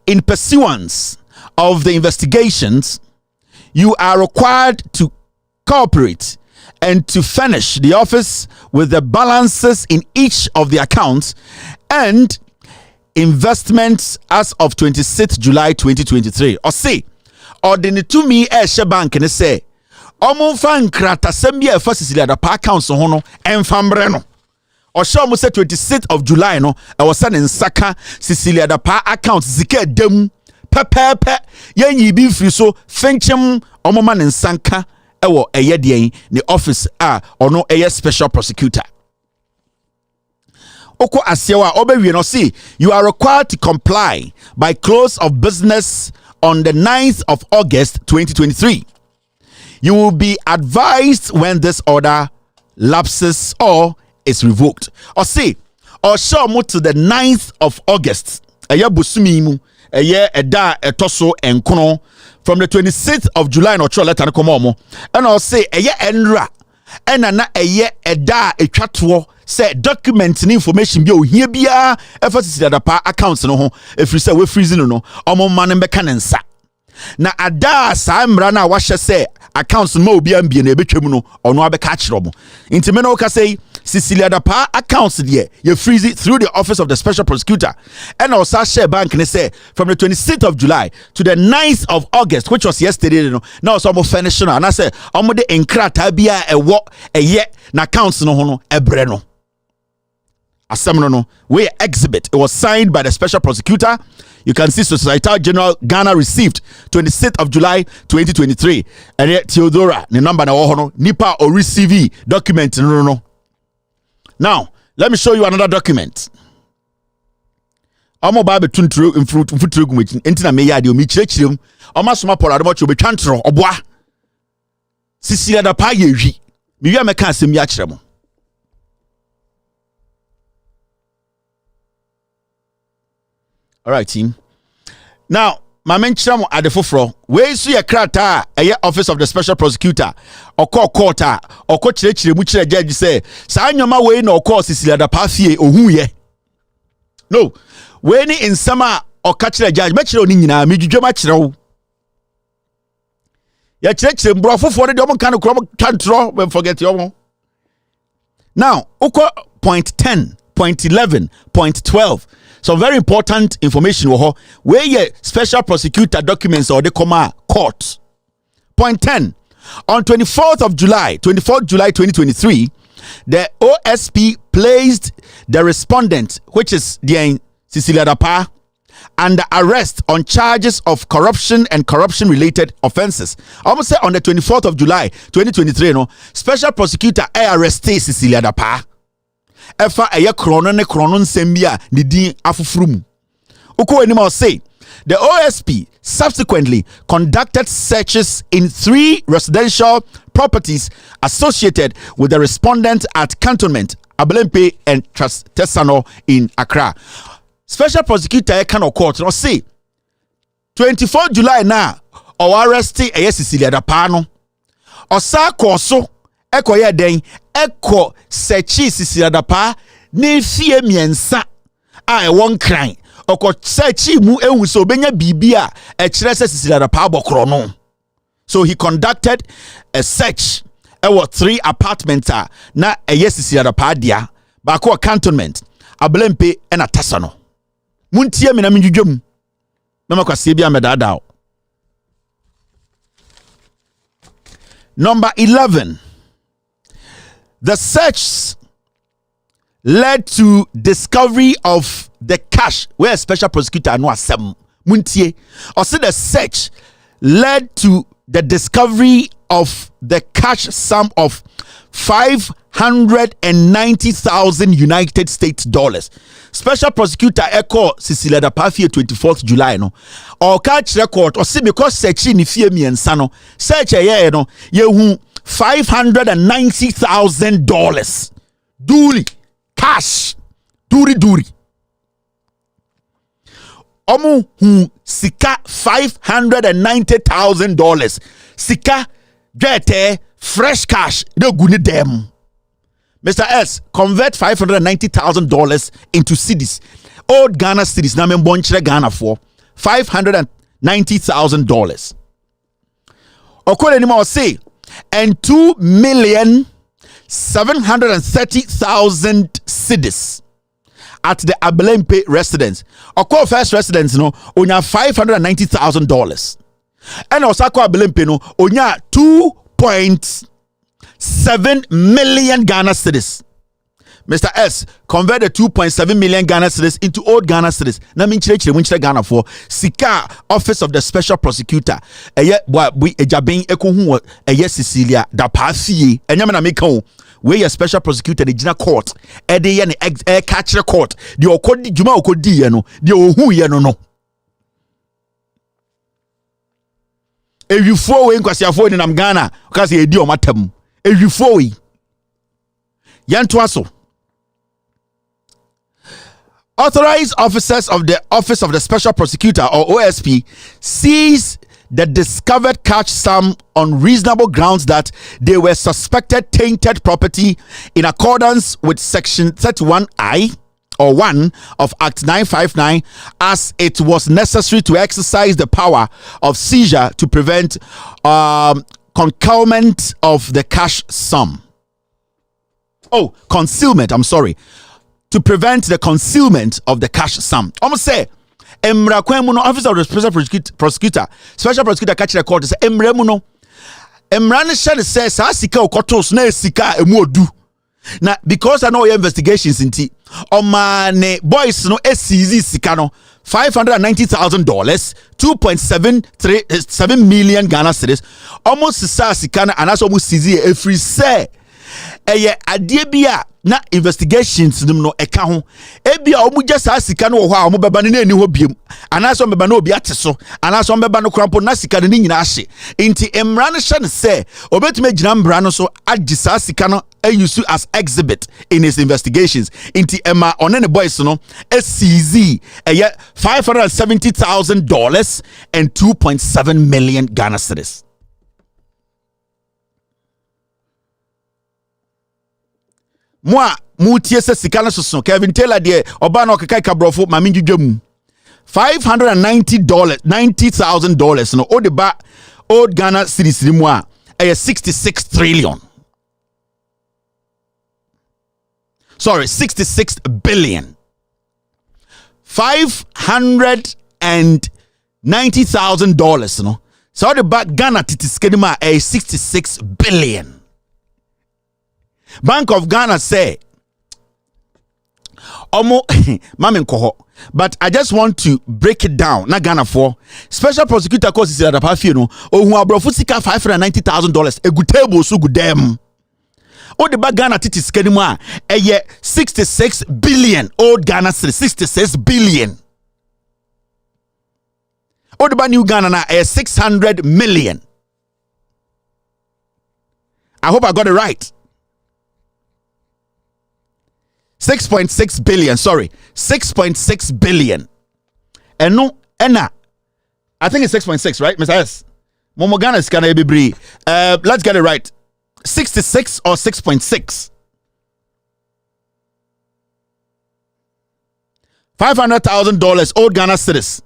in pursuance of the investigations you are required to cooperate and to furnish the office with the balances in each of the accounts and investments as of 26th July 2023. Or say, or the to me bank and say, Omo fan krata sembia Celia da pa accounts hono and fambreno. Or show mo say 26th of July no, I was sending Saka Celia da pa accounts zike dem pepepe yen yibi free so fenchem omo man nsanka ewo eyedien the office ono special prosecutor. Oko asiewa obewie no see you are required to comply by close of business on the 9th of August 2023. You will be advised when this order lapses or is revoked. Or see or show mo to the 9th of August. Eye busumi mu eye eda etoso enkono from the 26th of July no cho letter come omo and I'll say eye enra ena na eye eda etwato say document ni information bi o hia bia Celia da pa accounts no ho efri say we freezing no omo man mbeka ne nsa na ada sa mra na wahye say accounts no obi ambie na ebetwam no ono abeka kire mo intime no ka say Celia da pa accounts there you freeze it through the office of the special prosecutor and also share bank and say from the 26th of July to the 9th of August which was yesterday no now so mo finish no and I say omo de enkrata bia ewo eye na accounts no ho no ebre no asem no we exhibit it was signed by the special prosecutor. You can see Societal General Ghana received 26th of July 2023 and Theodora the number na ho no nipa or receive document no. Now, let me show you another document. Omo ba betun tru mfutru gumeti entina me yade o mi kirekirem omo soma pora de mo cho betwantro oboa Celia da pa ye hwi mi wi ameka asem ya kirem. All right, team. Now, my mention at the fofro. Where is your krata? A office of the special prosecutor or court or court judge say, sign your way no course Celia da Pafie or who ye. No, when in summer or catch the judge, metro nina, me ju matro. Ya church and bro for the double kind of tantro when forget your. Now, point 10, point 11, point 12. Some very important information where your special prosecutor documents or the comma court. Point 10. On 24th July 2023, the OSP placed the respondent, which is the Celia da pa, under arrest on charges of corruption and corruption-related offences. Almost say on the 24th of July, 2023, no, Special Prosecutor arrested Celia Dapa. Efa eye krono ne krono nsembia ni din afufrum. Uko enima say the OSP subsequently conducted searches in 3 residential properties associated with the respondent at Cantonment, Abelempe and Tesano in Accra. Special Prosecutor Kano Court no say 24 July na or arrested Celia Dapano. Osa koso ekoye den eko searchi Celia Dapa ne fie miensa a won kran oko searchi mu ehu so benya bibia e kire se Celia Dapa bokro no. So he conducted a search. There were 3 apartments na Celia Dapa dia ba ko Cantonment, Abelempe and Tesano. Muntie me na menjudwam na makwase bia medada. Number 11. The search led to discovery of the cash where Special Prosecutor no asem. Muntie. Or say the search led to the discovery of the cash sum of 590,000 United States dollars. Special Prosecutor Echo Celia Dapa 24th July no. Or catch record or see because search ni fie miensa no. Search no yehu $590,000 duly cash duri omu hu sika $590,000 sika get fresh cash de guni dem. Mr. S, convert $590,000 into cedis. Old Ghana cedis na men bonchere Ghana for $590,000. Okole ni ma say and 2,730,000 cedis at the Abelempe residence. Okole first residence no onya $590,000. And Osako Abelempe no onya 2.7 million Ghana cedis. Mr. S, convert the 2.7 million Ghana cedis into old Ghana cedis. Na minchire Ghana for Sika Office of the Special Prosecutor. Eye we ejaben ekohu eye Celia Dapa fie. Enyame na meka o. We your Special Prosecutor the Gina Court. Ede ye ne catch court. The okodi juma okodi ye no. The ohu ye no. Ewifo we nkwasiafo ni nam Ghana. Kasi edi o matam. Ewifo we. Yanto aso. Authorized officers of the Office of the Special Prosecutor or OSP seized the discovered cash sum on reasonable grounds that they were suspected tainted property in accordance with Section 31I or 1 of Act 959 as it was necessary to exercise the power of seizure to prevent concealment of the cash sum. Oh, concealment, I'm sorry. To prevent the concealment of the cash sum. Almost say, Emra Kwemuno, Officer of the Special Prosecutor catch the court, say, Emra Muno. Emra Nishad says, Sika Okotos, ne Sika, Emodu. Now, because I know your investigations in T, Omane boys no SCZ Sikano, $590,000, 2.7 million Ghana cedis, almost Sikana, and that's almost CZ every say. Eye adebia na investigations nim no eka ho ebia omu just asika no ho a omu beba ne ani ho biem anaso beba na obi ateso anaso beba no krampo na sika ne nyina ahye nti emra no hye ne se obetuma gina mbra no so agisa sika no ayusu as exhibit in his investigations nti ema one ne boys no SCZ eye $570,000 and 2.7 million Ghana cedis. Moi mutie se sika na soso Kevin Taylor de oba na okeka kabrofo ma menjudwam $90,000 no o de ba old Ghana cedis mu a 66 trillion. Sorry, 66 billion. $590,000 no. So the back Ghana titiskedima 66 billion. Bank of Ghana say omo mamen koho But I just want to break it down. Na Ghana for special prosecutor course is at the pafie no. Ohu abrofu sika $590,000. Egu table so good dem. O de ba Ghana titi skeni mu a 66 billion old Ghana cedis 66 billion. O de ba New Ghana na 600 million. I hope I got it right. 6.6 billion, sorry. 6.6 billion. And no, Enna. I think it's 6.6, right, Mr. S? Momo Ghana is kind of be. Let's get it right. 66 or 6.6? $500,000 old Ghana cedis.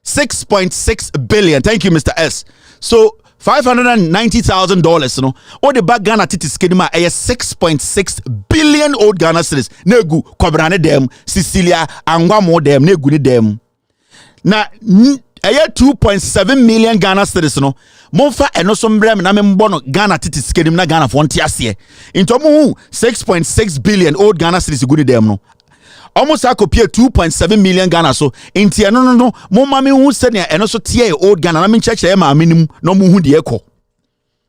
6.6 billion. Thank you, Mr. S. So $590,000, you know. Or the back Ghana titi skedima 6.6 billion old Ghana cedis. Negu kwabrane dem, Celia, Angwamoo dem, negu ni dem. Na 2.7 million Ghana cedis, you know. Monfa eno sombrem na membono Ghana titi skedim na Ghana fonti asiye. Into mu 6.6 billion old Ghana cedis guni dem no. Almost I copy 2.7 million Ghana so inti no mo mami hu se ne eno so tie old Ghana na me cheche e ma minim no mo hu de ekọ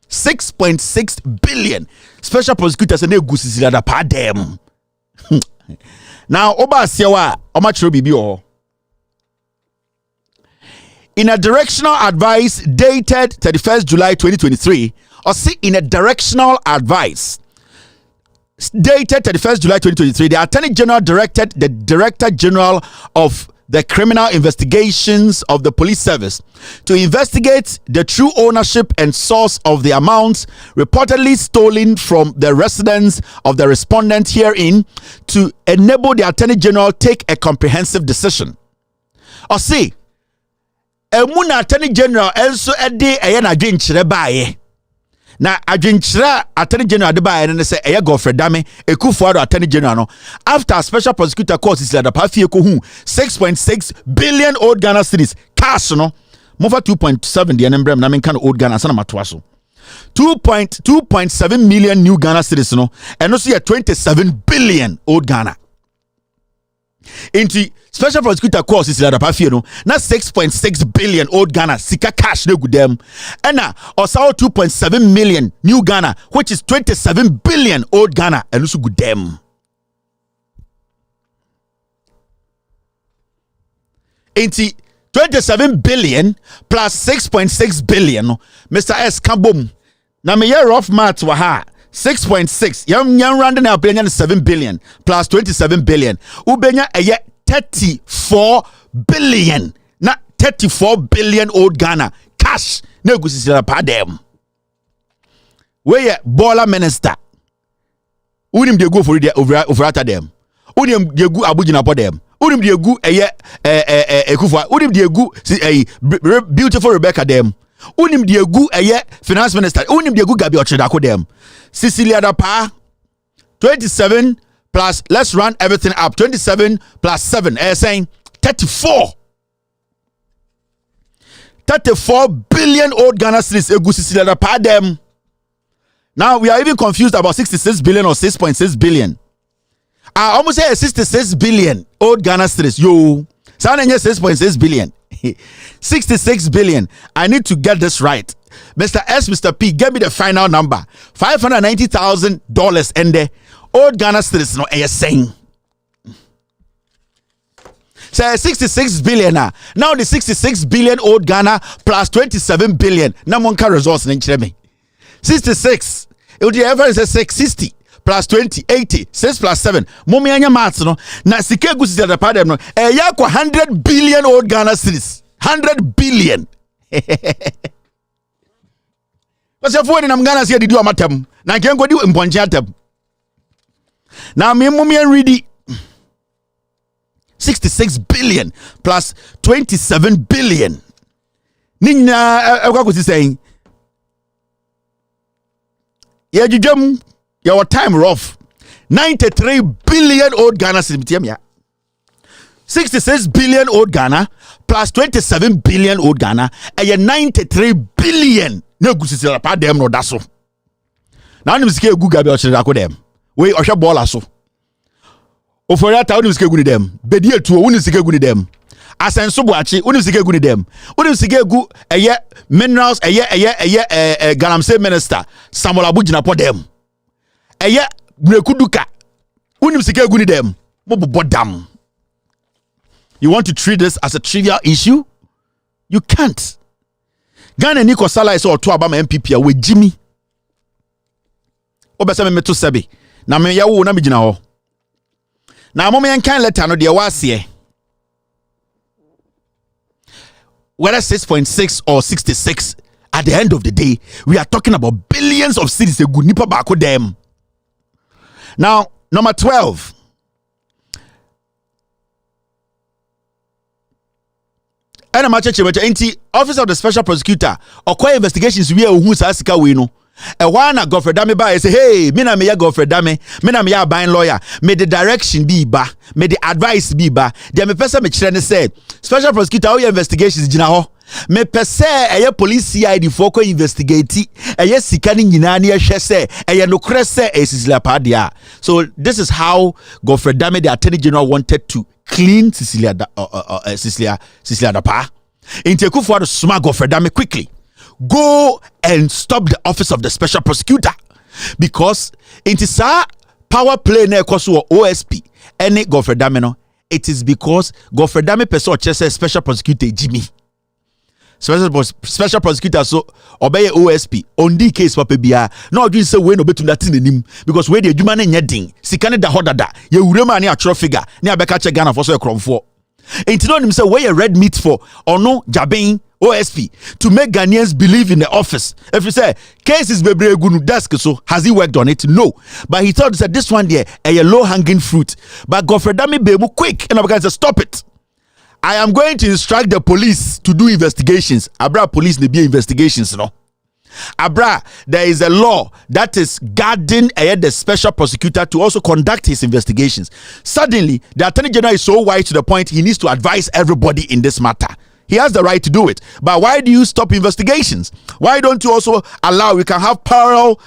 6.6 billion special prosecutors na egusisi da pa dem. Now oba asiewa o ma chiro bibi o. In a directional advice dated 31st July 2023, or see in a directional advice dated 31st July 2023, the Attorney General directed the Director General of the Criminal Investigations of the Police Service to investigate the true ownership and source of the amounts reportedly stolen from the residence of the respondent herein to enable the Attorney General take a comprehensive decision. Or see, Emuna Attorney General also ede na adwenkyere baaye. Na adwenkyere Attorney General de baaye ne say eye Godfrey Dame Ekufuado Attorney General no after special prosecutor court is at the pafie ko hu 6.6 billion old Ghana cedis cash no mova 2.7 de nembrem na menka old Ghana sana matoa so 2.7 million new Ghana cedis no eno so 27 billion old Ghana. Into special prosecutor course is at pafie no na 6.6 billion old Ghana sika cash no gudem and na also 2.7 million new Ghana which is 27 billion old Ghana and also gudem. Into 27 billion plus 6.6 billion no Mr. S kabom na me year rough math wa ha 6.6 yam rounding up 7 billion plus 27 billion ubenya 34 billion na 34 billion old Ghana cash na egusisi na pa dem we Bola minister unim de go for the over at them unim de go abugina po dem unim de go Ekufuado unim de go beautiful Rebecca dem unim de egu finance minister unim de egu Gabi Ochedako dem Celia da pa 27 plus let's run everything up 27 plus 7 saying 34 billion old Ghana cedis egu Celia da pa dem. Now we are even confused about 66 billion or 6.6 billion. I almost say 66 billion old Ghana cedis yo sound 6.6 billion 66 billion. I need to get this right. Mr. S, Mr. P, give me the final number. $590,000 and the old Ghana cedis no saying. Say 66 billion now the 66 billion old Ghana plus 27 billion. Now one can resource in 66. It would ever say 660 plus 20 80 6 plus 7 momi anya maths no na sike gusi the padem no yakwa 100 billion old Ghana cedis 100 billion. Because if we in Ghana say di do amatem na kengo di mponje atem na me momi ready 66 billion plus 27 billion ninya ekwa gusi saying yeah jujum your time rough 93 billion old Ghana cedis 66 billion old Ghana plus 27 billion old Ghana and 93 billion no gusisi la pa dem no da so na nim sike egu Gabi Ochedako dem we ohwe ball aso Oforiata unim sike gu ni dem. Bedi etuo unim sike gu ni dem. Asenso Boachi unim sike gu ni dem. Unim sike gu eye minerals eye Galamsey minister Samuel Abujina po dem. Eye Brekuduka unim sike gu ni dem. Mo bodam. You want to treat this as a trivial issue? You can't. Ghana Niko Sala is or to Abama MPP with Jimmy. Obesa me to sebe. Na me ya wo na me gina ho. Na mo me kan letter no de was here. Whether 6.6 or 66, at the end of the day, we are talking about billions of cities a good nipa bako them. Now, number 12. And I'm actually Office of the Special Prosecutor or quite investigations we are who's asika we no. A one a Godfrey Dame by say, hey, mina me ya Godfrey Dame, mina me ya buying lawyer, may the direction be ba, may the advice be ba. There me person me children say, Special Prosecutor, all your investigations jina ho. Me pese a police CID for investigate a yes sikani nyinani shese a no krese a Cecilia Padia. So this is how Godfrey Dame, the Attorney General, wanted to clean Cecilia Dapa. Into Kufuor smart Godfrey Dame quickly. Go and stop the office of the special prosecutor because it is a power play na ekoso OSP any Godfrey Dame no. It is because Godfrey Dame person chese special prosecutor Jimmy. Special prosecutor so obey OSP on the case papa bia na odwin say we no betu that nim because we the adwuma na nyadin sika ne da hodada ye wurema na atro figure na abeka che Ghana for so ekromfo enti nim say we red meat for ono jaben OSP to make Ghanaians believe in the office. If you say cases bebre gunu desk so has he worked on it? No, but he thought that this one there a low hanging fruit. But Godfrey Dame be quick and I say stop it. I am going to instruct the police to do investigations. Abra police ne be investigations no. Abra, there is a law that is guarding the special prosecutor to also conduct his investigations. Suddenly, the Attorney General is so wise to the point he needs to advise everybody in this matter. He has the right to do it. But why do you stop investigations? Why don't you also allow, we can have parallel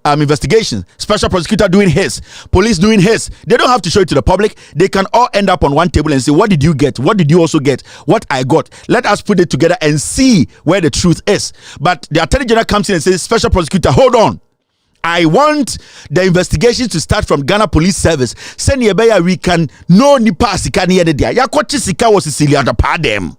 investigations? Special prosecutor doing his, police doing his. They don't have to show it to the public. They can all end up on one table and say, what did you get? What did you also get? What I got? Let us put it together and see where the truth is. But the Attorney General comes in and says, special prosecutor, hold on. I want the investigation to start from Ghana Police Service. Send yebeya we can know nipa sika ni yede dia. Ya kochi sika was Celia Dapa dem.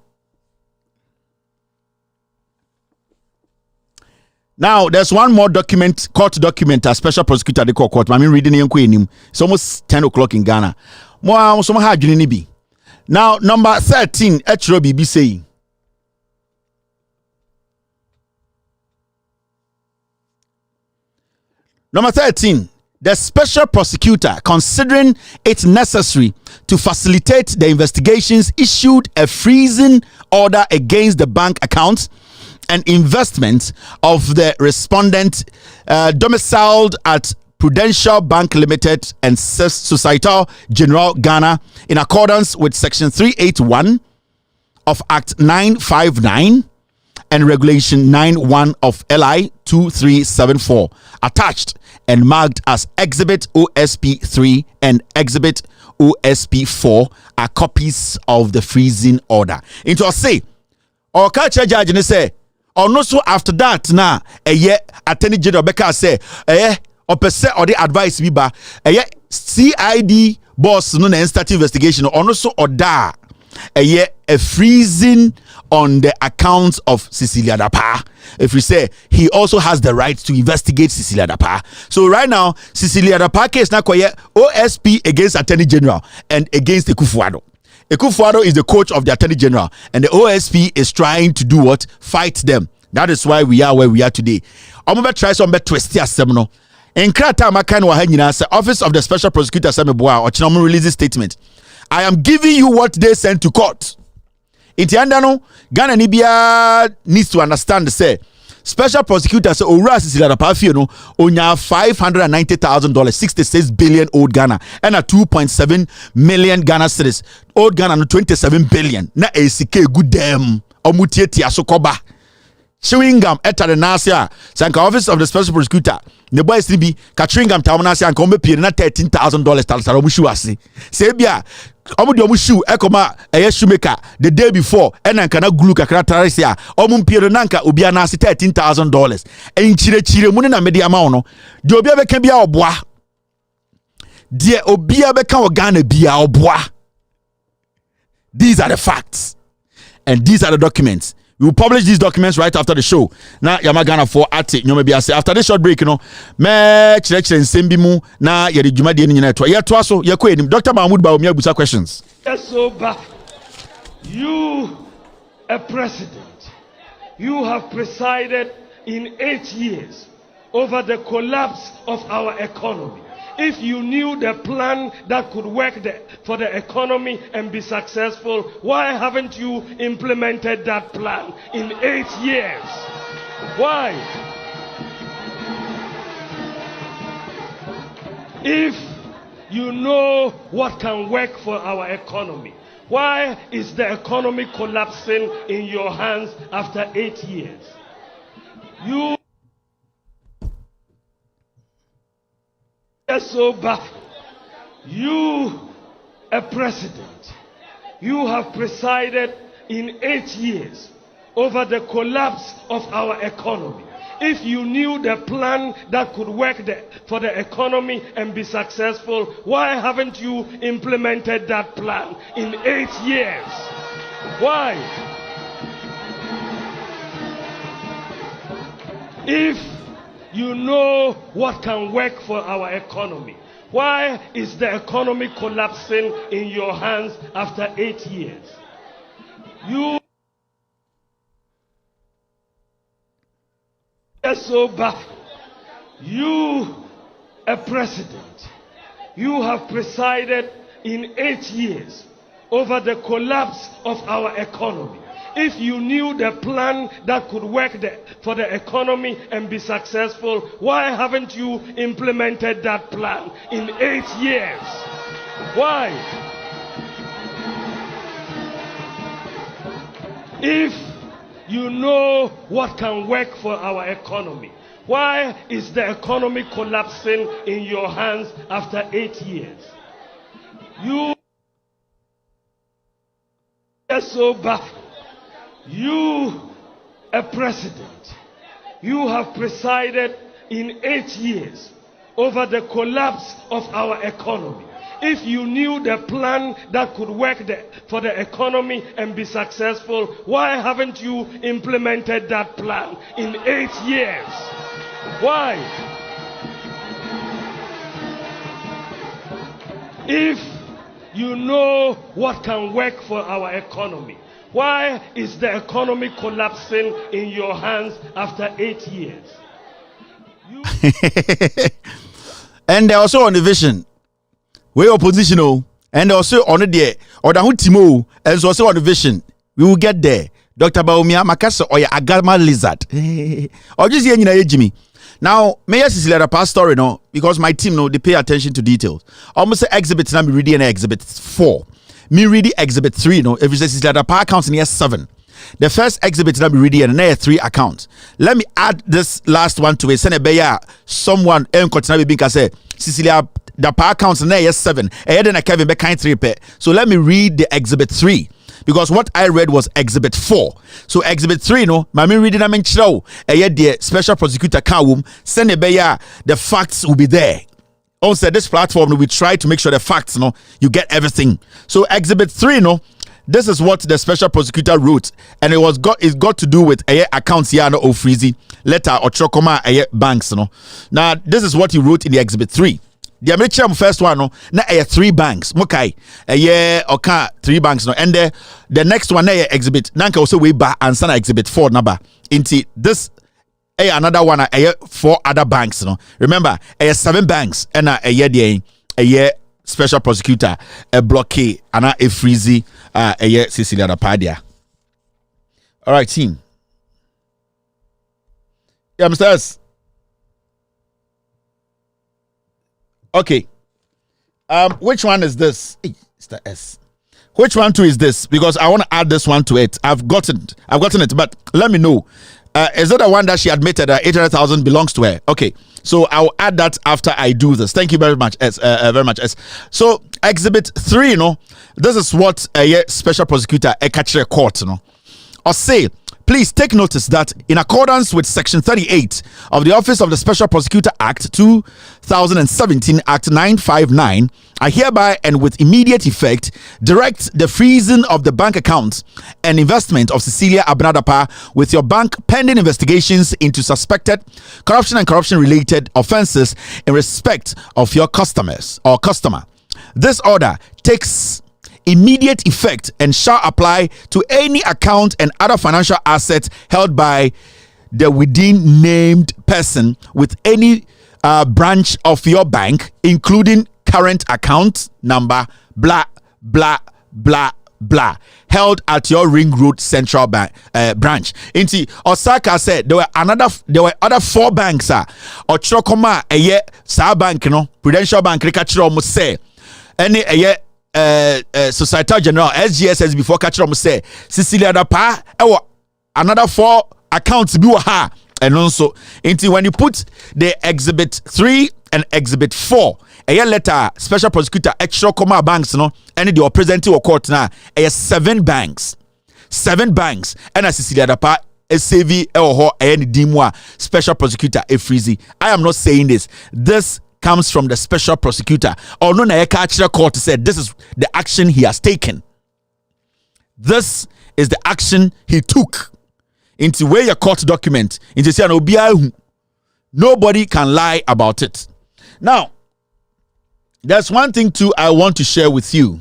Now there's one more document, court document, a special prosecutor they call court. I mean reading him. It's almost 10 o'clock in Ghana. Mo some ha adwene ni bi. Now number 13 Echro Bibi saying. Number 13, the special prosecutor, considering it necessary to facilitate the investigations, issued a freezing order against the bank accounts and investments of the respondent domiciled at Prudential Bank Limited and Societe Generale Ghana in accordance with Section 381 of Act 959 and Regulation 91 of LI 2374, attached and marked as Exhibit OSP 3 and Exhibit OSP 4 are copies of the freezing order. Into a say, or culture judge and say, or no so after that na a year Attorney General Becca say, or per se or the advice biba a year CID boss no na start investigation or no so or da a freezing on the accounts of Cecilia Dapa. If we say he also has the right to investigate Cecilia Dapa. So right now, Cecilia Dapa case na koye OSP against Attorney General and against Ekufuado. Ekufuado is the coach of the Attorney General and the OSP is trying to do what? Fight them. That is why we are where we are today. I'm going to try some twist seminal. In Krata Makan Wahanyina, Office of the Special Prosecutor Sameboa or Chinamu releases statement. I am giving you what they sent to court. Itiandano, Ghana Nibia needs to understand say special prosecutor say Ora Cecilia Dapa no onya $590,000, 66 billion old Ghana, and a 2.7 million Ghana cedis. Old Ghana no 27 billion. Na esike good dem. Omutieti asokoba. chewing gum etta the nasia sanka office of the special prosecutor the boys be ka chewing gum tawo nasia anka ombe pie na $13,000 talasara omu shoe ase se bia omu de omu shoe ekoma shoemaker the day before ena nka na glue kakra tarese a omu pie na nka obia na ase $13,000 enchire mu na media ma ono de obia beka bia oboa de obia beka Ghana bia oboa. These are the facts and these are the documents. We will publish these documents right after the show. Now, Yamagana for Ati, after this short break, me Sembi mu na yeri juma di ni netwa. Ya twaso, ya kwe Dr. Mahmoud Baumia busa questions. Yes, so back. You, a president, you have presided in 8 years over the collapse of our economy. If you knew the plan that could work for the economy and be successful, why haven't you implemented that plan in 8 years? Why? If you know what can work for our economy, why is the economy collapsing in your hands after 8 years? You so back. You, a president, you have presided in 8 years over the collapse of our economy. If you knew the plan that could work for the economy and be successful, why haven't you implemented that plan in 8 years? Why? If you know what can work for our economy, why is the economy collapsing in your hands after 8 years? You so back. You, a president, you have presided in 8 years over the collapse of our economy. If you knew the plan that could work for the economy and be successful, why haven't you implemented that plan in 8 years? Why? If you know what can work for our economy, why is the economy collapsing in your hands after 8 years? You so back. You, a president, you have presided in 8 years over the collapse of our economy. If you knew the plan that could work for the economy and be successful, why haven't you implemented that plan in 8 years? Why? If you know what can work for our economy, why is the economy collapsing in your hands after 8 years? And they're also on the vision. We're oppositional. And also on the or the Timo, and also on the vision. We will get there. Dr. Baumia Makasa or Agama lizard. Or just here, Jimmy. Now, may I see a past story, no? Because my team, no, they pay attention to details. Almost exhibit number reading and exhibit 4. Me reading exhibit 3, no? If you say the power accounts in year 7. The first exhibit that we reading and there 3 accounts. Let me add this last one to it. Send a beya someone continue being say Celia the power accounts in there 7. Then I Kevin Beck 3 pay. So let me read the exhibit 3. Because what I read was exhibit 4. So exhibit 3, no, my reading I mean show the special prosecutor can send a beya the facts will be there. Also, this platform we try to make sure the facts, no, you get everything. So exhibit 3, no, this is what the special prosecutor wrote, and it got to do with accounts here no freezy letter or chokoma banks, no. Now this is what he wrote in the exhibit 3. The American first one, no, na 3 banks, mokai, oka 3 banks, no, and the next one exhibit nanka also way back and sana exhibit 4 number into this. Another one, 4 other banks. No, remember, 7 banks and a special prosecutor, a blockade, and a freezy, Celia Rapadia. All right, team. Yeah, Mr. S. Okay. Which one is this? Hey, Mr. S. Which one too is this? Because I want to add this one to it. I've gotten it, but let me know. Is it the one that she admitted that 800,000 belongs to her? Okay, so I'll add that after I do this. Thank you very much, very much. So exhibit 3, this is what a special prosecutor a court, or say. Please take notice that in accordance with Section 38 of the Office of the Special Prosecutor Act 2017, Act 959, I hereby and with immediate effect direct the freezing of the bank accounts and investment of Cecilia Abena-Dapaah with your bank pending investigations into suspected corruption and corruption-related offenses in respect of your customers or customer. This order takes immediate effect and shall apply to any account and other financial assets held by the within named person with any branch of your bank, including current account number blah blah blah blah, held at your Ring Road Central Bank branch. Inti Osaka said there were other 4 banks or Chokoma sa bank Prudential Bank Rikachiro say any Societe General SGSS before catch them say Cecilia Dapaah another 4 accounts be ha and also until when you put the exhibit 3 and exhibit 4 a year letter special prosecutor extra comma banks and they presenting or court now 7 banks and as Cecilia Dapaah SAV any dimwa special prosecutor a freezy. I am not saying this comes from the special prosecutor or no na court said this is the action he has taken. This is the action he took. Into where your court document into say nobody can lie about it. Now there's one thing too I want to share with you.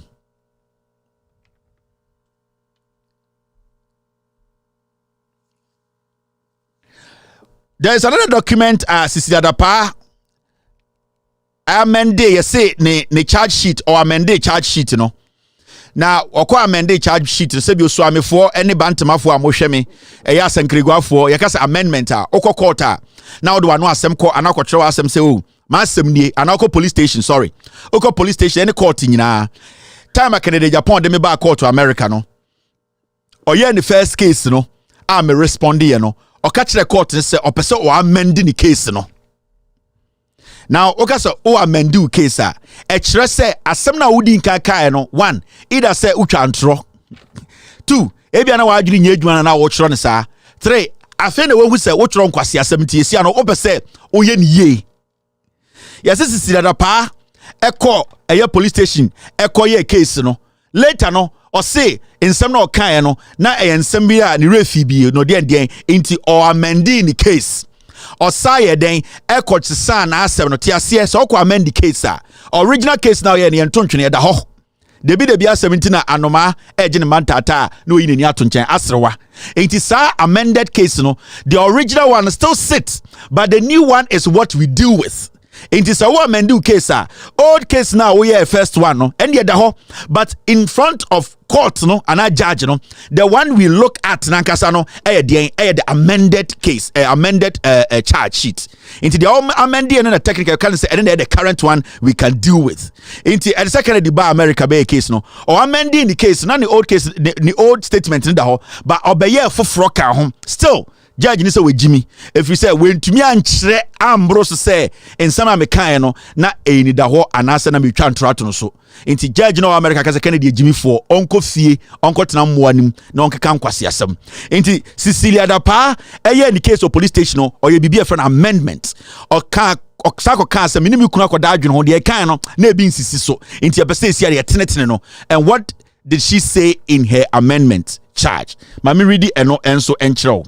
There is another document Cecilia Dapaah amende you say ne charge sheet or amende charge sheet na okwa amende charge sheet se bi oso amefo ene bantamafo amohwe me eya asankriguafo yakasa amendment okwa court na odo anu asem ko anakotrewa asem se o ma asem nie anako police station sorry okwa police station any court nyina time akenede Japan de me ba court to America oye the first case a me respond ye oka kire court say opese o amend the case now okasa o amendu case e kire say asem na wodi nka 1 either say utwa ntro 2 ebia na wadwiri nya adwuma na wo kiro ne saa 3 afi na wo hu say wo kiro nkwase asem tie sia no opese oye ne ye yesi Cecilia Dapaah eko eye police station eko ye case later or say in some no kan na ensem bi a ne refi bi no den inti or amending the case or say den eko tsesa na asem no te ase so ko amend the case original case now ye ne ntontwene da ho debi a 17 na anoma ejine mantata no yi ni atonchen asrewa inti sa amended case the original one still sits but the new one is what we deal with. It is a woman do case old case now we are first one and the ho but in front of court and a judge the one we look at nankasa the amended case amended charge sheet into the amended and the technical can say and then the current one we can deal with into the second the bar America bay case or amending the case not the old case the old statement in the ho but obey for froka home still judge ni say we Jimmy if you say when to me ankyere ambros say in some amekan na eni da ho anase na metwa ntrato no so inti judge no America ka say Kennedy Jimmy for onko fie onko tena moanim na onkeka nkwase asem inti Cecilia Dapaah eye ni case of police station or ye bibia friend amendment or ka oksako ka asem ni mikuna akoda adwene ho de kan no na ebi nsisi so inti ebese sia de tenetene no and what did she say in her amendment charge mami read it eno enso enkyerɛw.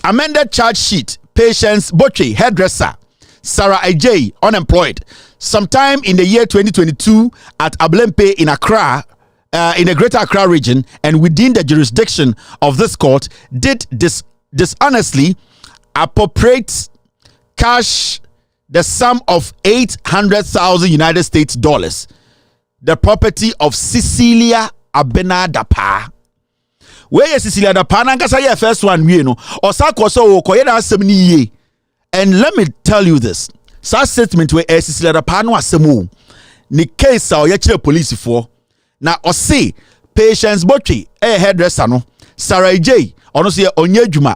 Amended charge sheet, Patience Botche, hairdresser, Sarah Ajay, unemployed. Sometime in the year 2022 at Ablempe in Accra, in the Greater Accra region, and within the jurisdiction of this court, did dishonestly appropriate cash the sum of 800,000 United States dollars, the property of Cecilia Abena-Dapaah. Where is Cecilia Dapaah nankasa ye first one we no osako so koye na asem ni ye. And let me tell you this, such statement where Cecilia Dapaah no asem o ni case a ye kire police for na o say Patience Botchi hairdresser no Sarah J ono so ye onye adwuma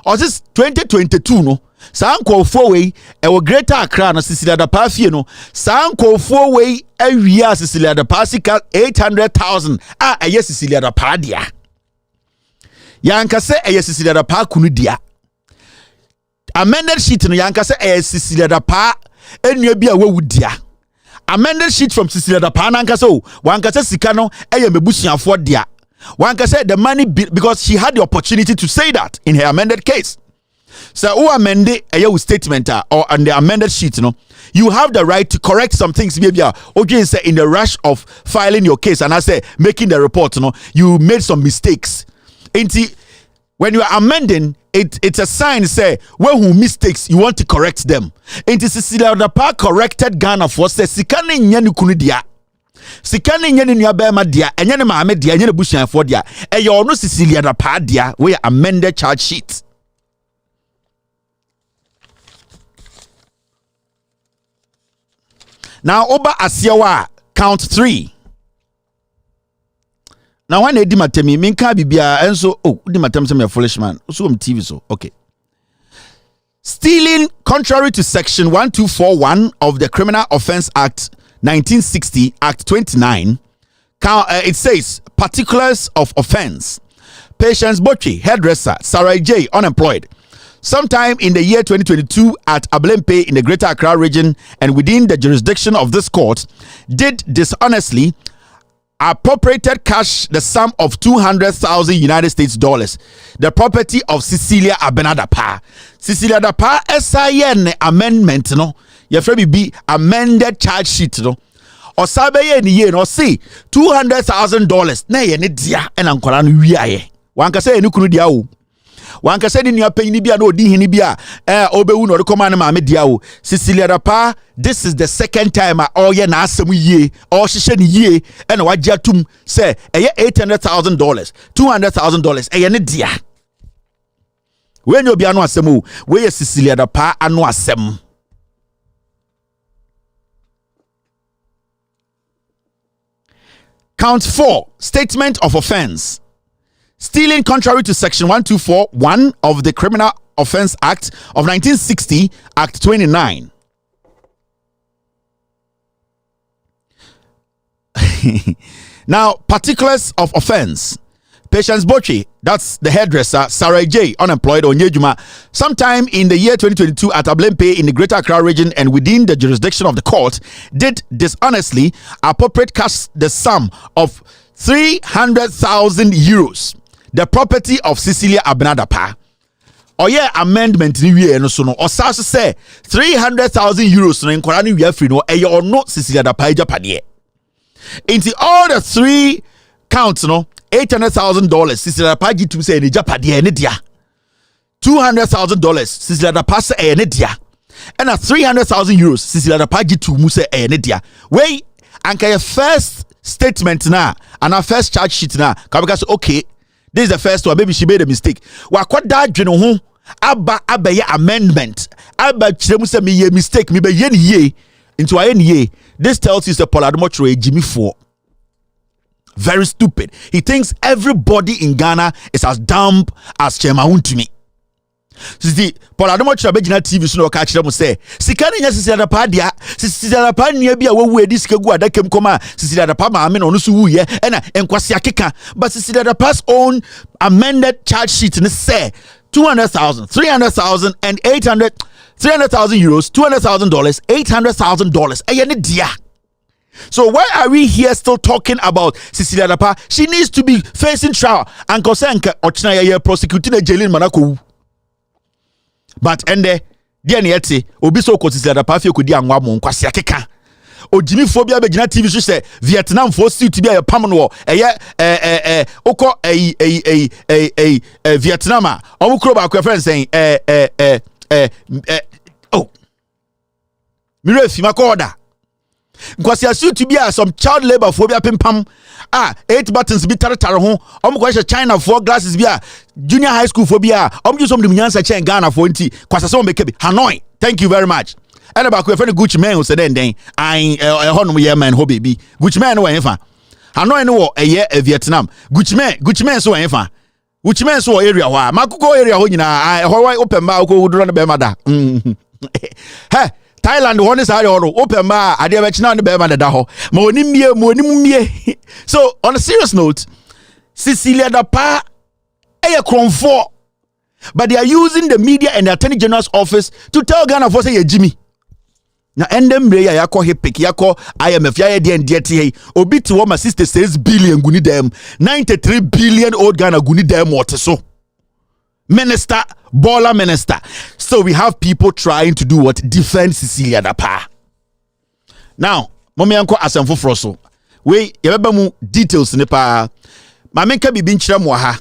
osis 2022 no sankofo wei ewo Greater Accra no Cecilia da Pafie no sankofo wei awia Cecilia da Pasika 800,000 eye Cecilia da Padia yanka se eye Cecilia da Pa kunu dia amended sheet no yanka se eye Cecilia da Pa enua bi a wawu dia amended sheet from Cecilia da Pa nanka so wanka se sika no eye mebusuafo dia wanka se the money because she had the opportunity to say that in her amended case. So who amended a statement or on the amended sheet, you have the right to correct some things. Maybe say in the rush of filing your case and I say making the report, you made some mistakes. When you are amending, it's a sign say when who mistakes you want to correct them. Cecilia da Pa corrected Ghana for say sikane nyani kunu dia. Sikane nyani nua be ma dia, enye ne maame dia, enye ne busuafo dia. Eye ono Cecilia da Pa dia, we amended charge sheet. Now, Oba Asiawa, count 3. Now, when they dimatemi, minka bibia, and so, dimatem some foolish man. So, TV, so, okay. Stealing, contrary to section 1241 of the Criminal Offence Act 1960, Act 29, it says, particulars of offence. Patience Botchi, hairdresser, Sarah J, unemployed. Sometime in the year 2022 at Ablempe in the Greater Accra region and within the jurisdiction of this court, did dishonestly appropriated cash the sum of 200,000 United States dollars, the property of Cecilia Abenadapa. Cecilia Dapa SIN amendment no, your be amended charge sheet no. Or sabe ni ye no see $200,000 na ye ne dia and ankola no wiaye. Wan ka say enu kunu dia o. Wan ka say ni nua panyi bia na odi hini bia obewu no rekoma na maame dia o. Cecilia Dapa, this is the second time all ye na asem ye all hihye ni ye and wagye atum say eye $800,000 $200,000 eye ne dia. When you be anu asem o, we ye Cecilia Dapa anu asem. Count 4, statement of offense. Stealing contrary to section 1241 of the Criminal Offence Act of 1960, Act 29. Now, particulars of offense. Patience Botchi, that's the hairdresser, Sarah J, unemployed, Onyejuma, sometime in the year 2022 at Ablempe in the Greater Accra region and within the jurisdiction of the court, did dishonestly appropriate cash the sum of 300,000 euros, the property of Cecilia Abenadapa. Or yeah, amendment ni we no so no. Or say 300,000 euros no nkwara ni we free no e or no Cecilia Dapa ejapade. Into all the three counts no $800,000 Cecilia Dapa gitu say ni japade ne dia. $200,000 Cecilia Dapa say ne dia. And a 300,000 euros Cecilia Dapa gitu mu say ne dia. We anka your first statement na and our first charge sheet na because okay, this is the first one, maybe she made a mistake. Wakwada dwene ho aba ye amendment aba kiremu say me ye mistake me be ye ni ye into aye ni ye. This tells you the Poladomotro a Jimmy 4. Very stupid. He thinks everybody in Ghana is as dumb as Chema to me. See, Poladomotro Abegina TV so no catch them say, Sikani nya Cecilia Dapa dia, Cecilia Dapa nia bia wo we dis kegu adakem koma, Cecilia Dapa ma ame no no so wu ye, na enkwasi akeka, but Cecilia Dapa's own amended charge sheet ne say 200,000, 300,000 and 300,000 euros, $200,000, $800,000. Ayene dia. So why are we here still talking about Cecilia Dapa? She needs to be facing trial and kosenka ochina ye prosecuting a jailin manako. But ende dia ne yete obi so ko Cecilia Dapa fe ko di Angwamoo nkwase akeka. Ojimi phobia be gina TV so say Vietnam for suit bi pam no eye okọ Vietnam a omukro ba ko friend saying oh mire fi makoda nkwase suit bi some child labor phobia pimpam 8 buttons bi taratara ho omukọ she China for glasses bi junior high school phobia omju som de nyansa chen Ghana for nti kwase so make bi Hanoi. Thank you very much. And about your friend Gucci man who said then I honor ye man ho baby Gucci man no efa Hanoi no a Vietnam. Gucci so enfa. Gucci so area wa. Makuko area ho nyina Hawaii open bar ko wudro no be mada. Hey, Thailand one is open bar ade be china no be mada da ho. Ma onimie. So on a serious note, Cecilia Dapa kronfo, but they are using the media and the Attorney General's office to tell Ghana for say Jimmy. Na endem bre ya yako hepik yako IMF ya de ndete obi to woma 66 billion guni dem 93 billion old Ghana guni dem what so minister baller minister. So we have people trying to do what? Defend Cecilia Dapa. Now mommy anko asemfo froso we yebeba mu details ne pa ma menka bibi nkyerɛ mo ha.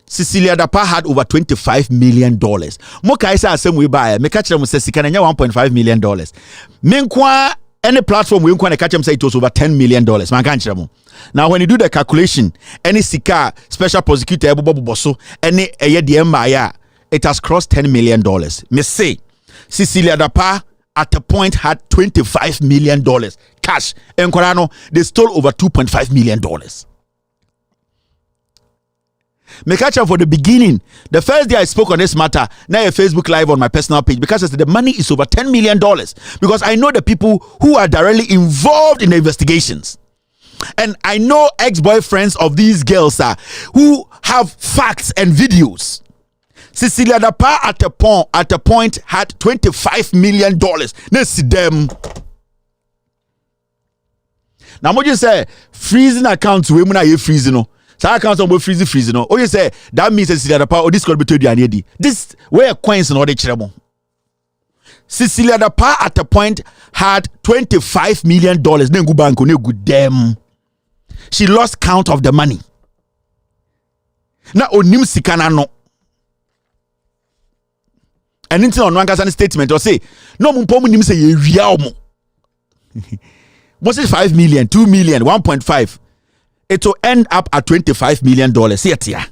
Cecilia Dapa had over $25 million. Moka isa asem we buy. Me catch them say sika na $1.5 million. Menkwa any platform we nkwa catch them say it was over $10 million. Man catch them. Now when you do the calculation, any sika special prosecutor bobo any eye it has crossed $10 million. Me say Cecilia Dapa at a point had $25 million cash. Enkorano they stole over $2.5 million. Me catch up for the beginning. The first day I spoke on this matter, now a Facebook Live on my personal page, because I said the money is over $10 million. Because I know the people who are directly involved in the investigations. And I know ex-boyfriends of these girls who have facts and videos. Cecilia Dapa at a point had $25 million. Let's see them. Now what you say? Freezing accounts, we muna ye freezing no. So accounts on freezing no. Oh you say that means Cecilia Dapa or this could be told you this where coins no de chiremo. Cecilia Dapa at a point had $25 million. Nengu banko ne good them. She lost count of the money. Na onim sikana no. And into on one statement or say no mumpomu nim say ye ria omo. Was it 5 million, 2 million, 1.5? It will end up at $25 million. Here.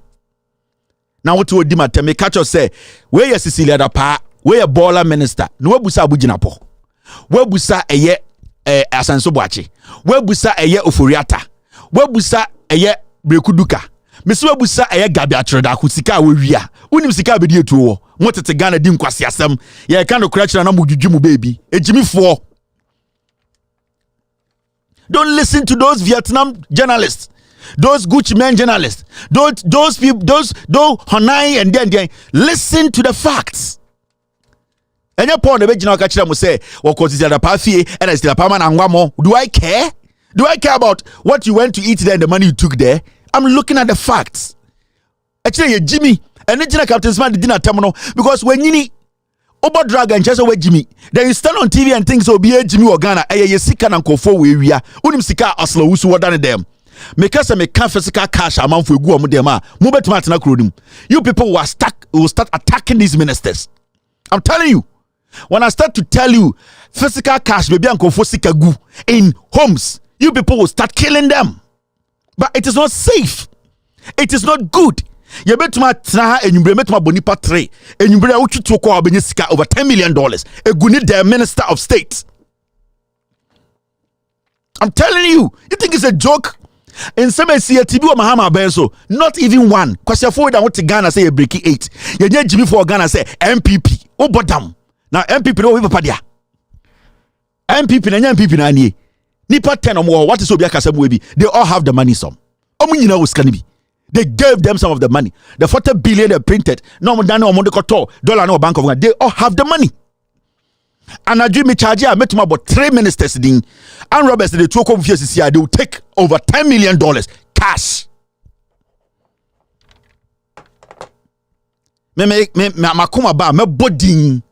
Now what would Dimata me catch us say, where you Cecilia Dapa, where a baller minister, no busa bujinapo. Where busa a ye asansobachi, where busa a ye ofuriata, where busa a ye brekuduka, Miss Webusa a ye gabiatra kusika wia, unim sika be to what it's a Ghana dim kwasiasem, ye kind of crash and amujumu baby, a Jimmy 4. Don't listen to those Vietnam journalists, those Gucci men journalists, those people, those Hanai and then listen to the facts. And your point, the original catcher will say, "Well, cause it's a parfait and it's the Paman Angwamoo." Do I care? Do I care about what you went to eat there and the money you took there? I'm looking at the facts. Actually, Jimmy, and then Captain Smart did not terminal because when you need Oba drag and chase away Jimmy. Then you stand on TV and think so be a Jimmy or Ghana. Ye sika na nkofo we wia. Unim sika aslo usu wadane them. Because me can physical cash amount for go dem a. Mo betuma atena kronim. You people will start attacking these ministers. I'm telling you. When I start to tell you physical cash maybe nkofo sika gu in homes, you people will start killing them. But it is not safe. It is not good. You betuma tna enyumbre betuma bonipa 3 enyumbre utwito kwa obenye sika over $10 million eguni the minister of state. I'm telling you think it's a joke? In some CTB or Mahama Benso, not even one. Because you're forward to Ghana say a breaking 8. You need Jimmy for Ghana say MPP. Oh bottom. Now MPP no we padia. MPP na MPP na nie. Nipa 10 or more. What is Obia Kasabu be? They all have the money some. Omunyina was canibi. They gave them some of the money. The 40 billion they printed. No more than $1 no Bank of Ghana. They all have the money. And I dream me charge. I met about 3 ministers. And Roberts they took over here. They will take over $10 million cash. Me body.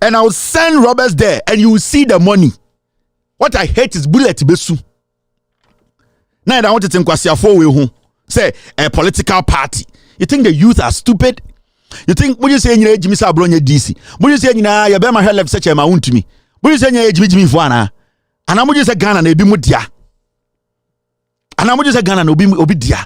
And I will send Roberts there, and you will see the money. What I hate is bullet besu. Now I want to think say a political party. You think the youth are stupid? You think what you say in Jimmy Sabronya DC? What you say in your Bema Hell left such a mount to me? What you say in Jimmy Fuana? And I'm just a Ghana and be mudia. And I'm just a Ghana and be obidia.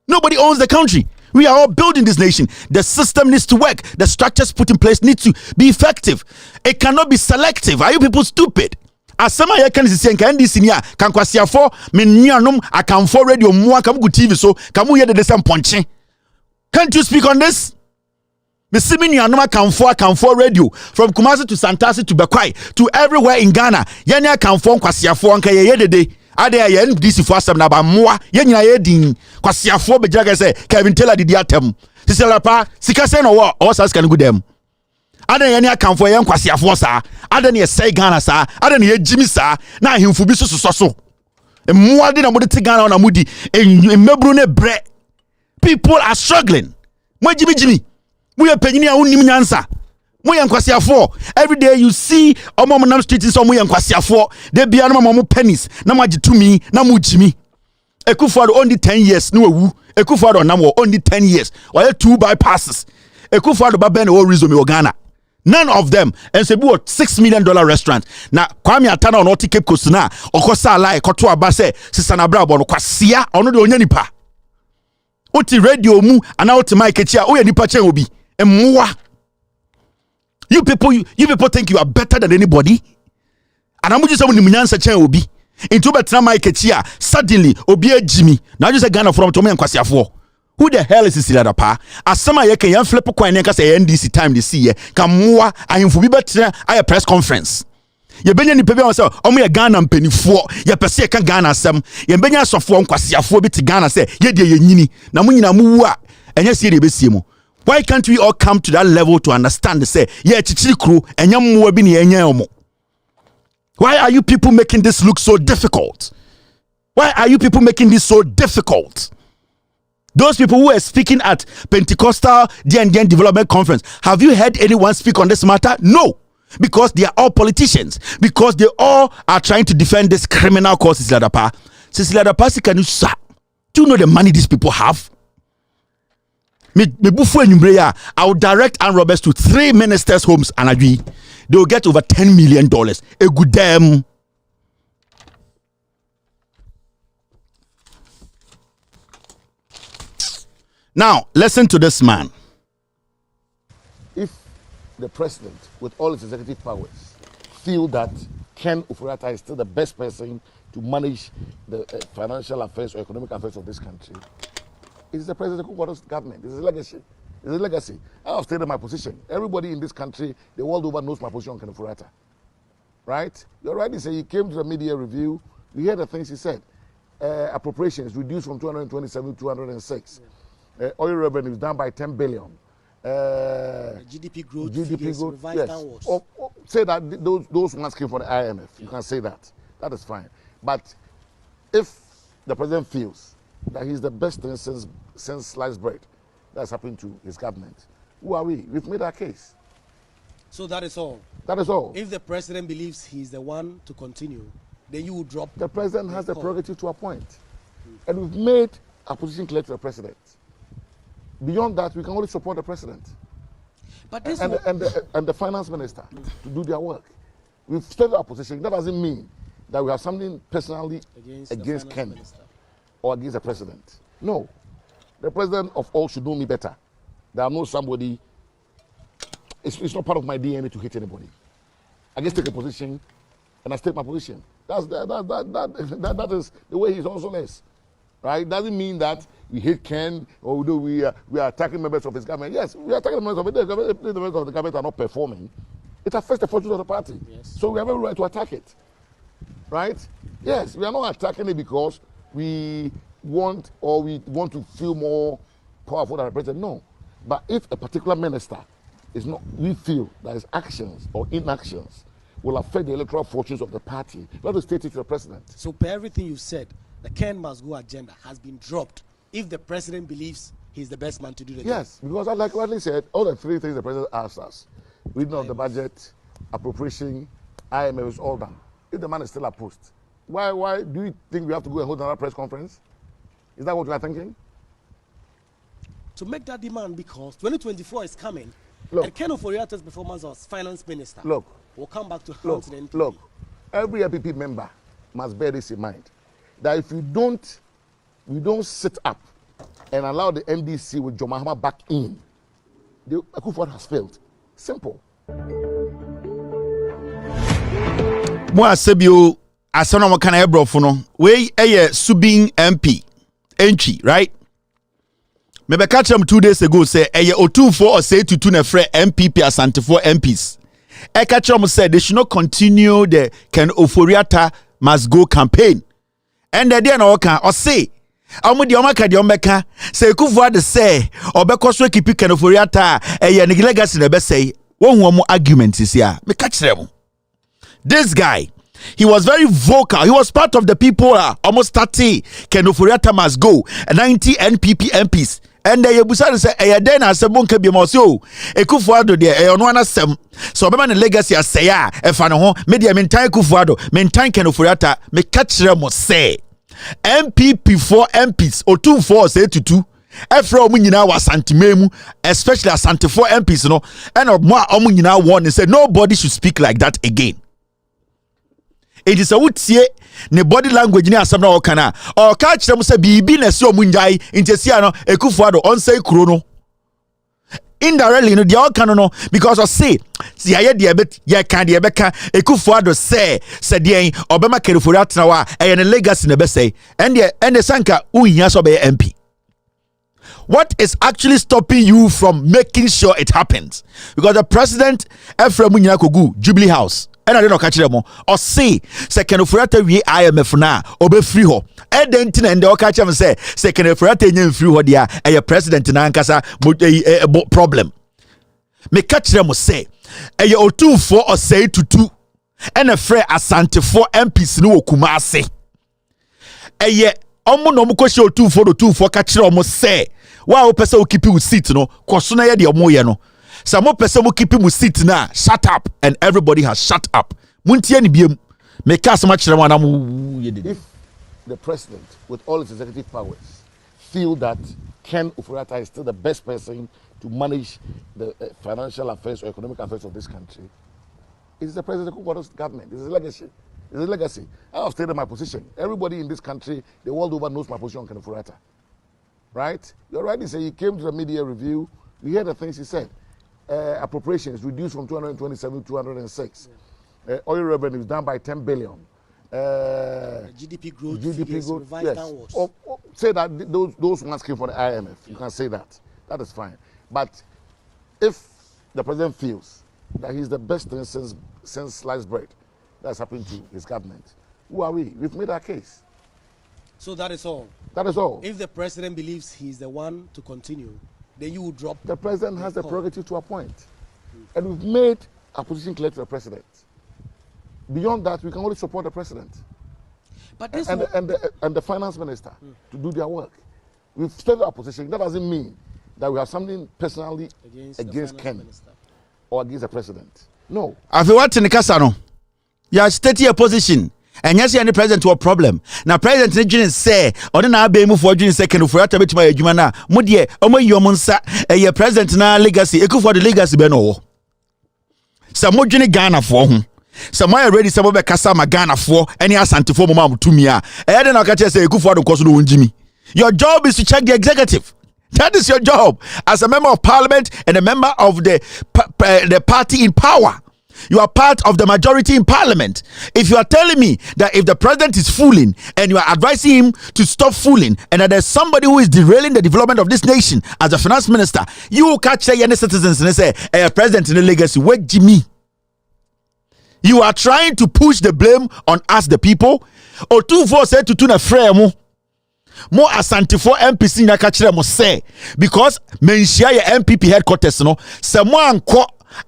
Nobody owns the country. We are all building this nation. The system needs to work. The structures put in place need to be effective. It cannot be selective. Are you people stupid? asema ye kan sisi nka NDC ni a kan kwasiafo me nuanom akamfo radio mu aka mu TV so kamu ye de sem ponche. Can't you speak on this? The Simi nuanom akamfo radio from Kumasi to Santasi to Bekwai to everywhere in Ghana. Ye nya akamfo kwasiafo nka ye dede. Ade ye NDC for asem na ba moa ye nyina ye din kwasiafo bejaga say Kevin Taylor didi atem. Celia pa sika say no wo o sasika no gudem. Ade ye nya akamfo ye kwasiafo sa. Ade ne say Ghana sa. Ade ne ye Jimmy sa. Na ahemfo bi so. Moa de na mo de ti Ghana na mudi emebru ne bre. People are struggling. Mo Jimmy. We are penny a unim nyansa. Mo yankwasiafo. Every day you see omom street is omo yankwasiafo. They be anoma mo pennies. Na mo agitumi, na mo Jimmy. Ekufuado only 10 years no wu. Ekufuado na mo only 10 years. Oye 2 bypasses. Ekufuado ba ben o reason me Ghana. None of them. And se bu $6 million restaurant. Na Kwame Atana on oti Cape Coast na okosa ala ekoto aba se sisana bra bo no kwasia ono de onya nipa. Oti radio mu ana oti mic chia o ya nipa chen obi. Emwa. You people think you are better than anybody? And I'm just saying ni munyansa chen obi. Into betra mic chia suddenly obi Jimmy. Now just say Ghana from to me kwasiafo. Who the hell is Celia pa? Asama ye can flip coin and say NDC time this year. Kamwa ahimfo bi betra aye press conference. Ye benya ni pebi say omo ye Ghana mpanifo ye pese ye kan Ghana asem ye benya asofo nkwasiafo bi ti Ghana say ye de ye nyini na mo nyina mu wu a enya sie de besie mu. Why can't we all come to that level to understand say ye chichiri kru enya mmoa bi ne enya omo? Why are you people making this look so difficult? Why are you people making this so difficult? Those people who are speaking at Pentecostal DNDN Development Conference, have you heard anyone speak on this matter? No. Because they are all politicians. Because they all are trying to defend this criminal cause, Celia Dapa. Celia Dapa, do you know the money these people have? I will direct Ann Roberts to 3 ministers' homes and agree. They will get over $10 million. A good damn. Now, listen to this man. If the president, with all his executive powers, feel that Ken Ofori-Atta is still the best person to manage the financial affairs or economic affairs of this country, it is the president who brought government. It's his legacy. It's his legacy. I have stated my position. Everybody in this country, the world over, knows my position on Ken Ofori-Atta. Right? You're right. He said he came to the media review. We heard the things he said. Appropriations reduced from 227 to 206. Oil revenue is down by 10 billion. GDP growth revised yes. downwards. Say that those ones came from the IMF. You can say that. That is fine. But if the president feels that he's the best thing since sliced bread that's happened to his government, who are we? We've made our case. So that is all. That is all. If the president believes he's the one to continue, then you will drop. The president has the prerogative to appoint. And we've made our position clear to the president. Beyond that, we can only support the president. But this and the finance minister to do their work. We've stated our position. That doesn't mean that we have something personally against Ken or against the president. No. The president of all should know me better. There are no somebody. It's not part of my DNA to hate anybody. I just take a position and I state my position. That is the way he's also less. Right? Doesn't mean that we hate Ken or we are attacking members of his government. Yes, we are attacking members of the government. If the members of the government are not performing, it affects the fortunes of the party. Yes. So we have every right to attack it. Right? Yes, we are not attacking it because we want to feel more powerful than the president. No. But if a particular minister is not, we feel that his actions or inactions will affect the electoral fortunes of the party, we have to state it to the president. So per everything you said, the Ken must go agenda has been dropped if the president believes he's the best man to do the job. Yes, because like rightly said, all the 3 things the president asked us, reading of the budget, appropriation, IMF is all done. If the man is still at post, why do you think we have to go and hold another press conference? Is that what you are thinking? To make that demand, because 2024 is coming, and Ken Ofori-Atta's performance as finance minister will come back to haunt the NPP. Look, every NPP member must bear this in mind, that if we don't sit up and allow the MDC with John Mahama back in, the Akufo has failed. Simple. Mo asebio asana mo kana ebrofo no. We Subing MP entry, right? Maybe catch them 2 days ago say O24 or say to na free MPP asante for MPs. Catch them said they should not continue the Ken Oforiata must go campaign. And the day na oka or say amu di omaka di omeka say Kufuor de say obeko so keep Ken Oforiata ni legacy na be say won hu argument is here. Me catch them. This guy, he was very vocal. He was part of the people almost 30 Ken Oforiata must go 90 NPP MPs. And they busara say then as bonke bi mo so Kufuor de ono anasem so be man legacy asay e fa no ho media mentan Kufuor mentan Ken Oforiata me catch them say MPP for MPs or 24 say to 2 Efra omu nyina wa santimemu especially asante for MPs no and omu nyina warn and said nobody should speak like that again. It is a wutie ne body language ni asem na okana or catch them say bibi na se omunjai intesia no Kufuor on say kuro no indirectly no dia okano no because of say ya de bet ya kan de beka Kufuor say den obema kerefori atena wa ne legacy na be say and the sanka uhia so be MP. What is actually stopping you from making sure it happens? Because the president Efrem nyina kogu Jubilee House and I don't catch them or say Ken Oforiata we IMF na obe free ho edentin and the catch them say Ken Oforiata nyem free ho dia president na ankasa problem me catch them say O24 or say to 2 and a free asante for MPs no Kumasi omo no mo kwese O24 catch them say wa o pese o keep you seat no koso na ye de omo ye no. Some person will keep him sit now. Shut up, and everybody has shut up. If the president, with all its executive powers, feel that Ken Oforiata is still the best person to manage the financial affairs or economic affairs of this country, it is the president of the government. This is a legacy. It's a legacy. I have stated my position. Everybody in this country, the world over, knows my position on Ken Oforiata. Right? You're right. He said he came to the media review. We heard the things he said. Appropriations reduced from 227 to 206. Oil revenue is down by 10 billion. GDP growth. Yes. Say that those ones came from the IMF. You can say that. That is fine. But if the president feels that he's the best thing since sliced bread that's happened to his government, who are we? We've made our case. So that is all. That is all. If the president believes he's the one to continue, then you will drop. The president has the prerogative to appoint. And we've made our position clear to the president. Beyond that, we can only support the president. But this and the finance minister to do their work. We've stated our position. That doesn't mean that we have something personally against Ken or against the president. No. If you want to Nikasano, you are stating your position. And yes, any president to a problem. Now, President Nigerian say, or then I'll be moved for June second for to my Jumana, Mudie, Omo Yomonsa, a president na legacy, echo for the legacy beno. Some more Ghana for whom. Some are ready, some of the Kasama Ghana for any asante for Mamma to me. I don't know, catch say, echo for the cost of Jimmy. Your job is to check the executive. That is your job as a member of parliament and a member of the party in power. You are part of the majority in parliament. If you are telling me that if the president is fooling and you are advising him to stop fooling and that there's somebody who is derailing the development of this nation as a finance minister, you will catch any citizens and say, hey, president in the legacy, wait, Jimmy. You are trying to push the blame on us, the people. Or 2-4 said to tuna frame. More asante for MPC na catch them say because men share your MPP headquarters no someone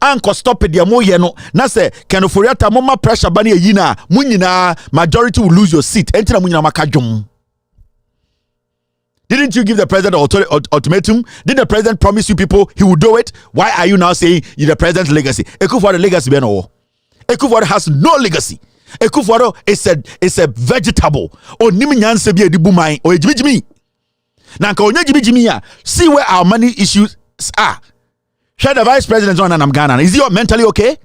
anko stop it mo ye no na say Ken Oforiata mama pressure ba na yi na munyina majority will lose your seat entina munyina maka dwom. Didn't you give the president ultimatum? Did the president promise you people he will do it? Why are you now saying you the president's legacy? Ekufuor the legacy be no. Ekufuor has no legacy. Ekufuor is a vegetable. O nimi nyanse bi edibu man o ejimijimi. Na nka onye jimijimi ya see where our money issues are. Share the vice president on and I'm Ghana. Is he mentally okay?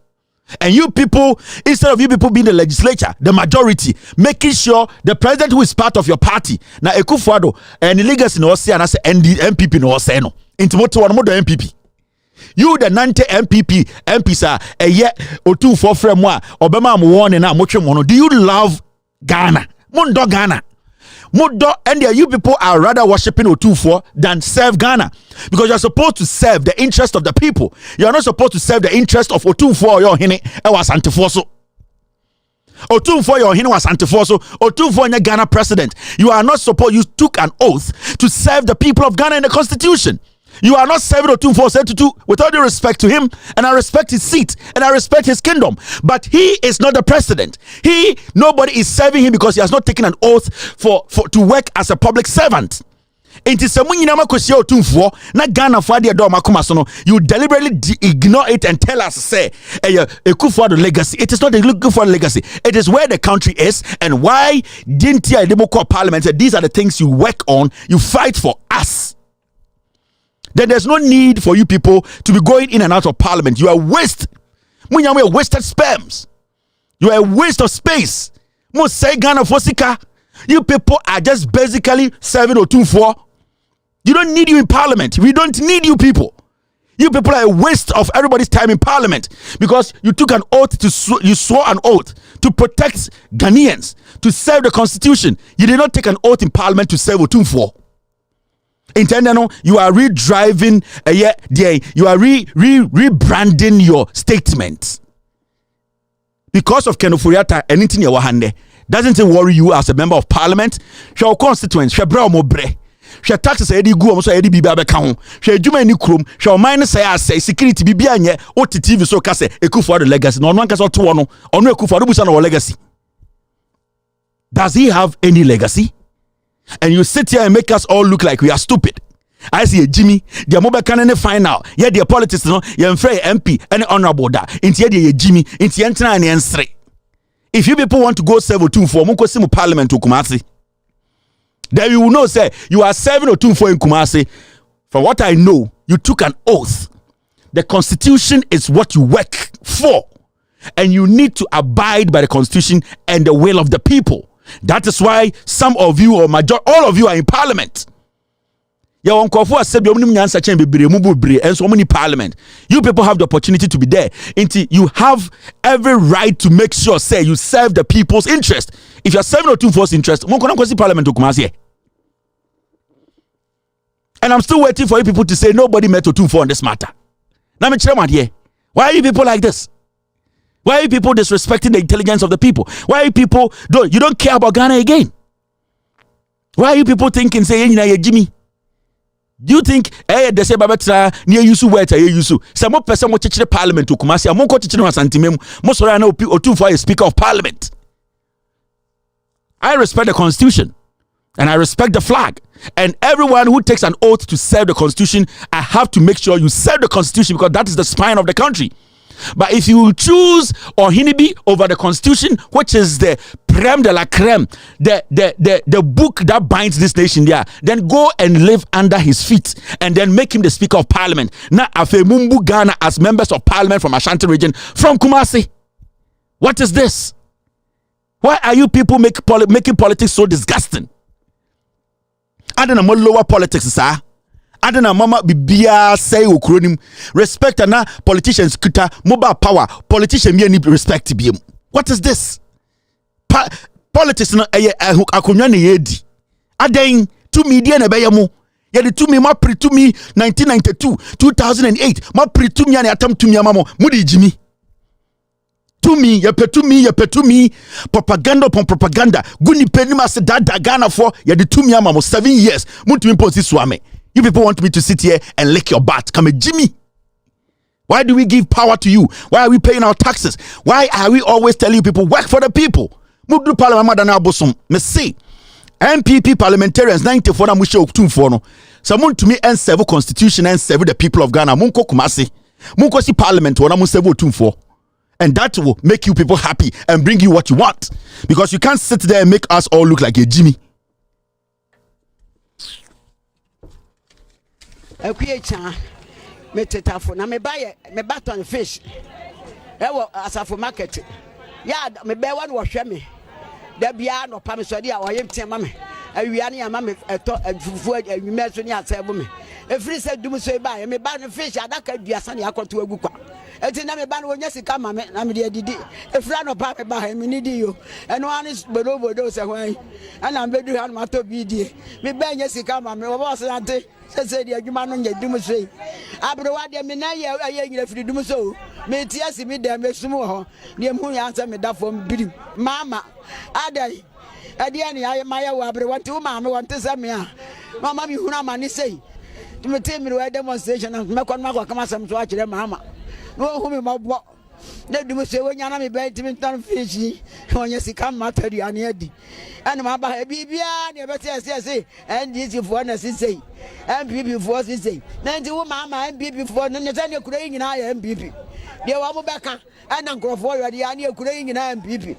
And you people, instead of you people being the legislature, the majority, making sure the president who is part of your party, na Ekufuor and the legacy no say and I say ND MPP no say no. Into what one more MPP. You the 90 MPs are a year or two for frame one Obama warning now much mono. Do you love Ghana? Mundo Ghana. Mundo and you people are rather worshipping O24 than serve Ghana. Because you're supposed to serve the interest of the people. You're not supposed to serve the interest of O24 or your hine was antifoso. O24 your hine was antifoso. O24 your Ghana president. You are not supposed, you took an oath to serve the people of Ghana in the constitution. You are not serving O24 with all due respect to him, and I respect his seat and I respect his kingdom. But he is not the president. Nobody is serving him because he has not taken an oath to work as a public servant. You deliberately ignore it and tell us, say, Ekufuado legacy. It is not a Ekufuado legacy. It is where the country is, and why didn't you Democrat Parliament say these are the things you work on, you fight for us. Then there's no need for you people to be going in and out of parliament. You are wasted sperms. You are a waste of space. Most say Ghana Fosika. You people are just basically serving O24. You don't need you in parliament. We don't need you people. You people are a waste of everybody's time in parliament because you took an oath you swore an oath to protect Ghanaians, to serve the constitution. You did not take an oath in parliament to serve O24. You are redriving you are rebranding your statements because of Kenofuriata. Anything you wahande doesn't it worry you as a member of parliament? Your constituents, your bra mobre, your taxes edi gu omo so edi bibi abeka ho, your adwuma ni krom, your mine say security bibi anye OTTV so ka say Ekufuado legacy no anka so to no ono Ekufuado busa no legacy. Does he have any legacy? And you sit here and make us all look like we are stupid. I see a Jimmy, the mobile can find out. Yeah, the politics, no, you're MP and honorable that. Into the Jimmy, into and straight. If you people want to go serve O24, Munko Simu Parliament to Kumasi, then you will know, say, you are serving O24 in Kumasi. From what I know, you took an oath. The constitution is what you work for. And you need to abide by the constitution and the will of the people. That is why some of you or all of you are in parliament. And so many parliament. You people have the opportunity to be there. You have every right to make sure, say, you serve the people's interest. If you are serving O24's interest, parliament to come here. And I'm still waiting for you people to say nobody met O24 on this matter. Now, why are you people like this? Why are you people disrespecting the intelligence of the people? Why are you people you don't care about Ghana again? Why are you people thinking say Jimmy? Do you think they say Babatra near Yusu where Yusu? Some more person will teach the parliament to Kumasi. I'm going to teach no santimem. Most of I know O24 is speaker of parliament. I respect the constitution and I respect the flag. And everyone who takes an oath to serve the constitution, I have to make sure you serve the constitution because that is the spine of the country. But if you choose Ohinibi over the constitution, which is the creme de la creme, the book that binds this nation there, then go and live under his feet and then make him the speaker of parliament. Now, Afemumbu Ghana as members of parliament from Ashanti region, from Kumasi. What is this? Why are you people making politics so disgusting? I don't know more lower politics, sir. I don't know, mama bibia say ukronim respect na politicians kuta mobile power politician me need respect biem. What is this? Politics no akonwa na yedi. Aden to media na beyamo. Yedi to me ma pre to me 1992, 2008. Ma pre to me na atam to me amamo. Mudi jimi. To me, ye petu me, propaganda upon propaganda. Guni penima se dada Ghana for yedi to me amamo 7 years. Muntu mi posi swame. You people want me to sit here and lick your butt. Come here, Jimmy. Why do we give power to you? Why are we paying our taxes? Why are we always telling you people work for the people? Mudu parliament na bosom. Me see. MPP parliamentarians 94 na mushe oktumfo no. Someone to me and serve constitution and serve the people of Ghana. Munko kumasi. Munko si parliament wana mun serve oktumfo. And that will make you people happy and bring you what you want. Because you can't sit there and make us all look like a Jimmy. Ekwecha metetafo na me baton fish ewo asafo market ya me be wan wo hwe me da bia no pa me so dia oyem tie ma me awia ne ama me eto fufu awime so ne asebo me Every said do so by me ban fish adaka duasa ne akoto agu kwa. Enti na me ban wonya sika ma me na me de didi. Efra no pa me ba me ni di yo. Eno an bodo se hwan. Ana bedu han ma to bi die. Me ba nya sika ma me wo boss ante. Se di adwuma no nya dum so. Abro wa de me na ye nyina firi dum so. Me tia si me dem me sum ho. Ne mu ya ansa me da fom birim. Mama adai. Ade ani aye maya wa abro wanti wo ma me wanti se me a. Mama mi huna ma ni sei. Me tell me where demonstration and me kon ma come some to akire mama no hu me mabo na dum se wonya na me be timi tan fishi wonya sika materi ane adi ana ma ba bibia ne be se NDC for na sisei MPP for sisei na ndi wo mama MPP for no ne tane kura nyina ya MPP de wa mo beka ana nkrofo yo de ane kura nyina MPP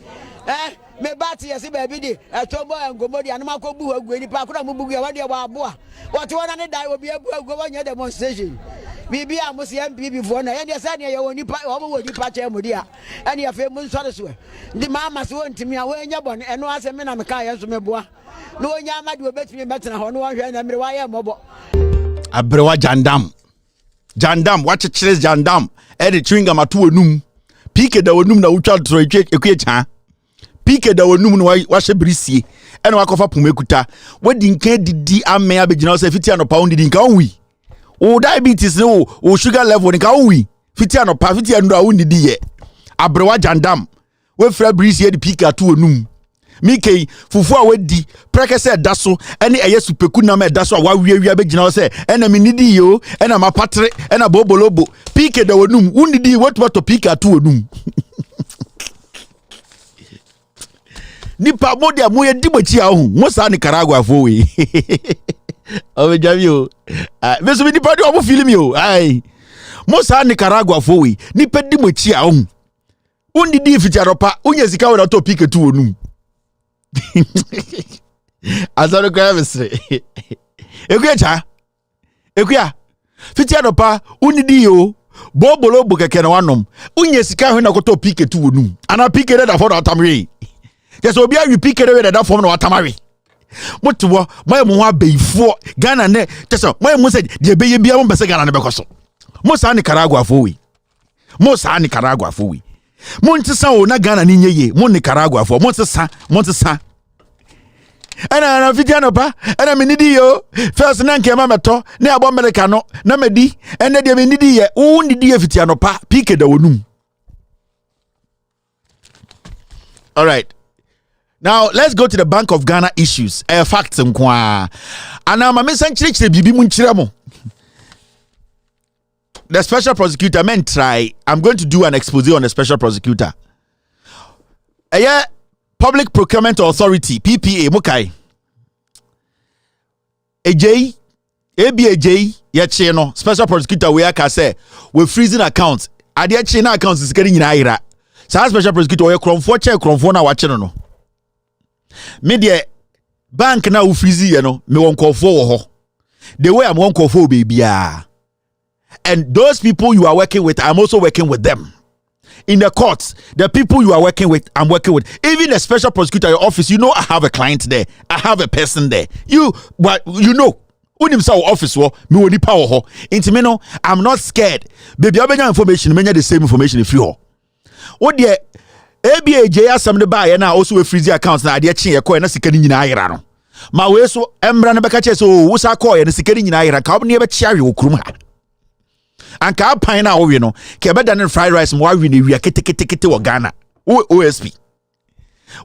me bati yesi baby di etombo Angwamoo di anuma ko bu agu ni pa kura mu bugu ya wa de wa aboa what one na dai obi abu agu wanya demonstration bibi amusi MPP for na ende sa ne ye woni pa wo woni pa che mu dia ene ya fe mu nsore so ndi mama so ntimi a wanya bone eno ase me na me ka ye so me boa no onya amadi obetimi betena ho no hwe na mere wa ye mobo abrewa jandam wachechire jandam ede chewinga matu onum pike da onum na utwa tro ekwe cha pike da onum no wa hyebrisie ene wakofa pomekuta wadi nka didi ame abegina so fiti anopa on didi nka onwi o diabetes no o sugar level nka onwi fiti anopa fiti anu a wondidi ye abrewa jandam we fra brisie de pike atu onum Mike fufu a wedi prekese daso ene eye supeku na me daso a wawiawia begina se ena minidi yo ena mapatre ena bobolobo pike da wonum unidi what pike atu onum nipa modia mo ye dimachi ahu mo sa ni Nicaragua fo we obejamio meso bi nipa di omo film yo ai mo sa ni Nicaragua fo we nipa dimachi ahu unidi fitiaropa unya sika we to pike tu onum azaro kwa mesre ekuya fiti adopa unidi yo bobolo bukeke na wanom unye sika hwe na koto pike tu wonum ana pike da for atamre yeso obi awi pike da for na watamare motwo moye mo ho abeifo Ghana ne teso moye mo se de beye bia mo bese Ghana ne bekoso mo sa ni Nicaragua fo we Montesa o na Ghana ni nyeye mo Nicaragua fo Montesa ana fiti anopa ana menidi yo first na nke mameto na abo America no na medi ene de menidi ye wo ndidi ye fiti anopa pike da wonum. All right, now let's go to the Bank of Ghana issues facts nkwa ana ma mesan chire bibi mu nchire mo. The special prosecutor men try. I'm going to do an expose on the special prosecutor. Public Procurement Authority, PPA, Mukai. ABAJ, no special prosecutor, we say we're freezing accounts. Adia China accounts is getting in Ira. So, special prosecutor, we're Cromfona watching no. Media bank now freezing, me won't call for the way I'm won't call for baby. And those people you are working with, I'm also working with them. In the courts, the people you are working with, I'm working with. Even the special prosecutor, your office, I have a client there. I have a person there. But when himself office, me woni power ho. Intimino, I'm not scared. Baby, I have information, many the same information if you. What the ABAJ some the buy and also a freezy accounts na idea chin na sikani nyina ayira no. Ma we so embra na beka che so wo sa call na sikani nyina ayira ka obne be chiawe okurum ha. Anka pan na owe no ke be dan fried rice mo awi na wia kete wo Ghana OSP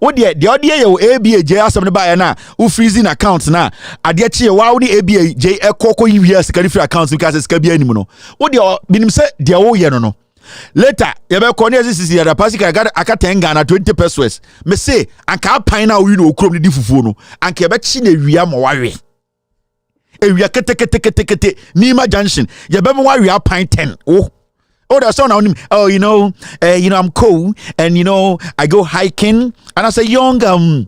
wo de odie ye wo ABAJ asem ne ba na wo freezing account na ade chie wa wo de ABAJ ekoko yi sikari free account because sika bia anim no wo de binim se de wo ye no later ye be ko ne sisi ya da pasika aka 10 Ghana 20 pesos me say anka pan na owi no okrom ne di fufuo no anka be chi na wia mo wawe ewia kete Nima Junction ye be mo wia pint 10 there's someone I'm cool and I go hiking and as a young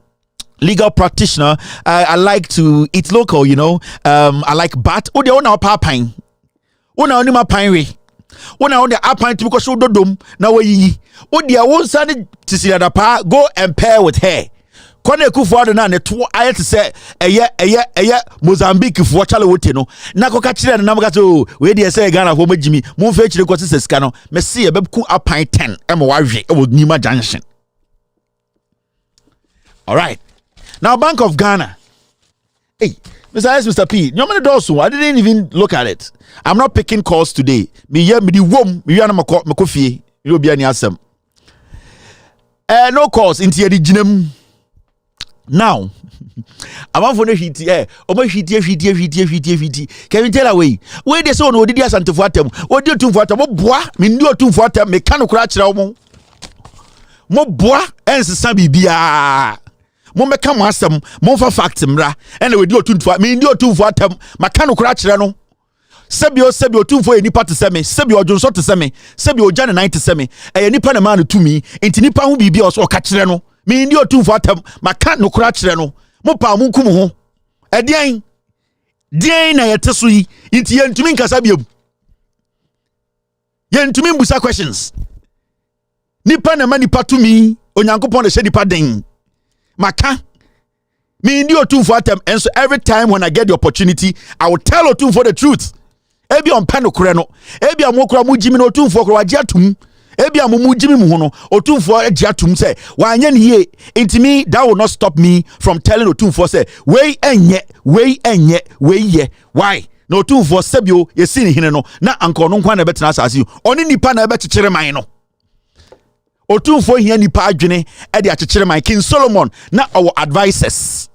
legal practitioner I like to eat local I like bat o de ona pa pine ona oni ma pine we ona on the apine to because dodom na we yi o de won sane tisira da pa go and pair with her Kwane Kufuor na ne to aye te se eye Mozambique fo chale wote no na ko ka kire na maka so we dey say Ghana fo magimi mo fa kire ko se sika no me se e beku apan 10 e mo wa hwe e wo Nima Junction. All right. Now Bank of Ghana. Hey, Mr. P, I didn't even look at it. I'm not picking calls today. No calls into the gym. Now, I'm on for the heat. Can you tell away? Where the son would do something for them? What do you do for them? What boy? Me do for them. Mechanical crash. Mo boy and Sabi Bia. Mo meka mo asem mo fa fact mra ene we di otunfo me ndi otunfo atam maka no kra kire no sebi otunfo e nipa te seme sebi ojonso te seme sebi oja ne 90 seme e nipa na ma no tumi enti nipa ho bibia o ka kire no me ndi otunfo atam maka no kra kire no mo pa mo kum ho e den na yete so yi enti yentumi nkasa biam yentumi mbusa questions nipa na ma nipa tumi onyankopon de hye nipa den Maka me ndi otunfo atem, and so every time when I get the opportunity I will tell otunfo the truth. Ebi on pano kure no ebi amokura mu jimi no otunfo kura wagye atum ebi amumu jimi mu ho no otunfo agye atum say wanye ne ye intimi that will not stop me from telling otunfo say we enye ye why no otunfo sebio yesi ne hene no na anko no nkwa na betena asase oni nipa na bekyekere man no otunfo hia nipa adwene e de akyekyere man King Solomon na our advisors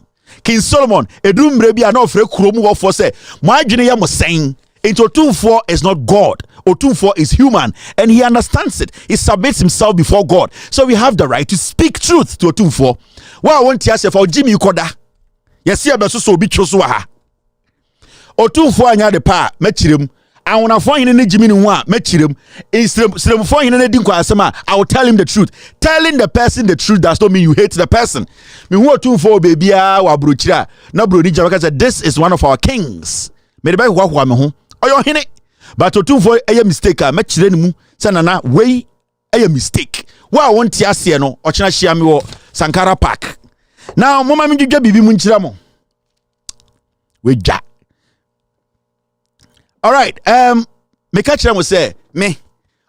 King Solomon edumbre bia na ofre kurom wo for say mo adwene ye mo sen into otunfo is not God. Otunfo is human and he understands it. He submits himself before God. So we have the right to speak truth to otunfo. Wa won't ya say for Jimmy Koda. Yes, ya beso so bi choso ha. Otunfo anya de pa mechirem. I want to find in Jimmy Nwa, Mechirem, instead of finding anything, I will tell him the truth. Telling the person the truth does not mean you hate the person. Me who are for baby, our bruchira, no brudija, said this is one of our kings. Made by what one home, or your hinny. But to for a mistake, Mechiremu, Sanana, way a mistake. Well, one Tiasiano, or Chanashiamo, Sankara Park. Now, Mama Minja Bibi Munchiramo. With Jack. All right, me catch them will say, me,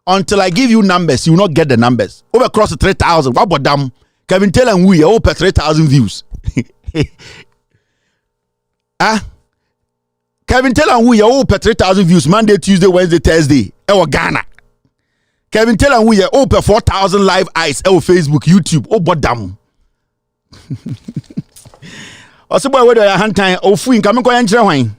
until I give you numbers, you will not get the numbers. Over across the 3,000, what about them? Kevin tell and we over 3,000 views. Kevin tell and we over 3,000 views Monday, Tuesday, Wednesday, Thursday. Ewa Ghana. Kevin tell and we over 4,000 live eyes. Ewa Facebook, YouTube. Oh, but damn. Also, boy, whether your hand time or free, come and go and try.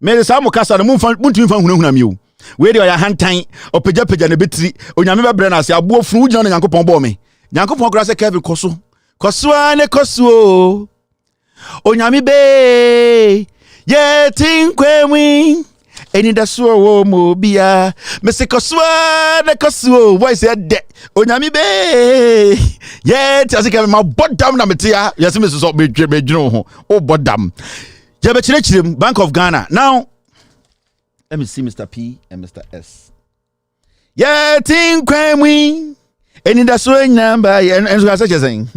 Me sa mo kasa no muntumi fa hunahuna mi o we dey o ya hantan o peja ne betri onyame be bre na ase abo furu ugina no Nyankopon bo me Nyankopon kura se Kevin koso ane koso onyame be ye tinkwemi eni da so wo mo bia me se koso ane koso boy say de onyame be ye ti ase Kevin ma bodam na metia yesi me so me dweno ho o bodam. Bank of Ghana. Now, let me see Mr. P and Mr. S. Yeah, think we and in the swing number and such a thing.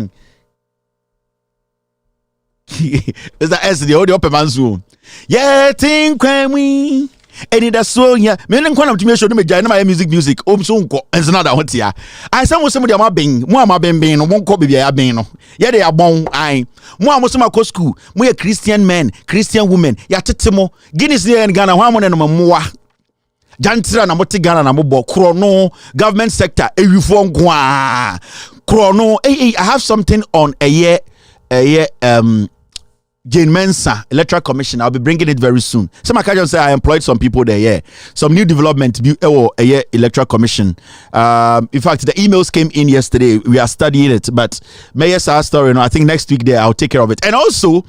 Mr. S, the audio open man's room. Yeah, think we and in the swing. Yeah, men and quantum to me show me my music. So and another one here. I saw somebody am being more being won't copy be a being. Yeah, they are born. I more Muslim co school. We are Christian men, Christian women. Ya tetemo Guinness and Ghana. One and more. Jantra na moti Ghana na mobo chrono government sector. Reform kwa chrono. I have something on a year. Jane Mensa, Electoral Commission. I'll be bringing it very soon. Some occasions say I employed some people there. Yeah, some new development. Electoral Commission. In fact, the emails came in yesterday. We are studying it, but Mayor's our story. I think next week there I'll take care of it. And also,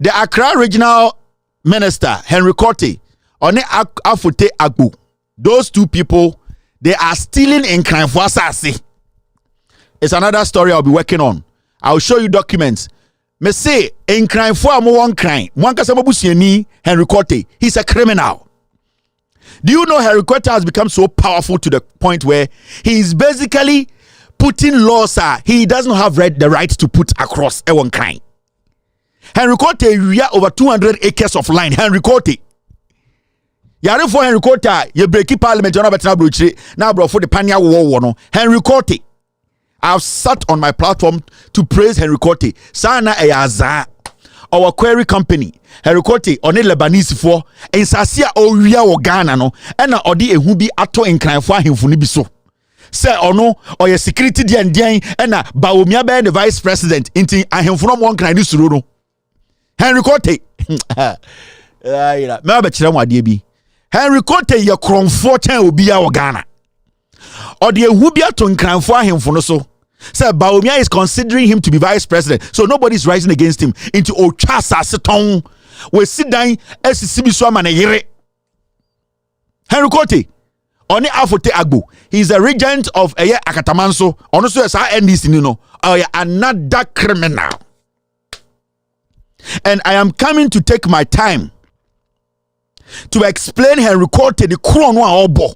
the Accra Regional Minister Henry Korte, One Afute Agbo. Those two people, they are stealing in crime for assassin. It's another story I'll be working on. I'll show you documents. Me say in crime for one crime. One Kasababusiani, Henry Korte, he's a criminal. Do you know Henry Korte has become so powerful to the point where he is basically putting laws he doesn't have the right to put across a one kind. Henry Cote we are over 200 acres of land. Henry Cote. Yare for Henry Cote you break parliament you better brochi now bro for the panya war no. Henry Cote. I've sat on my platform to praise Henry Cote. Sana eyaza our quarry company. Henry Cote on Lebanese for in Sasia o wia wo Ghana no e na odi ehu bi ato nkranfo ahemfo ni bi so. Say ono or your security dian e na Baomia be the vice president inti ahemfo no mo nkran ni suro no. Henry Cote. Me ba kire mo ade bi. Henry Cote ye kronfo chan obi a wo Ghana. Odi ehu bi ato nkranfo ahemfo no so. Say Baomia is considering him to be vice president. So nobody's rising against him. Into Ochasa Seton. We sit down as Sibiso Manayere. Henry Cote. Oni Afote Agbo. He's a regent of Eye Akatamanso. Also as I end this, another criminal. And I am coming to take my time to explain Henry Cote the crown wa obo.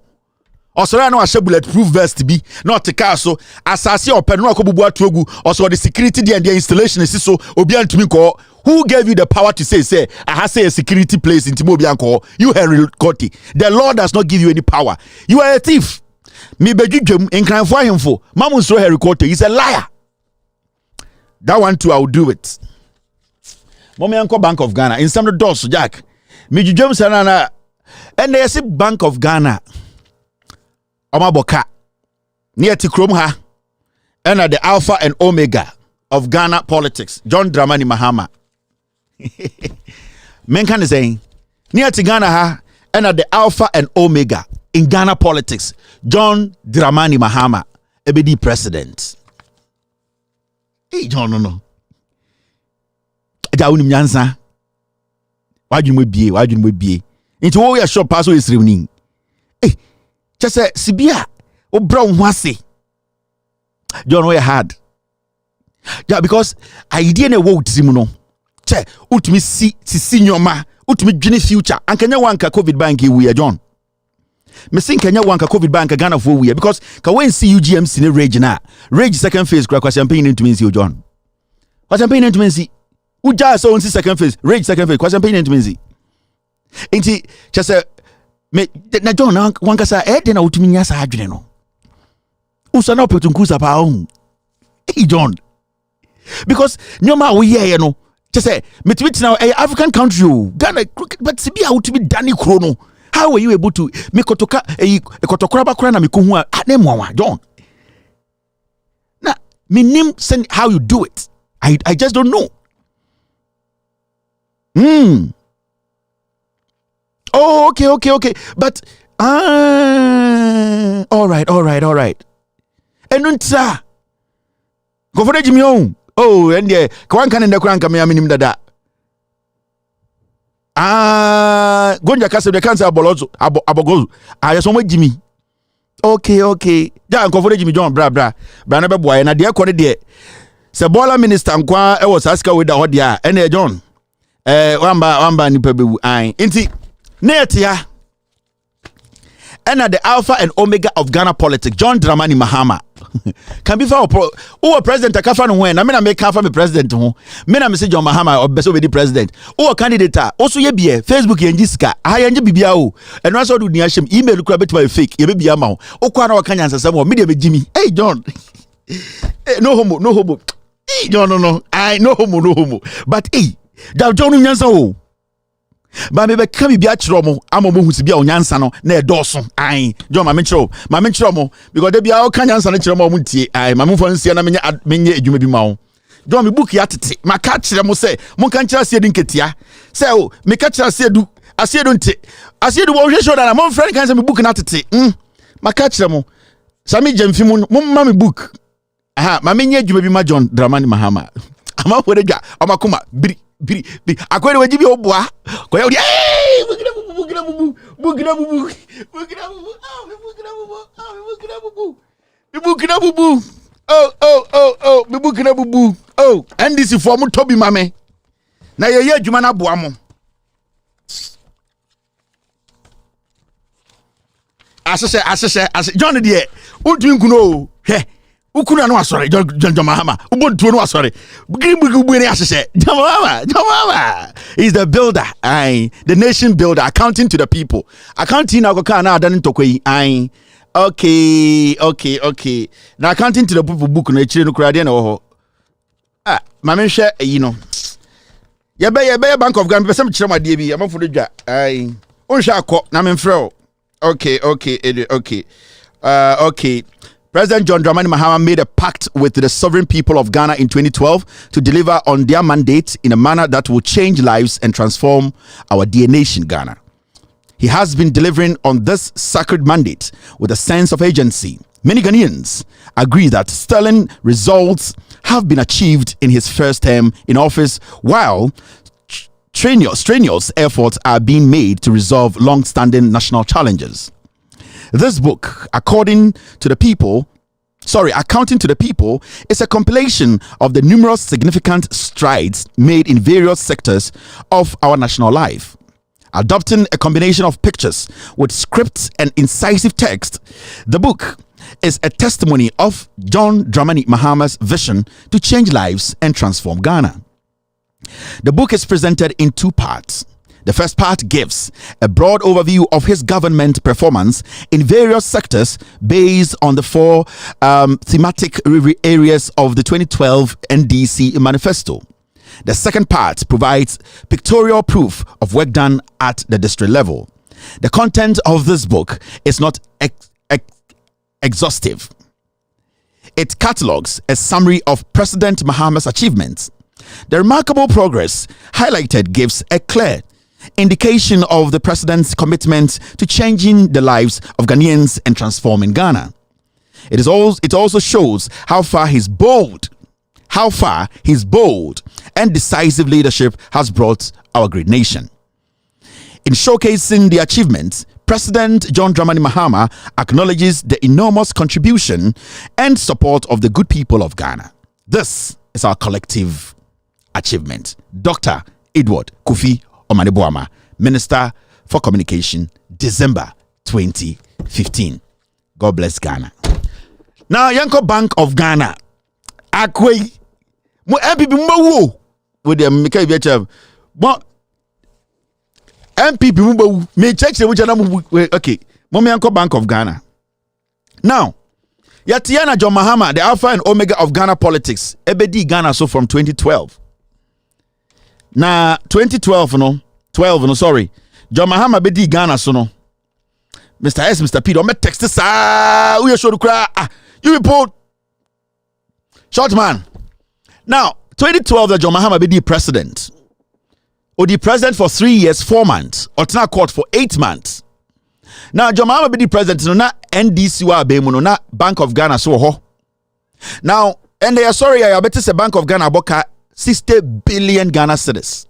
Osoro na wa bulletproof vest bi not the car so asase open no akobubu atogu also the security there and the installation is so obi antumi ko. Who gave you the power to say I have say a security place in Timobianko? You Henry Cote. The Lord does not give you any power. You are a thief. Me begujum in crime for him for Mamun so Henry Cote. He's a liar. That one too I will do it. Mommy Uncle Bank of Ghana in some doors Jack. Me jujum sanana and there's a Bank of Ghana. Omaboka near Tikrom ha and the Alpha and Omega of Ghana politics. John Dramani Mahama. Men can say near to Ghana ha and the Alpha and Omega in Ghana politics. John Dramani Mahama, EBD president. Hey, John, no. Why do you be? Into all your shop pass is evening. Hey, just say Sibia or brown wasi. John, we hard. Yeah, because I didn't vote Simono. Che, ultimate senior ma, ultimate gene future. And Kenya wanka COVID bank we are John. Me think Kenya wanka COVID bank Ghana for we because ka when see UGMC in rage na. Rage second phase kwa champagne into me see John. Kwa champagne into me see. Uja so on second phase, rage second phase, kwa champagne into me see. Inti just me na John wanka sa na ultimate nya sa adwene no. Usa na opetunkusa pa on. Hey John. Because nyoma we here no. Just say, me now a African country, Ghana, but Sibi how to be Danny Chrono. How were you able to make kotoka a kotokraba krana mikuhua at them John? Now, me name send how you do it. I just don't know. Oh, okay. But all right. And unta go for the Jimmy. Oh, and yeah, Kwan can in the crank me aminim dada. Gonja Castle the cancer abolozo abogo. I just want Jimmy. Okay. Ja go for Jimmy John bra na boy na de akore de. Se bola minister nkwa e was aska with the hodia ene John. Wamba ni pebewu an. Inti net ya. And the Alpha and Omega of Ghana politics, John Dramani Mahama. Can be for president akafa no when I mean I make half me president ho me na me say John Mahama or beso be the president o candidate also ye bia Facebook ye ngisika aha ye bibia o eno so do nia shem email kura betima fake ye bibia ma o kwa na wakanya ansasam o me de begimi hey John no homo hey John no I no homo but hey da John nyansa o ba me be ka bibia kiro mo amomo hu sibia onyansa no na edoso ai John ma me kiro mo because de bia o ka nyansa no kiro mo mu tie ai ma me fo nsia na menye adwuma bi ma wo John me book ya tete ma ka kire mo se mo kan kire ase di nketia se o me ka kire ase du nte ase du wo hwe shoda na mo friend kan se me book na tete ma ka kire mo sami jamfi mo ma me book aha ma menye adwuma bi ma John Dramani Mahama ama fo de dwa amakoma biri akwere wajibi obwa kwa hiyo oh and this for mu tobi mame na ye adwuma na boa mo asese John de udwin kuno he Ukuna no asore John Mahama. Ubuntu no asore. Jamama. He's the builder. The nation builder, accounting to the people. Accounting na goka na adan tokoi. Okay. Now accounting to the people book na chire no kura de na wo ho. Mame hwe ye be Bank of Ghana person chire ma de bi amafo do dwa. Onhwe akọ na me mfrɛ. Okay. President John Dramani Mahama made a pact with the sovereign people of Ghana in 2012 to deliver on their mandate in a manner that will change lives and transform our dear nation, Ghana. He has been delivering on this sacred mandate with a sense of agency. Many Ghanaians agree that sterling results have been achieved in his first term in office, while strenuous efforts are being made to resolve long-standing national challenges. This book, Accounting to the People, is a compilation of the numerous significant strides made in various sectors of our national life. Adopting a combination of pictures with script and incisive text, the book is a testimony of John Dramani Mahama's vision to change lives and transform Ghana. The book is presented in two parts. The first part gives a broad overview of his government performance in various sectors based on the four thematic areas of the 2012 NDC manifesto. The second part provides pictorial proof of work done at the district level. The content of this book is not exhaustive. It catalogues a summary of President Mahama's achievements. The remarkable progress highlighted gives a clear indication of the president's commitment to changing the lives of Ghanaians and transforming Ghana. It also shows how far his bold and decisive leadership has brought our great nation. In showcasing the achievements, President John Dramani Mahama acknowledges the enormous contribution and support of the good people of Ghana. This is our collective achievement. Dr. Edward Kofi Omaneboama, Minister for Communication, December 2015. God bless Ghana. Now, Yanko Bank of Ghana, Akwe, mo MPP mbawo with the Mika Ibiacha, mo MPP mbawo me church the na okay, mo Yanko Bank of Ghana. Now, Yatiana John Mahama, the Alpha and Omega of Ghana politics, ebedi Ghana so from 2012. Na 2012 no sorry John Mahama bedi Ghana so no Mr. S Mr. P don't text this we show the cry you report short man. Now 2012 the John Mahama bedi president or the president for 3 years 4 months or na court for 8 months. Now John Mahama bedi president no na NDC wa be mu no na Bank of Ghana so ho. Now and they are sorry I bet say Bank of Ghana boka 60 billion Ghana cedis.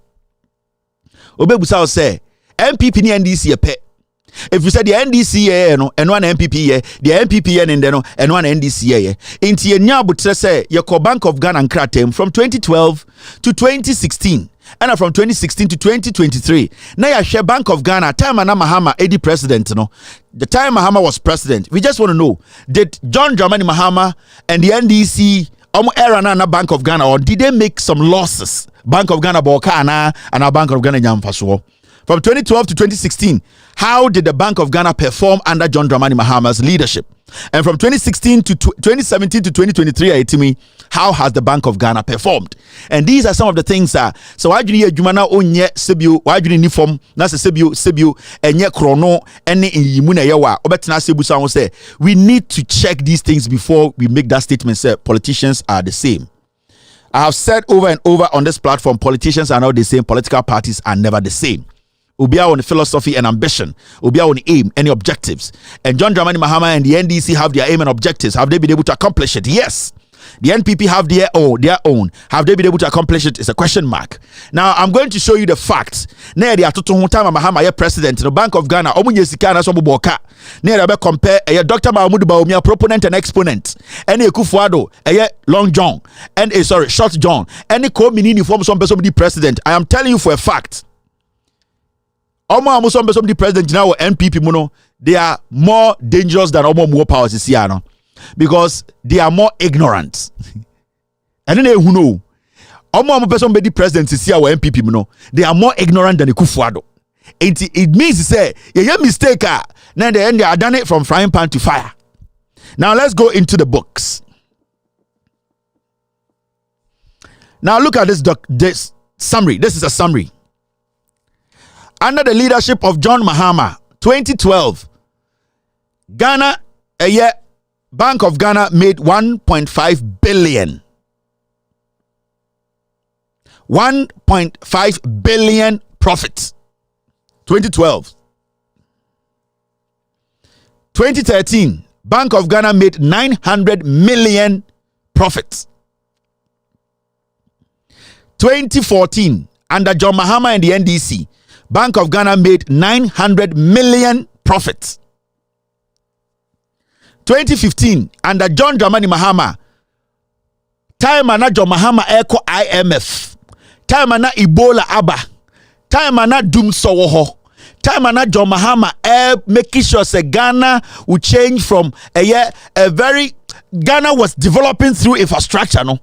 Obebusa say MPP ni NDC ye pe. If you say the NDC ye no and one MPP ye, the MPP ye nende no and one NDC ye. Inti ye nya butre say ye ko Bank of Ghana nkratem from 2012 to 2016 and from 2016 to 2023. Na ya share Bank of Ghana time na Mahama edi president no. The time Mahama was president, we just want to know, did John Dramani Mahama and the NDC era na Bank of Ghana, or did they make some losses? Bank of Ghana boka and our Bank of Ghana nyamfasuo. From 2012 to 2016, how did the Bank of Ghana perform under John Dramani Mahama's leadership? And from 2016 to 2017 to 2023, how has the Bank of Ghana performed? And these are some of the things so why do you jumana onye sebio, why do you uniform na sebio enye chrono ene yimuna yewa obetina sebu sound say we need to check these things before we make that statement say politicians are the same. I have said over and over on this platform, politicians are not the same, political parties are never the same. Ubia on philosophy and ambition, Ubia on aim and objectives. And John Dramani Mahama and the NDC have their aim and objectives. Have they been able to accomplish it? Yes. The NPP have their own. Have they been able to accomplish it? It's a question mark. Now, I'm going to show you the facts. Near the Atoto Mahama, president, the Bank of Ghana, Omunye Sikana Sobuboka. Near the compare Dr. Mahmoud Baumia, proponent and exponent. Any Kufuado, Long John, and Short John, any co-minini form somebody president. I am telling you for a fact. Somebody president now NPP muno, they are more dangerous than more powers is here. because they are more ignorant. And then who know, omo person be the president is here or MPP no, they are more ignorant than the Kufuado. It means to say you mistake now they are done it from frying pan to fire. Now let's go into the books. Now look at this summary. This is a summary. Under the leadership of John Mahama, 2012, Ghana, Bank of Ghana made 1.5 billion. 1.5 billion profit. 2012. 2013, Bank of Ghana made 900 million profits. 2014, under John Mahama and the NDC, Bank of Ghana made 900 million profits. 2015, under John Dramani Mahama, time ana John Mahama Echo IMF, time ana Ebola Aba, time ana Doom Sowoho, time ana John Mahama making sure say Ghana will change from a very Ghana was developing through infrastructure. No,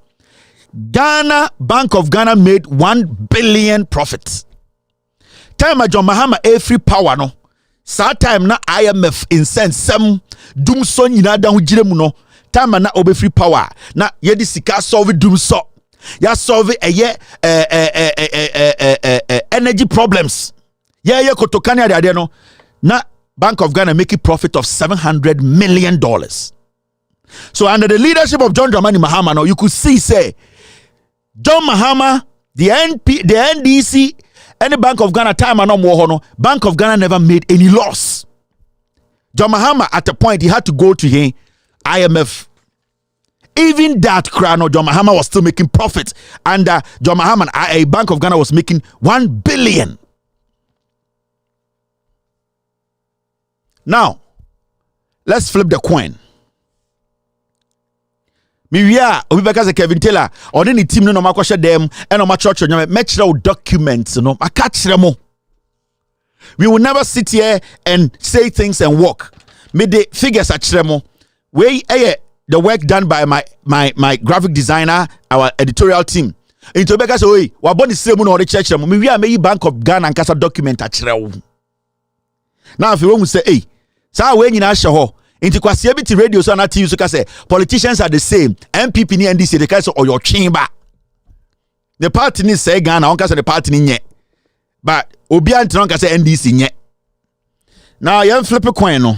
Ghana Bank of Ghana made 1 billion profits. Time a John Mahama free power no. Sa time na IMF in sense some doom so nyina da ho gire mu no. Time na obe free power na ye di sika solve doom so. Ya solve energy problems. Ye kotokani ade no. Na Bank of Ghana make a profit of $700 million. So under the leadership of John Dramani Mahama, now you could see say John Mahama, the NDC, and the Bank of Ghana time and no Bank of Ghana never made any loss. John Mahama at a point he had to go to him IMF. Even that crown, John Mahama was still making profit, and John Mahama and Bank of Ghana was making 1 billion. Now, let's flip the coin. Miria, Obibeka Kevin Taylor, or any team no makwasha them, and on my church, metro documents, no, I catch them. We will never sit here and say things and walk. May the figures at Tremo. We the work done by my graphic designer, our editorial team. Into Obibeka say, "Oi, we born the same no the church. Miria may Bank of Ghana and Casa document at Tremo." Now, if you want to say, "Hey, so when you na show." Into kwasiabiti radio so na TV so ka say politicians are the same. MPP ni NDC they say or your chamber. The party ni say Ghana on ka say the party ni nye. But obi antron ka say NDC nye. Now you flip a coin no.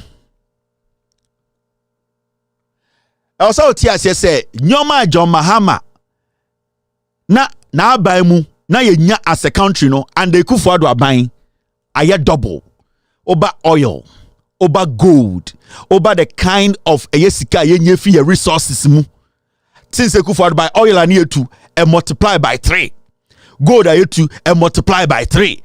Also tia say nyoma John Mahama na aban mu na yenya as a country no and they Kufuor aban aye double over oil. Over gold, over the kind of yesika yenye resources mu. Since they could by oil and year 2 and multiply by 3. Gold are 2 and multiply by 3.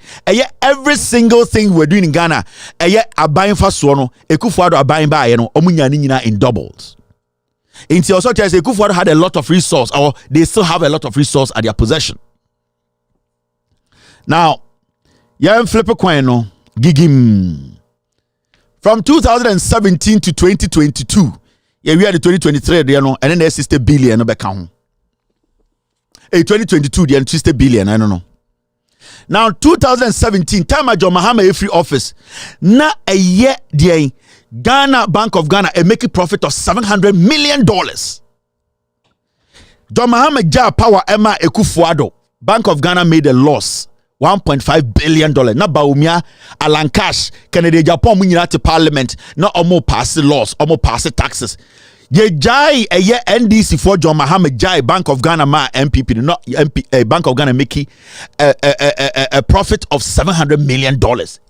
Every single thing we're doing in Ghana, a buying for Swono, a Kufuor are buying by Omunya in doubles. In also tells a Kufuor had a lot of resource, or they still have a lot of resource at their possession. Now, flip a coin no, gigim. From 2017 to 2022, we are the 2023, and then there's 60 billion no back home. 2022, the 60 billion, I don't know. Now, 2017, time at John Mahama free office, na a year the Ghana Bank of Ghana make a profit of $700 million. John Mahama ja power Emma Ekufuado, Bank of Ghana made a loss. $1.5 billion. Na baumia Alan Cash, Canada, Japan, munyina to parliament, not almost pass the laws, almost pass the taxes. Ye jai a year NDC for John Mahama jai Bank of Ghana ma MPP, not MP, Bank of Ghana making a profit of $700 million.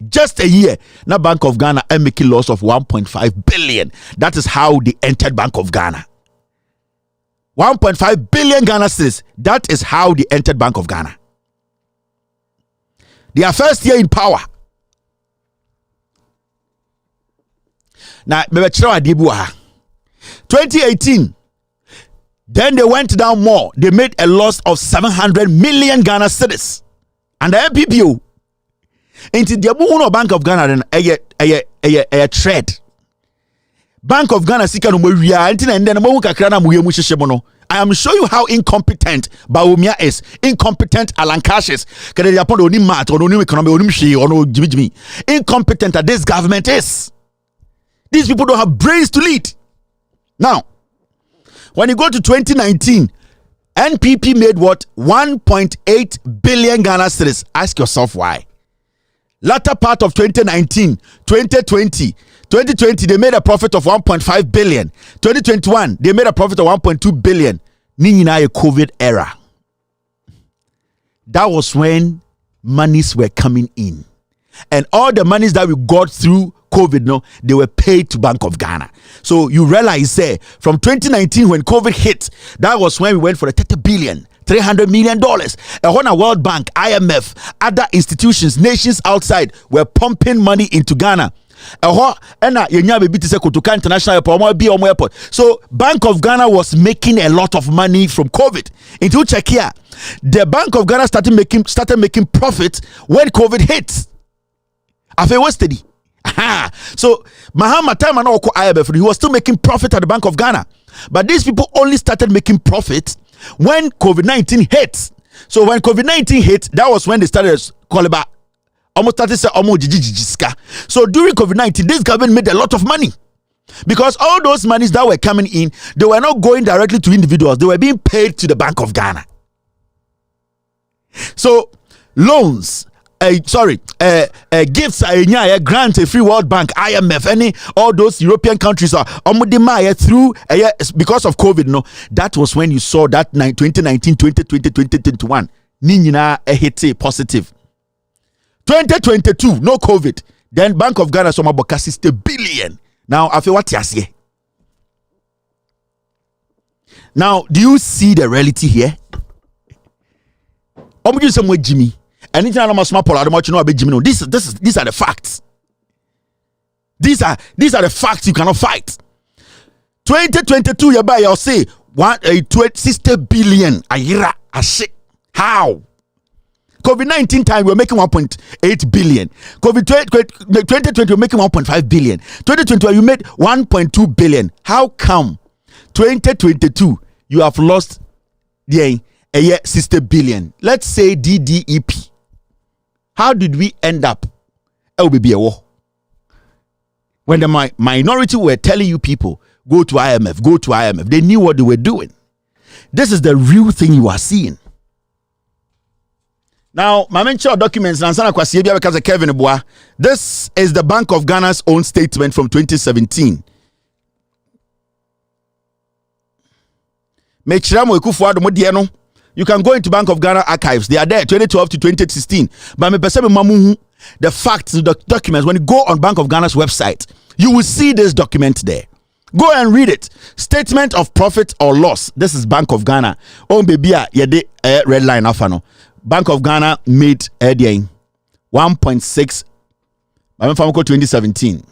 Just a year. Now Bank of Ghana making loss of $1.5 billion. That is how they entered Bank of Ghana. 1.5 billion Ghana cedis. That is how they entered Bank of Ghana. Their first year in power. Now, 2018. Then they went down more. They made a loss of 700 million Ghana cedis. And the MPPO. Into the Bank of Ghana, a trade. Bank of Ghana sika no mawia antina ende na mawu kakra na muye mu hyehye no. I am showing you how incompetent Bawumia is, incompetent Alan Cash is. Kede ya pondo oni mat, oni economy, oni mhwe, oni jimi. Incompetent that this government is. These people don't have brains to lead. Now, when you go to 2019, NPP made what? 1.8 billion Ghana cedis. Ask yourself why. Latter part of 2019, 2020, they made a profit of 1.5 billion. 2021, they made a profit of 1.2 billion. Nina a COVID era. That was when monies were coming in. And all the monies that we got through COVID, no, they were paid to Bank of Ghana. So you realize from 2019 when COVID hit, that was when we went for the 30 billion. $300 million. When a World Bank, IMF, other institutions, nations outside were pumping money into Ghana. So Bank of Ghana was making a lot of money from COVID. Into check here, the Bank of Ghana started making profit when COVID hit. After was steady. So Mahama time and IMF, he was still making profit at the Bank of Ghana. But these people only started making profit when COVID-19 hit. So when COVID-19 hit, that was when they started calling about almost started say almost. So during COVID-19, this government made a lot of money because all those monies that were coming in, they were not going directly to individuals, they were being paid to the Bank of Ghana. So loans, gifts, grants, a free World Bank, IMF, all those European countries are through because of COVID. No, that was when you saw that 2019, 2020, 2021. Nina hit positive. 2022, no COVID. Then Bank of Ghana some about 60 billion. Now, I feel what you say. Now, do you see the reality here? Jimmy. These are the facts. These are the facts you cannot fight. 2022, you buy your say 60 billion a year. How? COVID-19 time we were making 1.8 billion. COVID 2020 we were making 1.5 billion. 2021 you made 1.2 billion. How come 2022 you have lost a year 60 billion? Let's say DDEP. How did we end up? LBB a war. When the minority were telling you people, go to IMF, they knew what they were doing. This is the real thing you are seeing. Now, my mention documents, this is the Bank of Ghana's own statement from 2017. You can go into Bank of Ghana archives. They are there, 2012 to 2016. But the facts, the documents, when you go on Bank of Ghana's website, you will see this document there. Go and read it. Statement of profit or loss. This is Bank of Ghana. Oh, baby, red line afano. Bank of Ghana made 1.6. I'm 2017.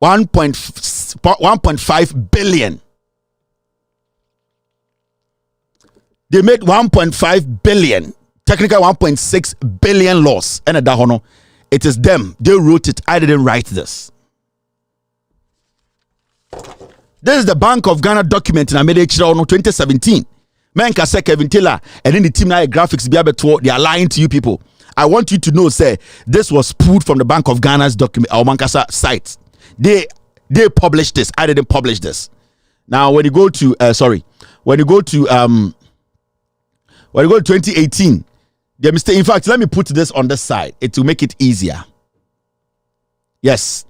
1.5 billion. They made 1.5 billion, technically 1.6 billion loss. And at that, it is them. They wrote it. I didn't write this. This is the Bank of Ghana document in America 2017. Men can say Kevin Taylor and then the team now graphics be able to, they are lying to you people. I want you to know, say this was pulled from the Bank of Ghana's document or Mankasa site. They published this. I didn't publish this. Now when you go to 2018, the mistake. In fact, let me put this on this side. It will make it easier. Yes.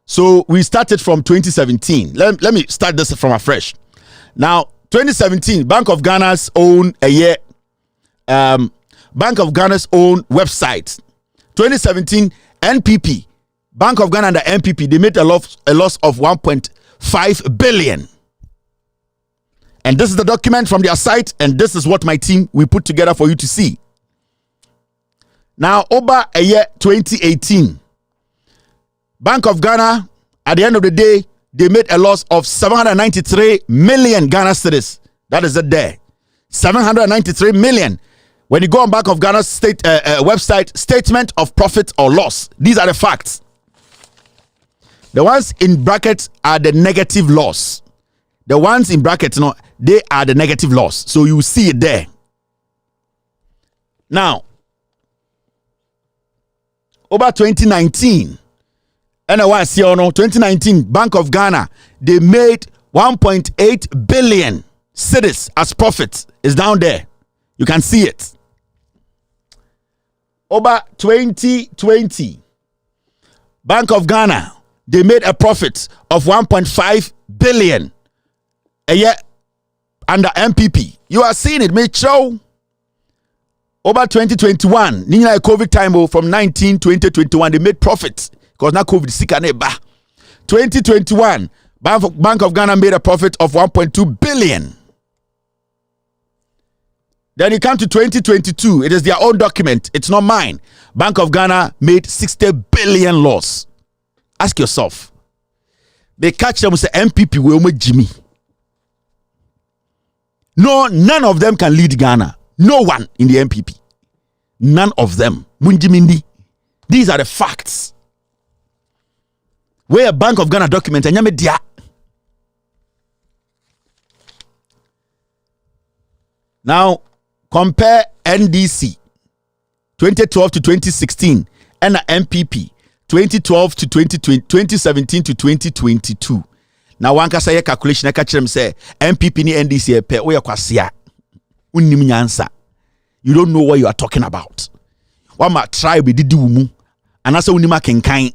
So we started from 2017. Let me start this from afresh. Now, 2017, Bank of Ghana's own Bank of Ghana's own website. 2017, NPP, Bank of Ghana and the NPP, they made a loss of 1.5 billion. And this is the document from their site, and this is what my team we put together for you to see. Now, over a year 2018, Bank of Ghana, at the end of the day, they made a loss of 793 million Ghana cedis. That is it there. 793 million. When you go on Bank of Ghana's website, statement of profit or loss. These are the facts. The ones in brackets are the negative loss. The ones in brackets, no, they are the negative loss. So you see it there. Now, over 2019, and I was here, 2019, Bank of Ghana, they made 1.8 billion cedis as profit. It's down there. You can see it. Over 2020, Bank of Ghana, they made a profit of 1.5 billion a year under MPP. You are seeing it, mate. Show. Over 2021, COVID time from 19 to 2021, they made profits because now COVID sick and 2021, Bank of Ghana made a profit of 1.2 billion. Then you come to 2022, it is their own document, it's not mine. Bank of Ghana made 60 billion loss. Ask yourself. They catch them with the MPP with Jimmy. No, none of them can lead Ghana. No one in the MPP. None of them. Munjimindi. These are the facts. Where a Bank of Ghana document and dia. Now, compare NDC 2012 to 2016 and MPP 2012 to 2020, 2017 to 2022. Now, one can say calculation, I catch them say MPP ni NDC pe oya kwasia. Unim nyansa. You don't know what you are talking about. What my tribe did do and I say unima kenkan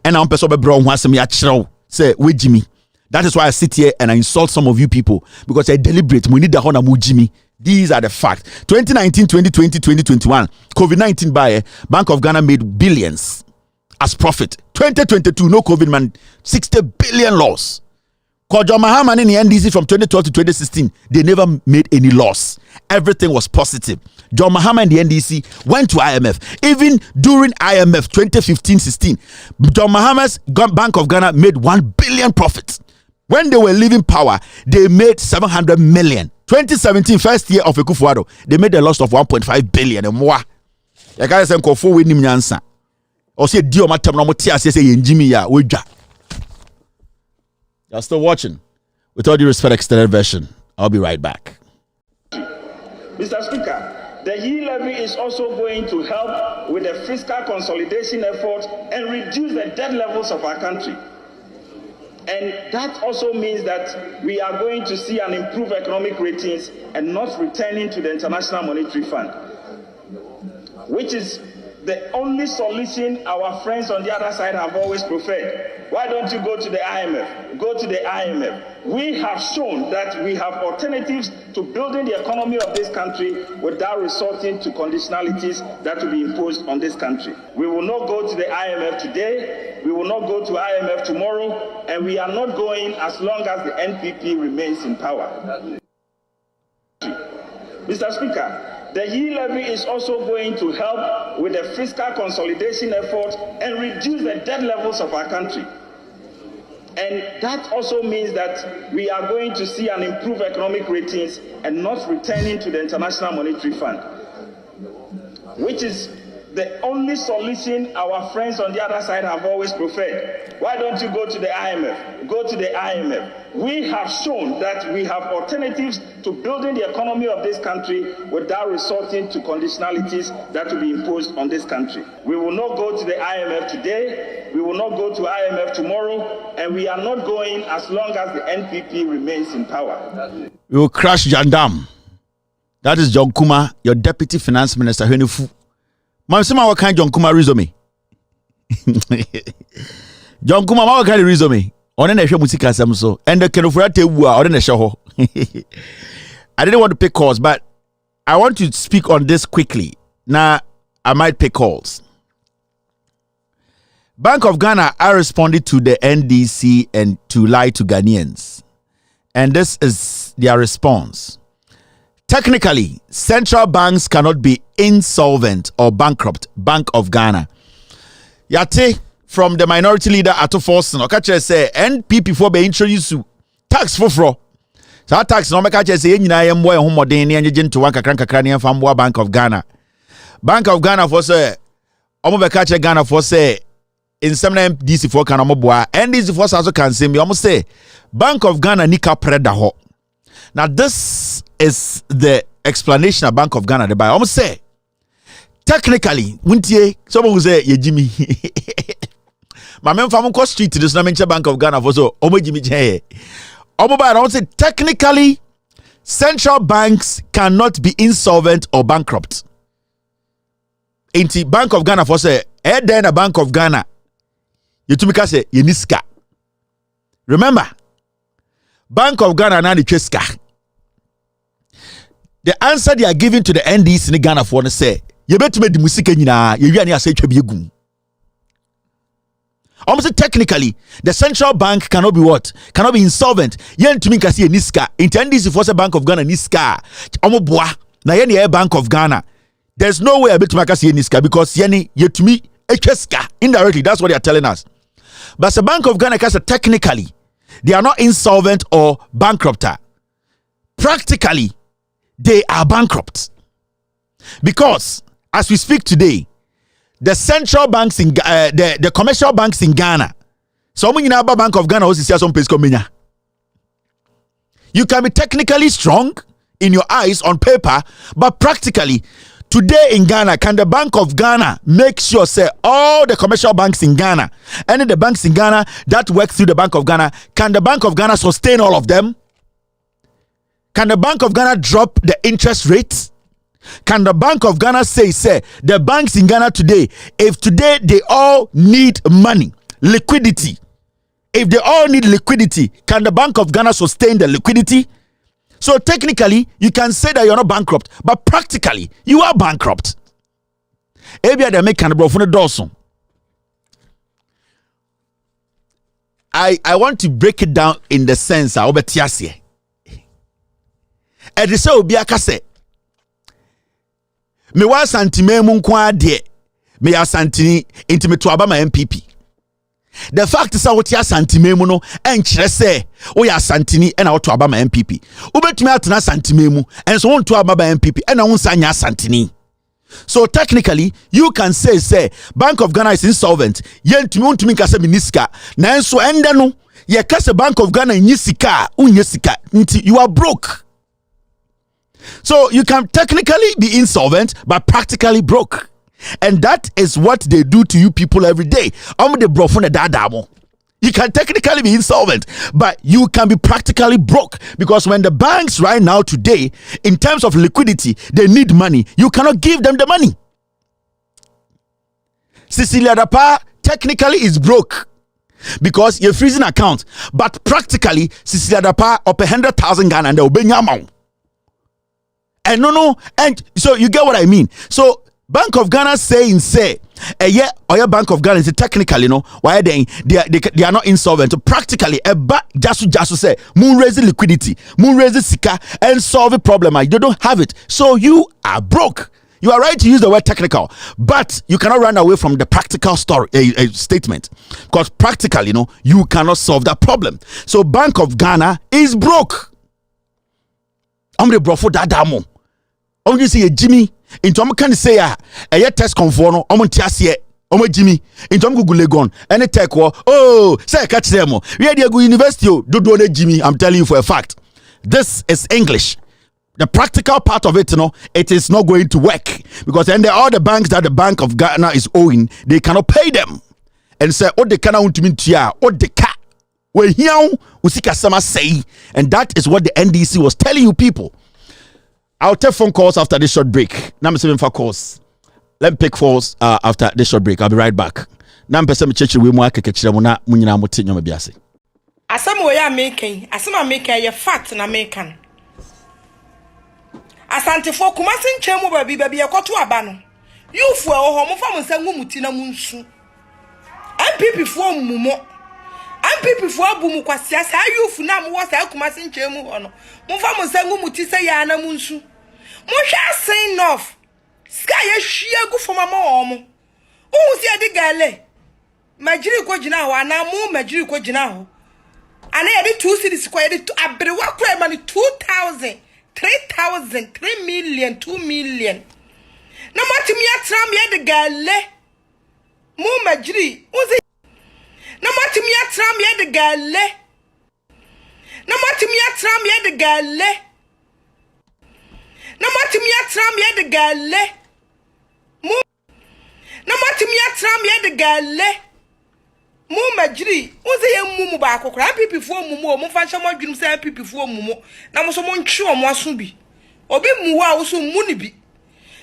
and I'm person be bro ho asem ya chiro say we Jimmy. That is why I sit here and I insult some of you people because I deliberate we need the honor mu Jimmy. These are the facts. 2019, 2020, 2021 COVID-19 by Bank of Ghana made billions as profit. 2022 no COVID man 60 billion loss. Kojo Mahama in the NDC from 2012 to 2016, they never made any loss. Everything was positive. John Mahama and the NDC went to IMF. Even during IMF 2015-16, John Mahama's Bank of Ghana made 1 billion profits. When they were leaving power, they made 700 million. 2017, first year of Ekufuado, they made a loss of 1.5 billion and more. The guy said, "Kofu we nim nyansa." Or say, "Dio matam no motia say Jimmy ya weja." You're still watching. With all due respect, extended version. I'll be right back. Mr. Speaker, the yield levy is also going to help with the fiscal consolidation effort and reduce the debt levels of our country. And that also means that we are going to see an improved economic ratings and not returning to the International Monetary Fund, which is the only solution our friends on the other side have always preferred. Why don't you go to the IMF? Go to the IMF. We have shown that we have alternatives to building the economy of this country without resorting to conditionalities that will be imposed on this country. We will not go to the IMF today. We will not go to IMF tomorrow. And we are not going as long as the NPP remains in power. Mr. Speaker, the yield levy is also going to help with the fiscal consolidation effort and reduce the debt levels of our country. And that also means that we are going to see an improved economic ratings and not returning to the International Monetary Fund, which is the only solution our friends on the other side have always preferred. Why don't you go to the IMF? Go to the IMF. We have shown that we have alternatives to building the economy of this country without resorting to conditionalities that will be imposed on this country. We will not go to the IMF today. We will not go to IMF tomorrow. And we are not going as long as the NPP remains in power. We will crash Jandam. That is John Kuma, your deputy finance minister. Mamsima, what kind John Kuma resume? John Kuma, what kind of resume? On an issue music so and the Kenofurate or in a show. I didn't want to pick calls, but I want to speak on this quickly. Now, I might pick calls. Bank of Ghana, I responded to the NDC and to lie to Ghanaians. And this is their response. Technically, central banks cannot be insolvent or bankrupt. Bank of Ghana. Yate from the minority leader Ato Forson. Okache say NPP for be introduced to tax for fraud. So tax no meka say nyina yem boy ho modern ne anye to one kakran ne famboa Bank of Ghana. Bank of Ghana for say omo beka che Ghana for say in some DC for Kanamoboa, and DC for also can say me almost say Bank of Ghana nika preda ho. Now this is the explanation of Bank of Ghana. The by almost say technically, wuntie someone who say ye Jimmy. My men from Coast Street to the Bank of Ghana for so Omo Jimmy J. Omo by I say technically, central banks cannot be insolvent or bankrupt. Inti Bank of Ghana for say, then a Bank of Ghana. You to me say Yeniska. Remember, Bank of Ghana na the Cheska. The answer they are giving to the NDC in Ghana for say, you better make the music na you yani say chebiyegu. Almost technically, the central bank cannot be what? Cannot be insolvent. Yen to me kasi Yeniska. Inti NDC for say Bank of Ghana Niska. Omo boa na yeni Bank of Ghana. There's no way I bet to make us Yeniska because yeni yet to me Cheska. Indirectly, that's what they are telling us. But the Bank of Ghana, technically, they are not insolvent or bankrupt. Practically, they are bankrupt. Because, as we speak today, the central banks in the commercial banks in Ghana, so many Bank of Ghana also see some place coming. You can be technically strong in your eyes on paper, but practically, today in Ghana, can the Bank of Ghana make sure say all the commercial banks in Ghana, any of the banks in Ghana that work through the Bank of Ghana, can the Bank of Ghana sustain all of them? Can the Bank of Ghana drop the interest rates? Can the Bank of Ghana say the banks in Ghana today, if today they all need money, liquidity, if they all need liquidity, can the Bank of Ghana sustain the liquidity? So technically, you can say that you're not bankrupt, but practically, you are bankrupt. I want to break it down in the sense of obetiasie. E de se obi aka se me wa santime mu nko ade me ya santini enti me to aba ma MPP. The fact is what ya santime mu no enkyere se wo ya santini e na wo to aba ma MPP. Ubetumi atena santime mu enso wo to aba ma MPP e na wo nsanya santini. So technically you can say Bank of Ghana is insolvent. Yentumi untumi nka se miniska na enso ende no ye ka se Bank of Ghana nyisika unyesika nti you are broke. So you can technically be insolvent but practically broke. And that is what they do to you people every day. You can technically be insolvent, but you can be practically broke. Because when the banks right now today, in terms of liquidity, they need money. You cannot give them the money. Celia Dapa technically is broke because you're freezing account. But practically, Celia Dapa up 100,000 Ghana and they'll be your and and so you get what I mean. So Bank of Ghana say or your Bank of Ghana is technically why they are not insolvent. So practically just say moon raise liquidity, moon raise sika and solve a problem. You don't have it, so you are broke. You are right to use the word technical, but you cannot run away from the practical story statement, because practically you cannot solve that problem. So Bank of Ghana is broke. I'm the bro for that damo. I'm just say Jimmy into I'm can say a test conform I'm tiasie I'm Jimmy into I'm Google Legon any tech say catch them we are go university do Jimmy. I'm telling you for a fact this is English. The practical part of it it is not going to work, because then all the banks that the Bank of Ghana is owing, they cannot pay them and say they cannot to me tia the cat we here usika sama say, and that is what the NDC was telling you people. I'll take phone calls after this short break. Number 7 for calls. Let me pick calls after this short break. I'll be right back. Number 7 chechi we mo akekechira mo na munyina mo tinyo me biase. Asam we ya making. Asam a make ya fat na making. Asante fo kumasin chemu baby yakoto aba no. You fu ho mo fa mo nsangu muti na munsu. MPP fo mumo. MPP fo abu mu kwasia sa youth na mo wasa kumasin chemu ho no. Mo fa mo nsangu muti se ya na munsu. Mo hwa say enough. Sky ye hwie gu fo mama omo. Wo si ade gale. Majiri ko gina ho ana mo majiri ko gina ho. Ana ye 2 cities ko ye abrewa ko e mani 2,000, 3,000, 3 million, 2 million. Na matimi atra me ade gale. Mo majiri wo Na matimi atra me de gale. Na matimi atra me de gale. Na matimi atra me de gale. Mu na matimi atra me de gale. Mu majiri, uze ye mumu ba akokra pipi fo mumu o mu fa hye mo dwum se pipi fo mumu na mo so mo ntwe o mo aso bi. Obi muwa wo so mu ni bi.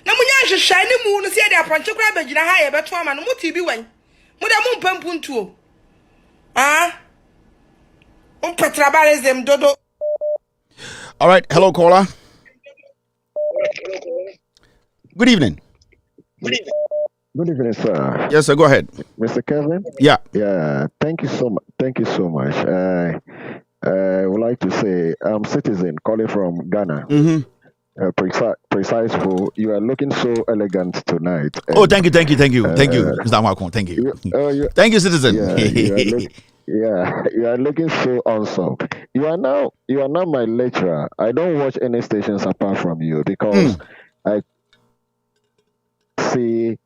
Na munya hwehwa ni mu no se de apanche kra bagina ha ye beto ama no muti bi wan. Mu da mu mpampu ntuo. Ah. Dodo. All right, hello caller. Good evening. Good evening, sir. Yes, sir. Go ahead, Mr. Kevin. Yeah. Yeah. Thank you so much. Thank you so much. I would like to say I'm Citizen calling from Ghana. Precise for you are looking so elegant tonight. Oh, thank you, Mr. Angwamoo. Thank you. Thank you, Citizen. You are looking so awesome. You are now my lecturer. I don't watch any stations apart from you because I see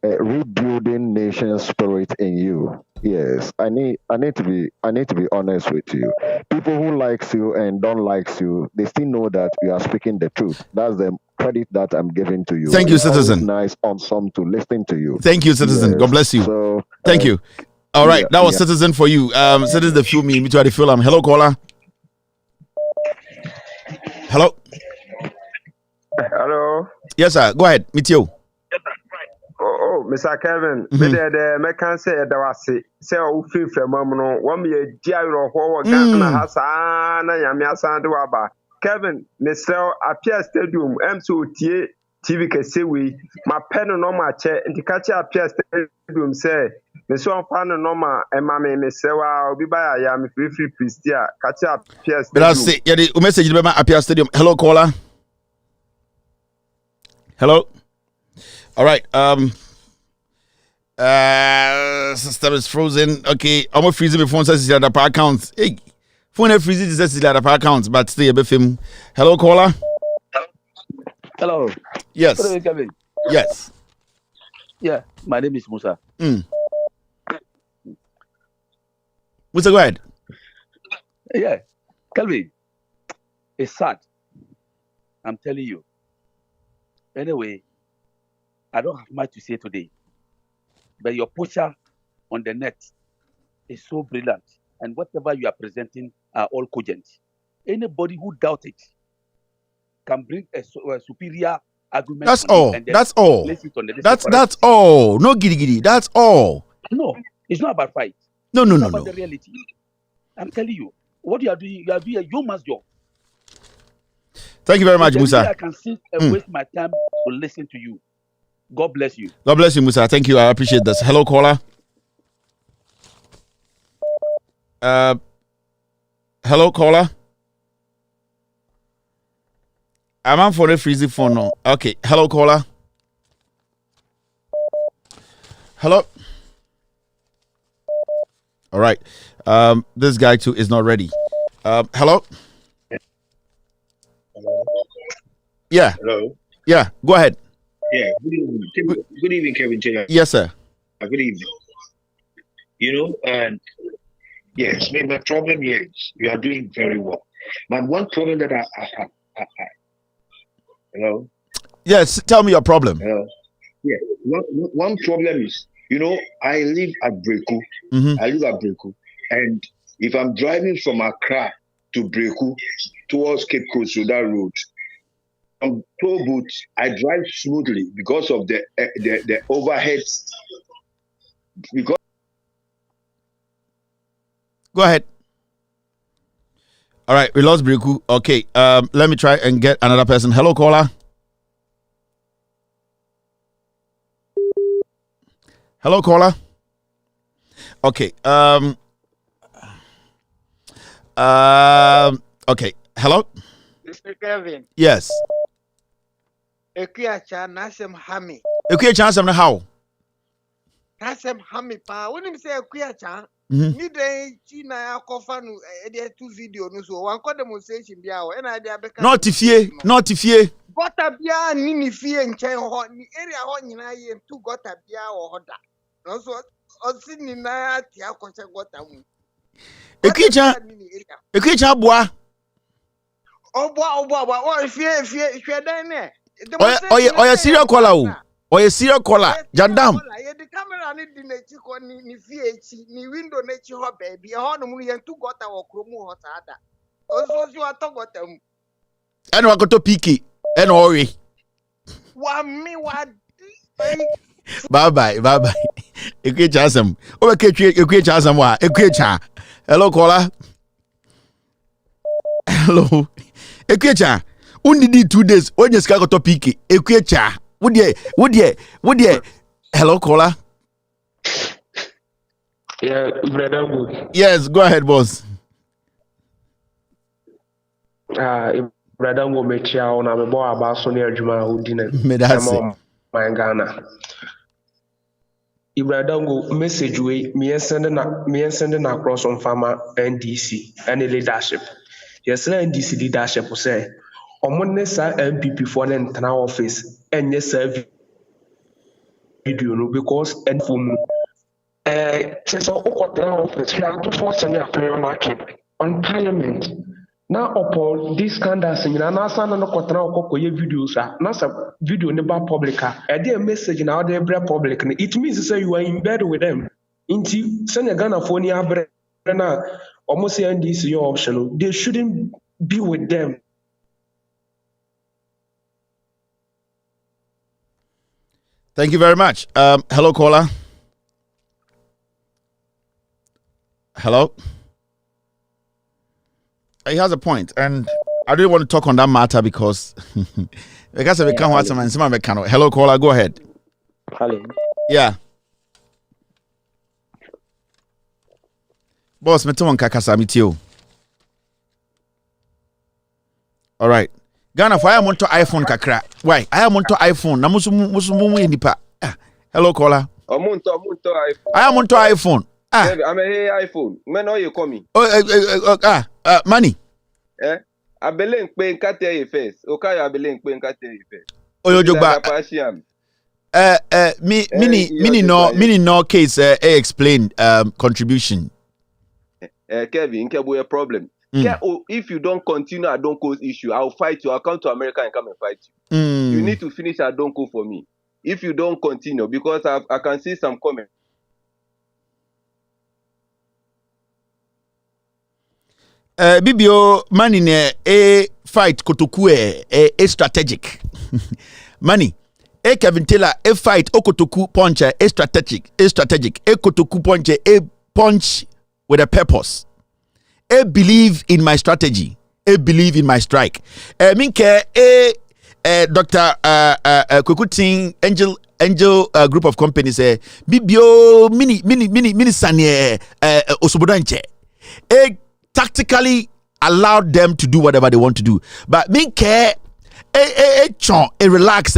a rebuilding nation spirit in you. Yes, I need to be honest with you. People who likes you and don't likes you, they still know that you are speaking the truth. That's the credit that I'm giving to you. Thank you, it's Citizen. Nice, awesome to listen to you. Thank you, Citizen. Yes. God bless you. So thank you. All right, that was Citizen for you. Citizen the feel me try to feel hello caller. Hello. Hello. Yes, sir. Go ahead. Meet you. Oh, Mr. Kevin, me the me can say that was say o free from no one me dia ro ho Ghana ha sa na ya me asan de waba. Kevin, Mr. Apia Stadium MCO tie TV kese we ma pen no ma che ntika che Apia Stadium say me so on fan no ma e ma me Mr. wa obi ba ya me free Pristia ka che Apia Stadium. But I say yeah the message be ma Apia Stadium. Hello caller. Hello. All right. System is frozen. Okay, I'm gonna freeze my phone says it's the per account. Hey, phone freezes says it's the per account, but stay a bit film. Hello, caller. Hello. Yes. Hello, Kevin. Yes. Yeah, my name is Musa. Musa, go ahead. Yeah, Kelvin. It's sad. I'm telling you. Anyway, I don't have much to say today. But your posture on the net is so brilliant. And whatever you are presenting are all cogent. Anybody who doubts it can bring a superior argument. That's all. That's all. That's all. No giddy giddy. That's all. No, it's not about fight. No. It's about the reality. I'm telling you, what you are doing a yeoman's job. Thank you very much, Musa. I can sit and waste my time to listen to you. God bless you. God bless you, Musa. Thank you. I appreciate this. Hello, caller. Hello, caller. I'm on for the freezy phone now. Okay. Hello, caller. Hello. All right. This guy too is not ready. Hello. Yeah. Hello. Yeah. Go ahead. Yeah. Good evening, Kevin J. Yes, sir. Good evening. You know, and yes, my problem here is you are doing very well. But one problem that I hello. Yes. Tell me your problem. Hello. Yeah. One problem is, you know, I live at Breku. And if I'm driving from Accra to Breku towards Cape Coast, so that road, on toll booths, I drive smoothly because of the overheads. Because go ahead. All right, we lost Breku. Okay, let me try and get another person. Hello, caller. Hello, caller. Okay. Okay. Hello. Mr. Kevin. Yes. Ekuyacha nasem hami. Ekuyacha nasem how? Nasem hami pa. When him say ekuyacha, ni dey China ya kofa no e two video no so one demonstration bia o na dey abeka. Not ifie. Gota bia ni fie nchen ho ni area ho nyina ye two gota bia wo hoda. Also, Osini na tia kwacha gota mu. Ekwecha boa. Obo. O fie dan ne. Oye serial caller o. Oye serial caller. Jandam. Ye the camera ni di na chi ko ni fie chi ni window na chi ho baby. Ho no mu ye tu gota wo kromu ho sada. Oso si wa to gota mu. Eno akoto PK. Eno ori. Wa mi wa Bye. Ekwecha asem. Ekwecha asem wa. Ekwecha. Hello caller. Hello. Ekwecha. Undidi 2 days. Onye ska akoto PK. Ekwecha. Would you? Hello caller. Yeah, brother good. Yes, go ahead, boss. Brother go mechia ona me bo aba so ne adwuma odina. Me that's it. My Ghana. Brother go message we me send na across on farmer NDC and leadership. Yes, NDC leadership say omonne sa MPP for the internal office and yes video no because and for so office we are to force any fair market on parliament. Now upon this scandals in Nasa no kotra okoye videos na sa video ne ba publica e dey message na dey bre public. It means say you are in bed with them. Inti send Ghana for ni abre na almost NDC your option. They shouldn't be with them. Thank you very much. Hello caller. Hello. He has a point, and I don't want to talk on that matter because because we can't watch some and some hello caller, go ahead. Hello. Yeah. Boss, me tuon kakasa mitio. All right. Ghana for I am on to iPhone kakra. Why? I am on to iPhone. Na musu nipa. Hello caller. Omunto iPhone. I am on to iPhone. I'm a iPhone. When are you coming? Money. I believe paying Kate first. Okay, I believe paying Kate first. Oyo jogba. Mini no case explain contribution. Kevin, a problem. If you don't continue, I don't cause issue. I'll fight you. I'll come to America and come and fight you. You need to finish. I don't go for me. If you don't continue, because I can see some comments. Bibio money ne fight kotoku strategic. Money Kevin Taylor fight okotoku punch strategic. Kotoku punch punch with a purpose. Believe in my strategy. Believe in my strike. Minke Dr. Kwekutin Angel group of companies Bibio mini sanye osobodanche. Tactically allowed them to do whatever they want to do. But minke relax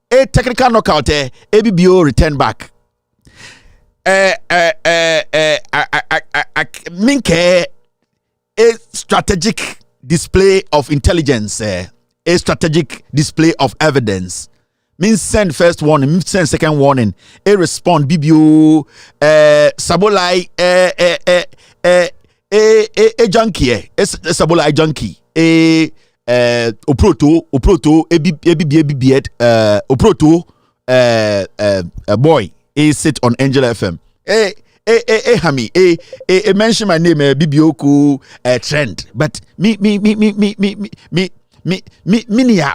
technical knockout BBO return back. Minke a strategic display of intelligence, a strategic display of evidence. Means send first warning, means send second warning. A respond BBO Sabolai a junkie, Sabolai junkie, Oproto, a boy, a sit on Angel FM. Hami, mention my name, Bibioku trend, but me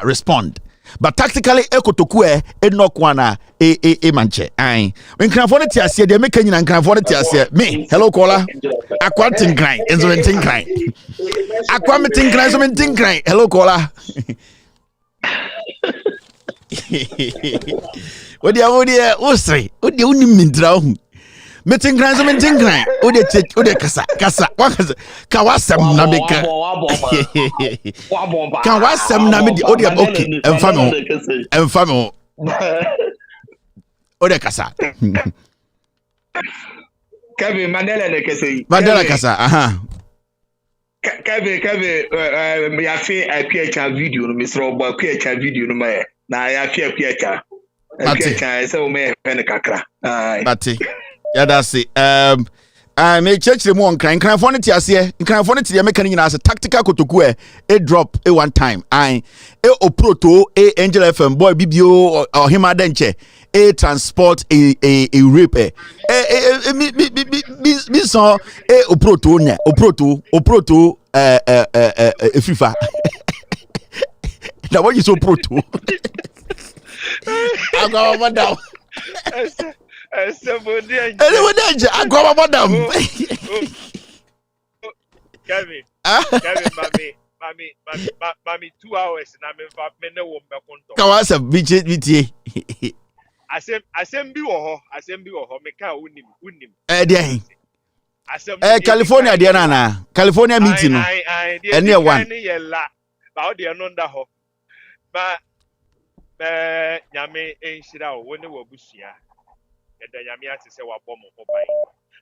respond. But tactically, Ekotoku Enokwana manche. Aye. When Cranfonity as they make and Cranfonity as me. Hello, caller. Aquatin grind, and something grind. Aquatin grind, something grind. Hello, caller. What the Ostre? What the Unimindraum? Meeting grind, something grind. Ode kasa. Kawasam Namika. Kawasam Namidi. Ode okay. Enfamo. Ode kasa. Kevin Mandela kasa. Aha. Kevin, me afi PHR video no Mr. Oba PHR video no me na ya PHR. Okay, can say me kakra. Mate. Yeah, that's it. I may church the one crying for it as here. In crying for it, the mechanic as a tactical kotoku, a drop a one time. I a proto a Angel FM boy BBO or him adenche a transport a rape a so a proto a FIFA. Now what you so proto? I go over down. I go over madam. Kevin, mommy, 2 hours and I'm in the woman. Come on, sir, BT. Assembly or make a winning. California, Diana, California meeting. And near one. About the another ho. But Yame ain't shit out when they were bushia. And the Yamia to say what bomb or buy.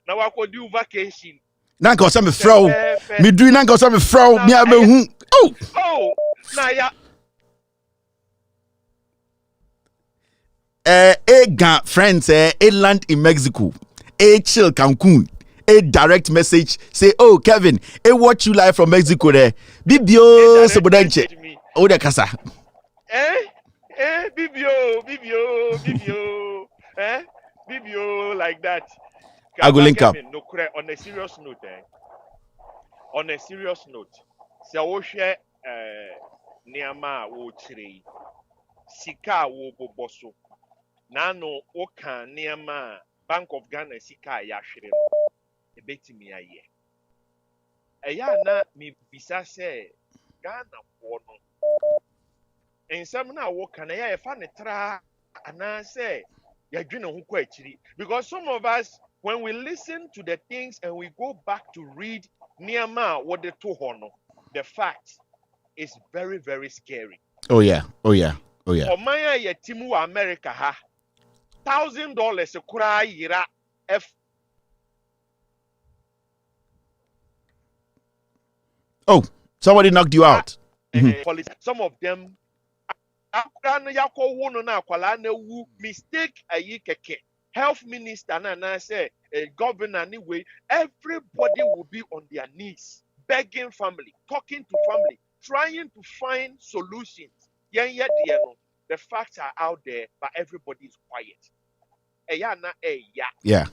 Now I could do vacation. Nanko some fro. Me do nanko some fro. Me abe hu. Oh, now ya. A friends, a land in Mexico, a chill Cancun, a direct message say, oh Kevin, a watch you live from Mexico there. Bibio Sobodanche. Oh the casa. Bibio. Bibio like that. I go link up. No, on a serious note, say we share Niama wo chiri. Sika wo boboso. Nano oka Niama Bank of Ghana Sika yashire. E beti mi aye. Eya na mi bisa se Ghana wono. Ensam na wo kana ya efa ne tra ana say ya dwene ho kwa chiri, because some of us when we listen to the things and we go back to read Niama what they to hono, the fact is very, very scary. Oh yeah. Omaya ye timu America ha $1,000 kura yira f. Oh, somebody knocked you out. Some of them mistake a keke. Health minister and say governor anyway, everybody will be on their knees, begging family, talking to family, trying to find solutions. The facts are out there, but everybody is quiet. Yeah.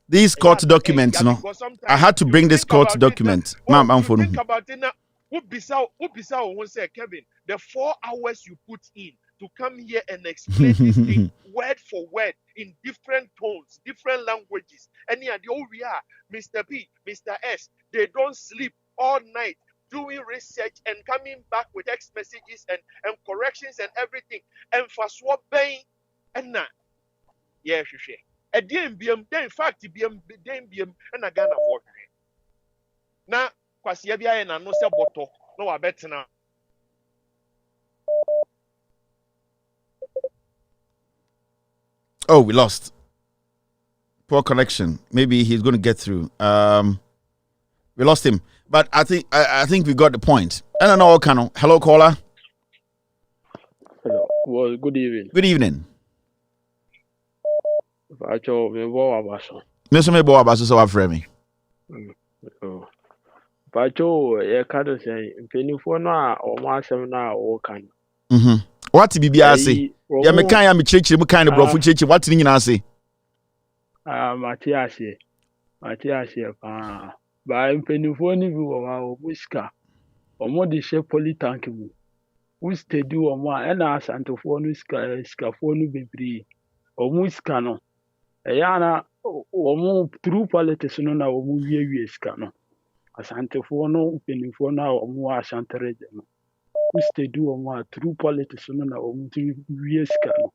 These court documents, no. I had to bring this court document. Ma'am, I'm for think about it now. Kevin, the 4 hours you put in to come here and explain this thing word for word in different tones, different languages. And yeah, we are Mr. B, Mr. S. They don't sleep all night doing research and coming back with text messages and corrections and everything. And for swapping and now, yeah, she. A DMBM, in fact, DMBM and a Ghana for now. Kwasiabia and no saboto. No, I bet now. Oh, we lost. Poor connection. Maybe he's going to get through. We lost him, but I think we got the point. I don't know, Kano. Hello, caller. Hello. Well, good evening. Good evening. Pacho, me bo abaso. Me bo abaso so afremi. Pacho, ye kado say mpenifo no a omo asem na wo kan. What bibia ase? Ya me kan ya me chechire mu kan de brofo chechire what ni nyina ase? Matiase pa. Ba mpenifo ni bi wo ma wo muska. Omo de she politank mu. We steady omo a na asantofo no skafo no bebre. Omo ska no. Eyana omo true politics no na omo wie ska no. Asantefo no mpenifo na omo asantereje no. We steady omo a true politics no na omo wie ska no.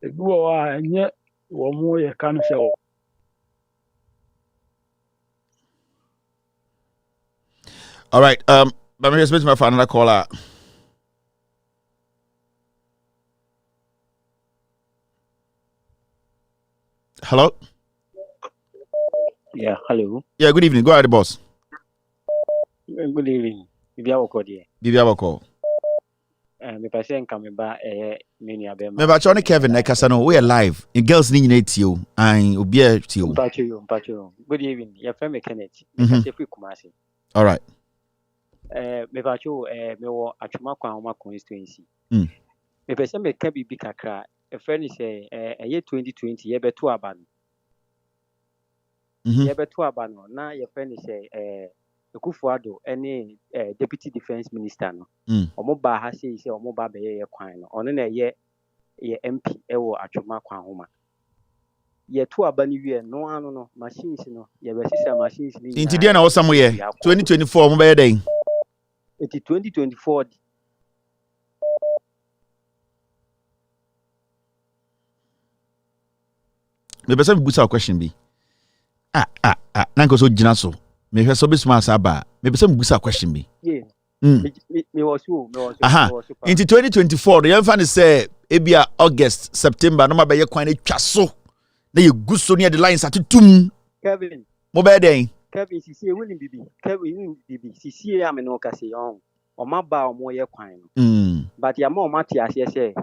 Ebi wo a enye omo ye kan se o. All right, but me respect my final caller. Hello? Yeah, hello. Yeah, good evening. Go ahead, boss. Good evening. Bibia Woko there. Bibia Woko. me person come ba many abema. Me ba chone Kevin na kasa no we are live. In girls ni nyina tio. An obi a tio. Mpacho. Good evening. Your friend Kenneth. Me kase free Kumasi. All right. Me bacho me wo atwuma kwa homa constituency. Me person me ka bibi kakra. A friend say year 2020 ye beto aba no. Ye beto aba no na your friend say Ekufuado any deputy defense minister no. Omo ba ha say omo ba be ye kwan no. Ono na ye MP ewo atwuma kwa homa. Ye to aba ni wie no ano no machines no ye be sisa machines ni. Inti dia na wo samu ye 2024 mo be ye den. Eti 2024 me pese busa a question bi. Na nko so gina so. Me hwe so bisma asaba. Me pese busa a question bi. Yeah. Me was you. Into 2024, the young fan say ebia August, September, no mabe ye kwan atwa so. Na ye gu so near the lines atutum. Kevin. Mo be den. Kevin sisi woni bibi. Kevin bibi sisi ya me no kase on. O ma ba o mo ye kwan no. But ya ma o ma ti ase say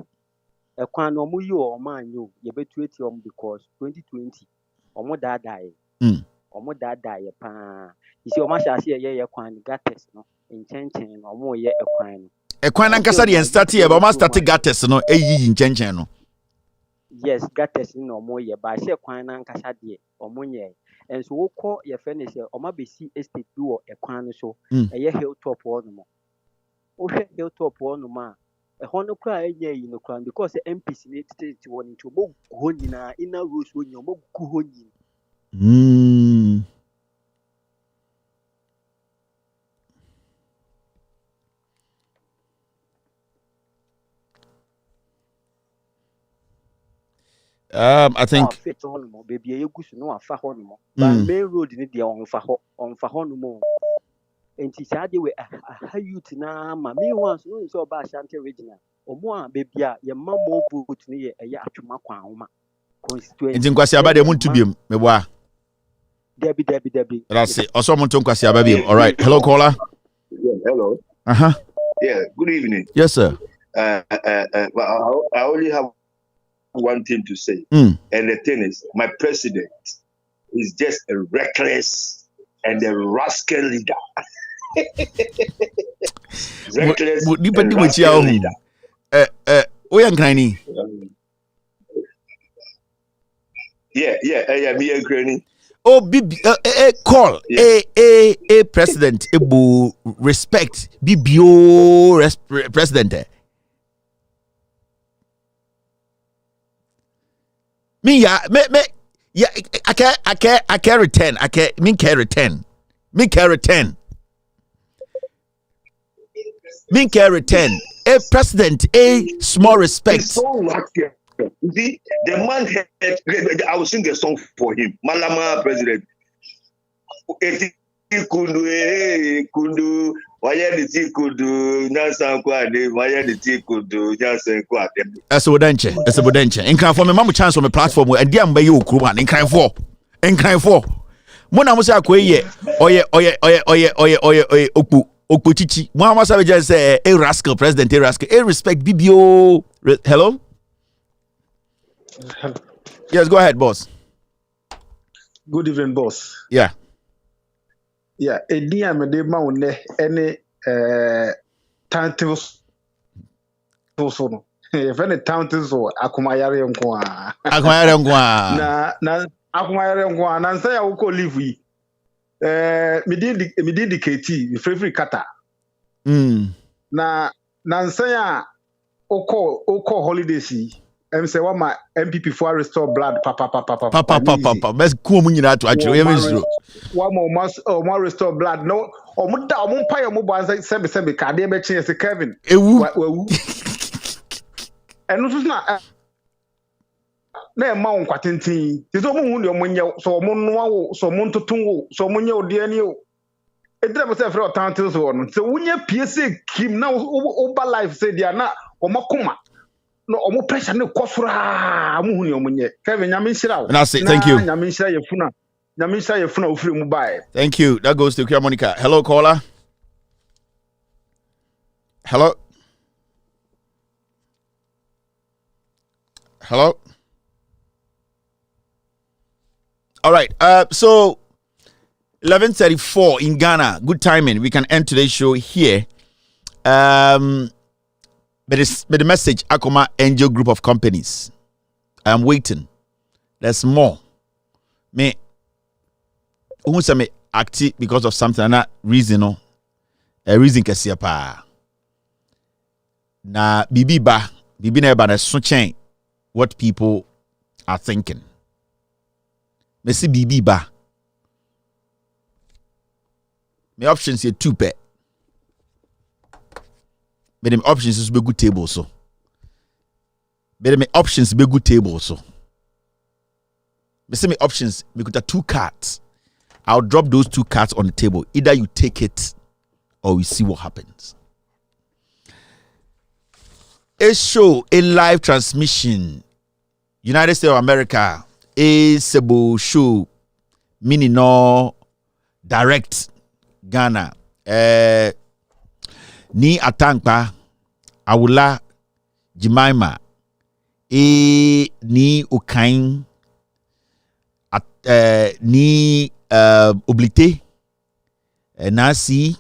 e kwan no mo yi o ma anyo ye betu eti o because 2020 o mo da o mo da ye pa. Isi o ma sha ase ye kwan gates no. Inchenchen no mo ye ekwan no. Ekwan na nkasa de start here but ma start gates no eyi inchenchen no. Yes, gates no mo ye ba se ekwan na nkasa de o mo ye. And so woko ye finish o ma be see estate bi wo ekwan no so eye hilltop wo no mo. O hwe hilltop wo no ma e ho no kra enye yi no kra because MPC ne state wo ni to mo go nyina ina roads wo nyo mo go ho nyi. I think baby you go no afa ho no but main road ni dia on fa ho no mo enti saade we ha youth na ma me once no so ba Ashanti regional omo a baby a ye ma mo vote ni ye atwuma kwa homa constituency enti nkwasi aba de muntu biem me boa Debbie that's it also muntu nkwasi aba biem. All right, hello caller. Yeah, hello. Yeah, good evening. Yes sir. But I only have one thing to say, and the thing is, my president is just a reckless and a rascal leader. Reckless and rascal leader. Yeah, me and Granny. Oh, call a president ebu respect BBO president. Me yeah I can return. Me can return. A president, a small respect. It's so rascal. You see, the man had, I will sing a song for him. Malama president. Kundu, why did he kudu? Nasan kwade, why did he kudu? Nasan kwade. As a bodenche. In crime for me, mama chance on the platform and dear by you, Kruman, in crime for. Mona Musa Koye, oye, Okuchichi. Mama Savage just say, a rascal, president, a rascal, a respect, BBO. Hello? Yes, go ahead, boss. Good evening, boss. Yeah. Yeah, a dear Madame any tantals. If any tantals or Akumayari na Akumayari and say I will call live we. Me did the KT, free kata. Na Nansaya Oko holidays. Say what my MPP for restore blood, papa. Best cool munira to actually. One more restore blood. No, or mumpire mobile semi card, they change the Kevin. And this is not na mount quatinty. There's no moon your money, so moon, so moon to tungo, so moon your dear new. It never said for tantals on. So when you PSA Kim now over life said they are not or Makuma. No, omo pressure no kofra amu huni omunye Kevin nyamenshira. That's it. Thank you. Nyamenshira yefuna ofiri mu bae. Thank you. That goes to Kia Monica. Hello caller. Hello. Hello. All right. So 11:34 in Ghana. Good timing. We can end today's show here. But the message, Akoma Angel Group of Companies. I'm waiting. There's more. Me, who say me active because of something and that reason, no. A reason kesiya pa. Na bibi na ba na so chen what people are thinking. Me see bibi ba. My options here two pet. But them options is be good table so. But my options be good table so. Me say my options me got 2 cards. I'll drop those 2 cards on the table. Either you take it or we see what happens. A show, a live transmission. United States of America. A sebo show. Mini no direct Ghana. Ni Atankpa. Awula Jimaima. Ni Okain. Ni Oblite. Nasi.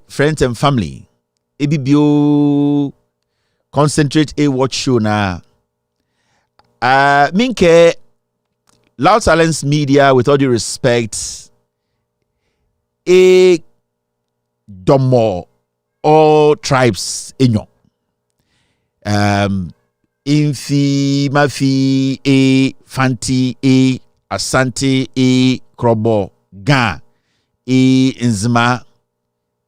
Friends and family. BBO concentrate a watch show na. Minke Loud Silence Media, with all due respect, domo all tribes inyo. Infi, Mafi, Fanti, Asante, Krobo, Ga, Nzima,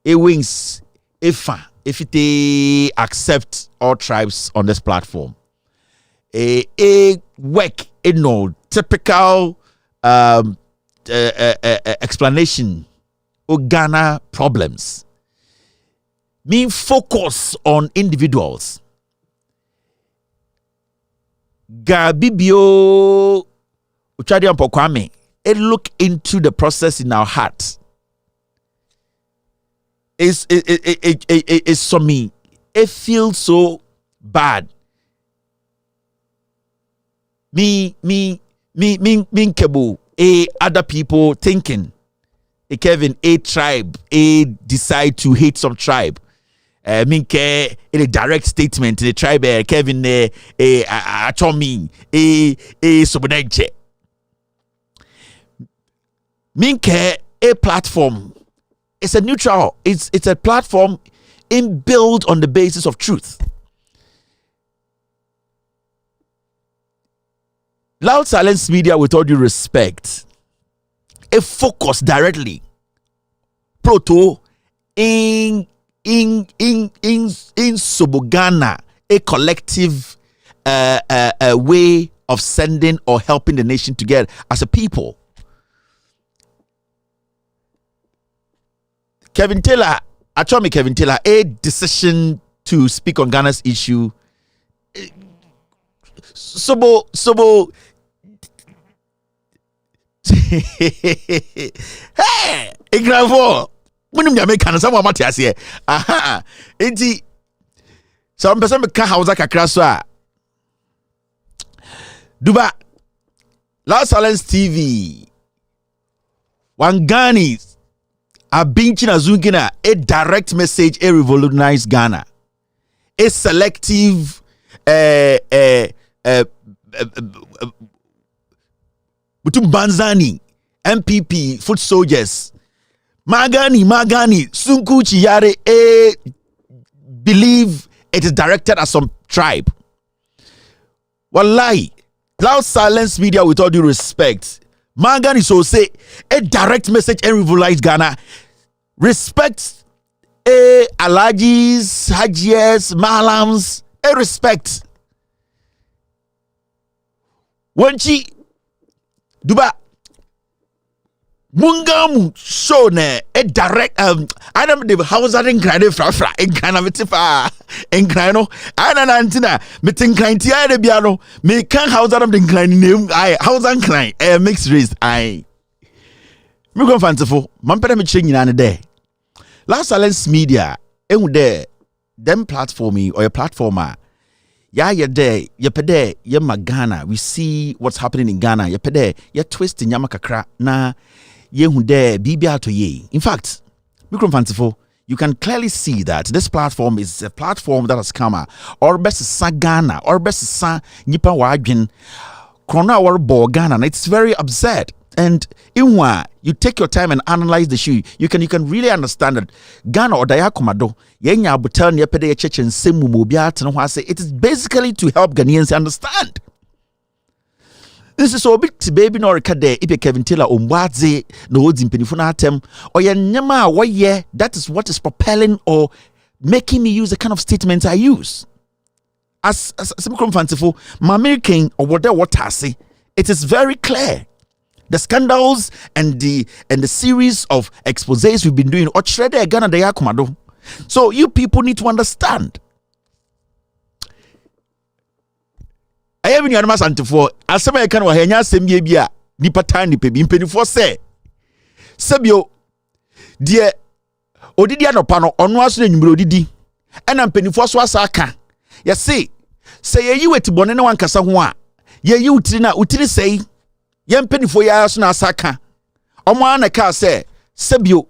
Wings, Ifa, if they accept all tribes on this platform. A work, typical explanation of Ghana problems. Mean focus on individuals. Gabibio Uchadian Pokwame, a look into the process in our heart. It's so me. It feels so bad. Me Kebu, other people thinking. Kevin, a tribe, decide to hate some tribe. Minke, in a direct statement, the tribe, Kevin, Achomi, Sobodenche. Minke, a platform. It's a neutral, it's a platform built on the basis of truth. Loud Silence Media, with all due respect, a focus directly proto in Sobogana, a collective way of sending or helping the nation together as a people. Kevin Taylor, a decision to speak on Ghana's issue. Sobo. Hey, Igravo. Munum ya meka na samu amati ase. Aha. Enti some person me ka hausa kakra so a. Duba Loud Silence TV. Wangani abinchi na zungina a direct message a revolutionize Ghana. A selective Butum Banzani, MPP, foot soldiers, Magani, Sunkuchi Yare, believe it is directed at some tribe. Wallahi, Loud Silence Media, with all due respect, Magani so say a direct message and revitalize Ghana. Respect Alajis, Hajias, Malams, a respect. Wanchi Duba Mungamu show ne a direct I don't the house are in kind of fra in kind of tifa in kind of I don't antina meeting kind tia de biano me can house are the incline name I house and klein mixed race I me go fanciful man pere me change na there Loud Silence Media there them platforming or a platformer Yeah, you're there. You're pede. You're Ghana. We see what's happening in Ghana. You're pede. You're twisting Yamakakra. Na ye hunde bibia to ye. In fact, Mikron Fantiful, you can clearly see that this platform is a platform that has come or best sa Ghana or best sa nipa wajin krona or bo Ghana. And it's very absurd. And inwa, you take your time and analyze the issue. You can really understand that Ghana or Dayakomado, yenya butel nyepede church and semu mobiat and say it is basically to help Ghanaians understand. This is so big to baby nor kade ipe Kevin Taylor umwaze no odin penifuna atem or nyama waye. That is what is propelling or making me use the kind of statements I use. As some fanciful, my American or whatever what I say, it is very clear. The scandals and the series of exposés we've been doing, so you people need to understand. I have in Yanama Santifo, as some can or Henya Semia, Nipatani Pebin Penifo say. Sabio, dear Odidiano Pano, on was in Brody, and I'm Penifo Swasaka. Yes, say you at Bonena one Casahua. Ye you Tina Utili say. Yem penny for ya na saka. Omo anaka say sebio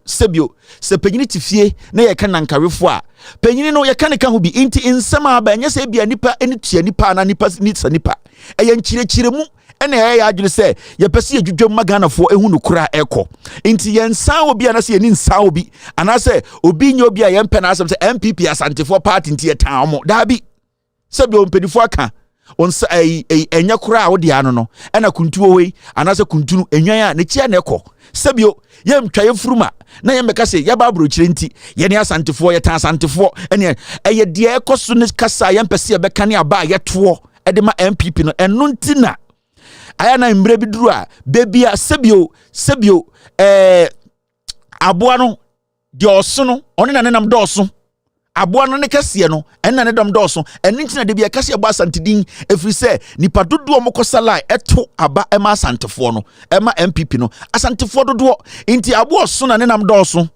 se penyini tifie na ye kan nankarefo a penyini no ye kan ho bi inti nsema aba nya se bia nipa eni tua nipa na nipa nipa eye nchirechire mu ena ye ya adwene se ye pese adwudwam maganafo ehu no kura eko inti ye nsan obi ana se ye ni nsan obi ana se obi nya obi a ye mpena asem se MPP asantefo party inti ye tan omo dabi sebio mpedifo aka onsa enya kura wo dia no ena kuntuo we anase kuntunu enwan a ne chia na ekọ sebio ye mtwaye furuma na ye meka se ye ba brochire nti ye ne asantefo ye tan asantefo ene eye dia ekoso ne kasa ye mpese ye beka ne aba ye to e de ma MPP no eno ntina aya na mbre biduru a bebia sebio aboa no de oso no one na nenam do oso aboa no ne kase no enna ne dom dɔso eni ntina de bia kase abo asantedin efiri se nipa dodo omokosala eto aba ema asantefo no ema MPP no asantefo dodo nti aboa so na ne nam dɔso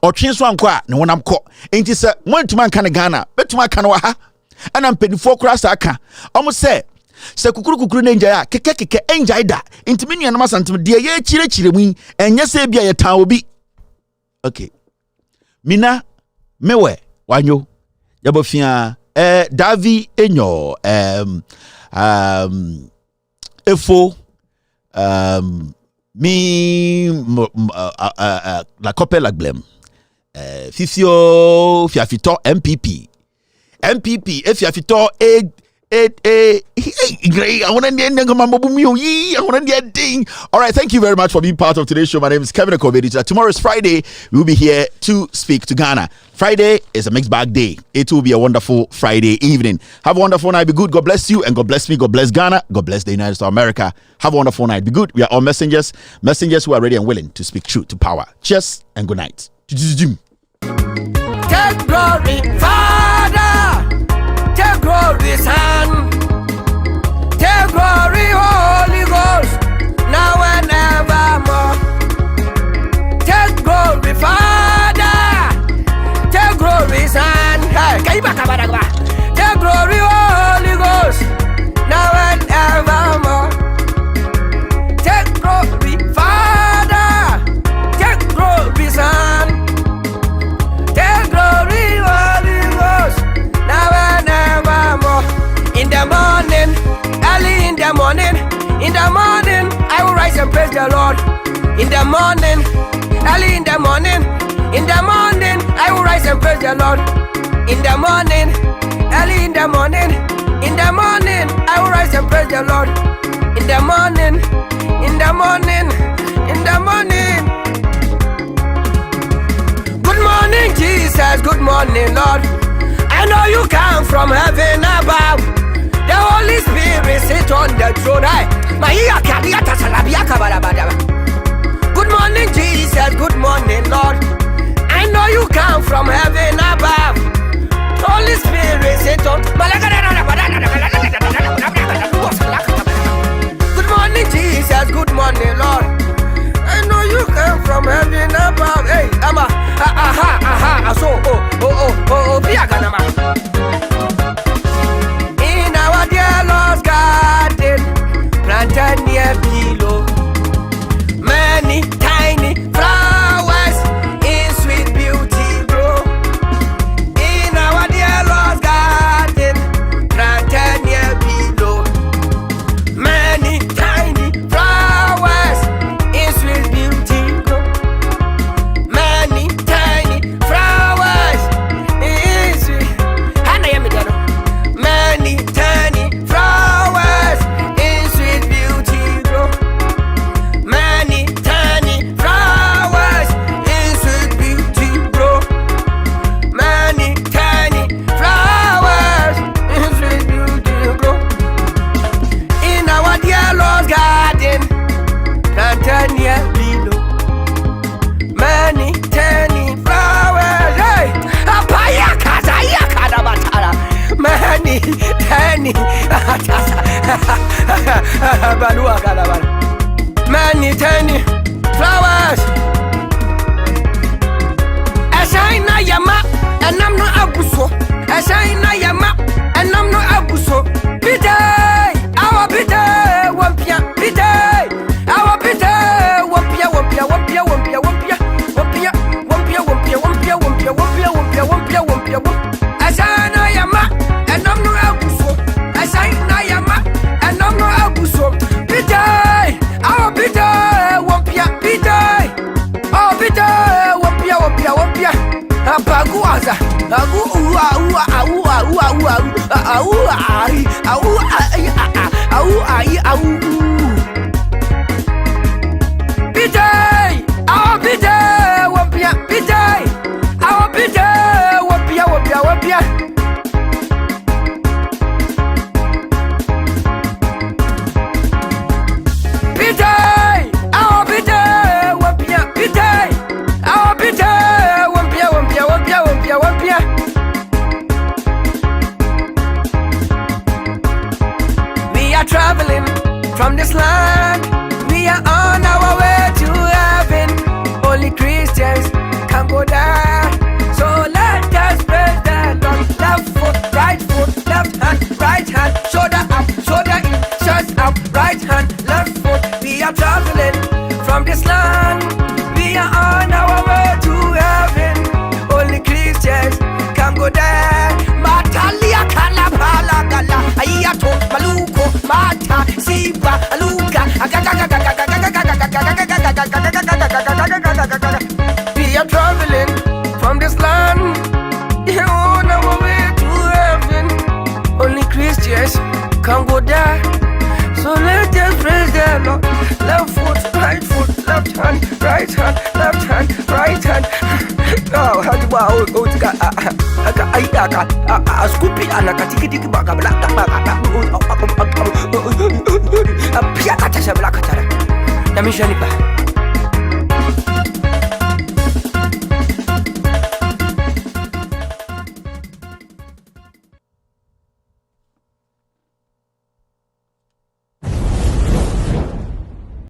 ɔtwe so anko a ne wonam kɔ nti se montuma nka ne Ghana betuma aka no ha ena mpenifo kura sa aka ɔmo se kukuru na enjaya keke enjaya da nti me nuanam asantem de ye chire mu enye se bia ye tan obi okay mina mewe wanyo yabofia Davi enyo efo mi la copel la glem fifio fiafito MPP efiafito all right, thank you very much for being part of today's show. My name is Kevin Akobedi. Tomorrow is Friday. We will be here to speak to Ghana. Friday is a mixed bag day. It will be a wonderful Friday evening. Have a wonderful night. Be good. God bless you and God bless me. God bless Ghana. God bless the United States of America. Have a wonderful night. Be good. We are all messengers who are ready and willing to speak truth to power. Cheers and good night. Take glory, Father. Take glory, Son. Take glory, Holy Ghost. Now and evermore. Take glory, Father. Take glory, Son. Take glory, Holy Ghost. Now and evermore. Take glory, Father. Take glory, Son. Take glory, Holy Ghost. Now and evermore. In the morning, early in the morning, I will rise and praise the Lord. In the morning, early in the morning, I will rise and praise the Lord. In the morning, early in the morning, I will rise and praise the Lord. In the morning, Good morning, Jesus. Good morning, Lord. I know you come from heaven above. The Holy Spirit sit on the throne. Good morning, Jesus. Good morning, Lord. I know you come from heaven above. Holy Spirit sit on. Good morning, Jesus. Good morning, Lord. I know you come from heaven above. Hey, so, be a ganama. In Tiny. Balua Galaban. Many tiny flowers. Ashina Yama, and I'm not Abuso. Ashina Yama, and I'm not Abuso. Biday, our biday, Wampia, biday, our biday, Wampia, Wampia, Wampia, Wampia, Wampia, Wampia, Wampia, Wampia, Wampia, Wampia, Wampia, Wampia, Wampia, Wampia, Wampia. Ashina Yama, and I'm not Abuso. Ashina Yama, and I'm not Abuso. Biday, our biday, Wampia, biday, oh biday, Wampia, Wampia, Wampia. Apaguaza, agu ua ua ua ua ua ua ai au ai au Biday, our biday, Wampia, biday, our biday, Wampia, Wampia, Wampia. Biday, our biday, Wampia, biday, our biday, Wampia, Wampia, Wampia, Wampia, Wampia. We are traveling from this land. We are on our way to heaven. Only Christians can go there. So let us praise the Lord. Left foot, right hand, shoulder up, shoulder in, chest up, right hand, left foot. We are traveling from this land. We are on our way to heaven. Only Christians can go there. Matalia kalapala gala, ayato maluko, mata siba aluka. We are traveling from this land. We are on our way to heaven. Only Christians can go there. So let us praise the Lord. Left foot, left hand, right hand, left hand, right hand. Oh, how do I go to a scoopy and a catiki back a black a piata black.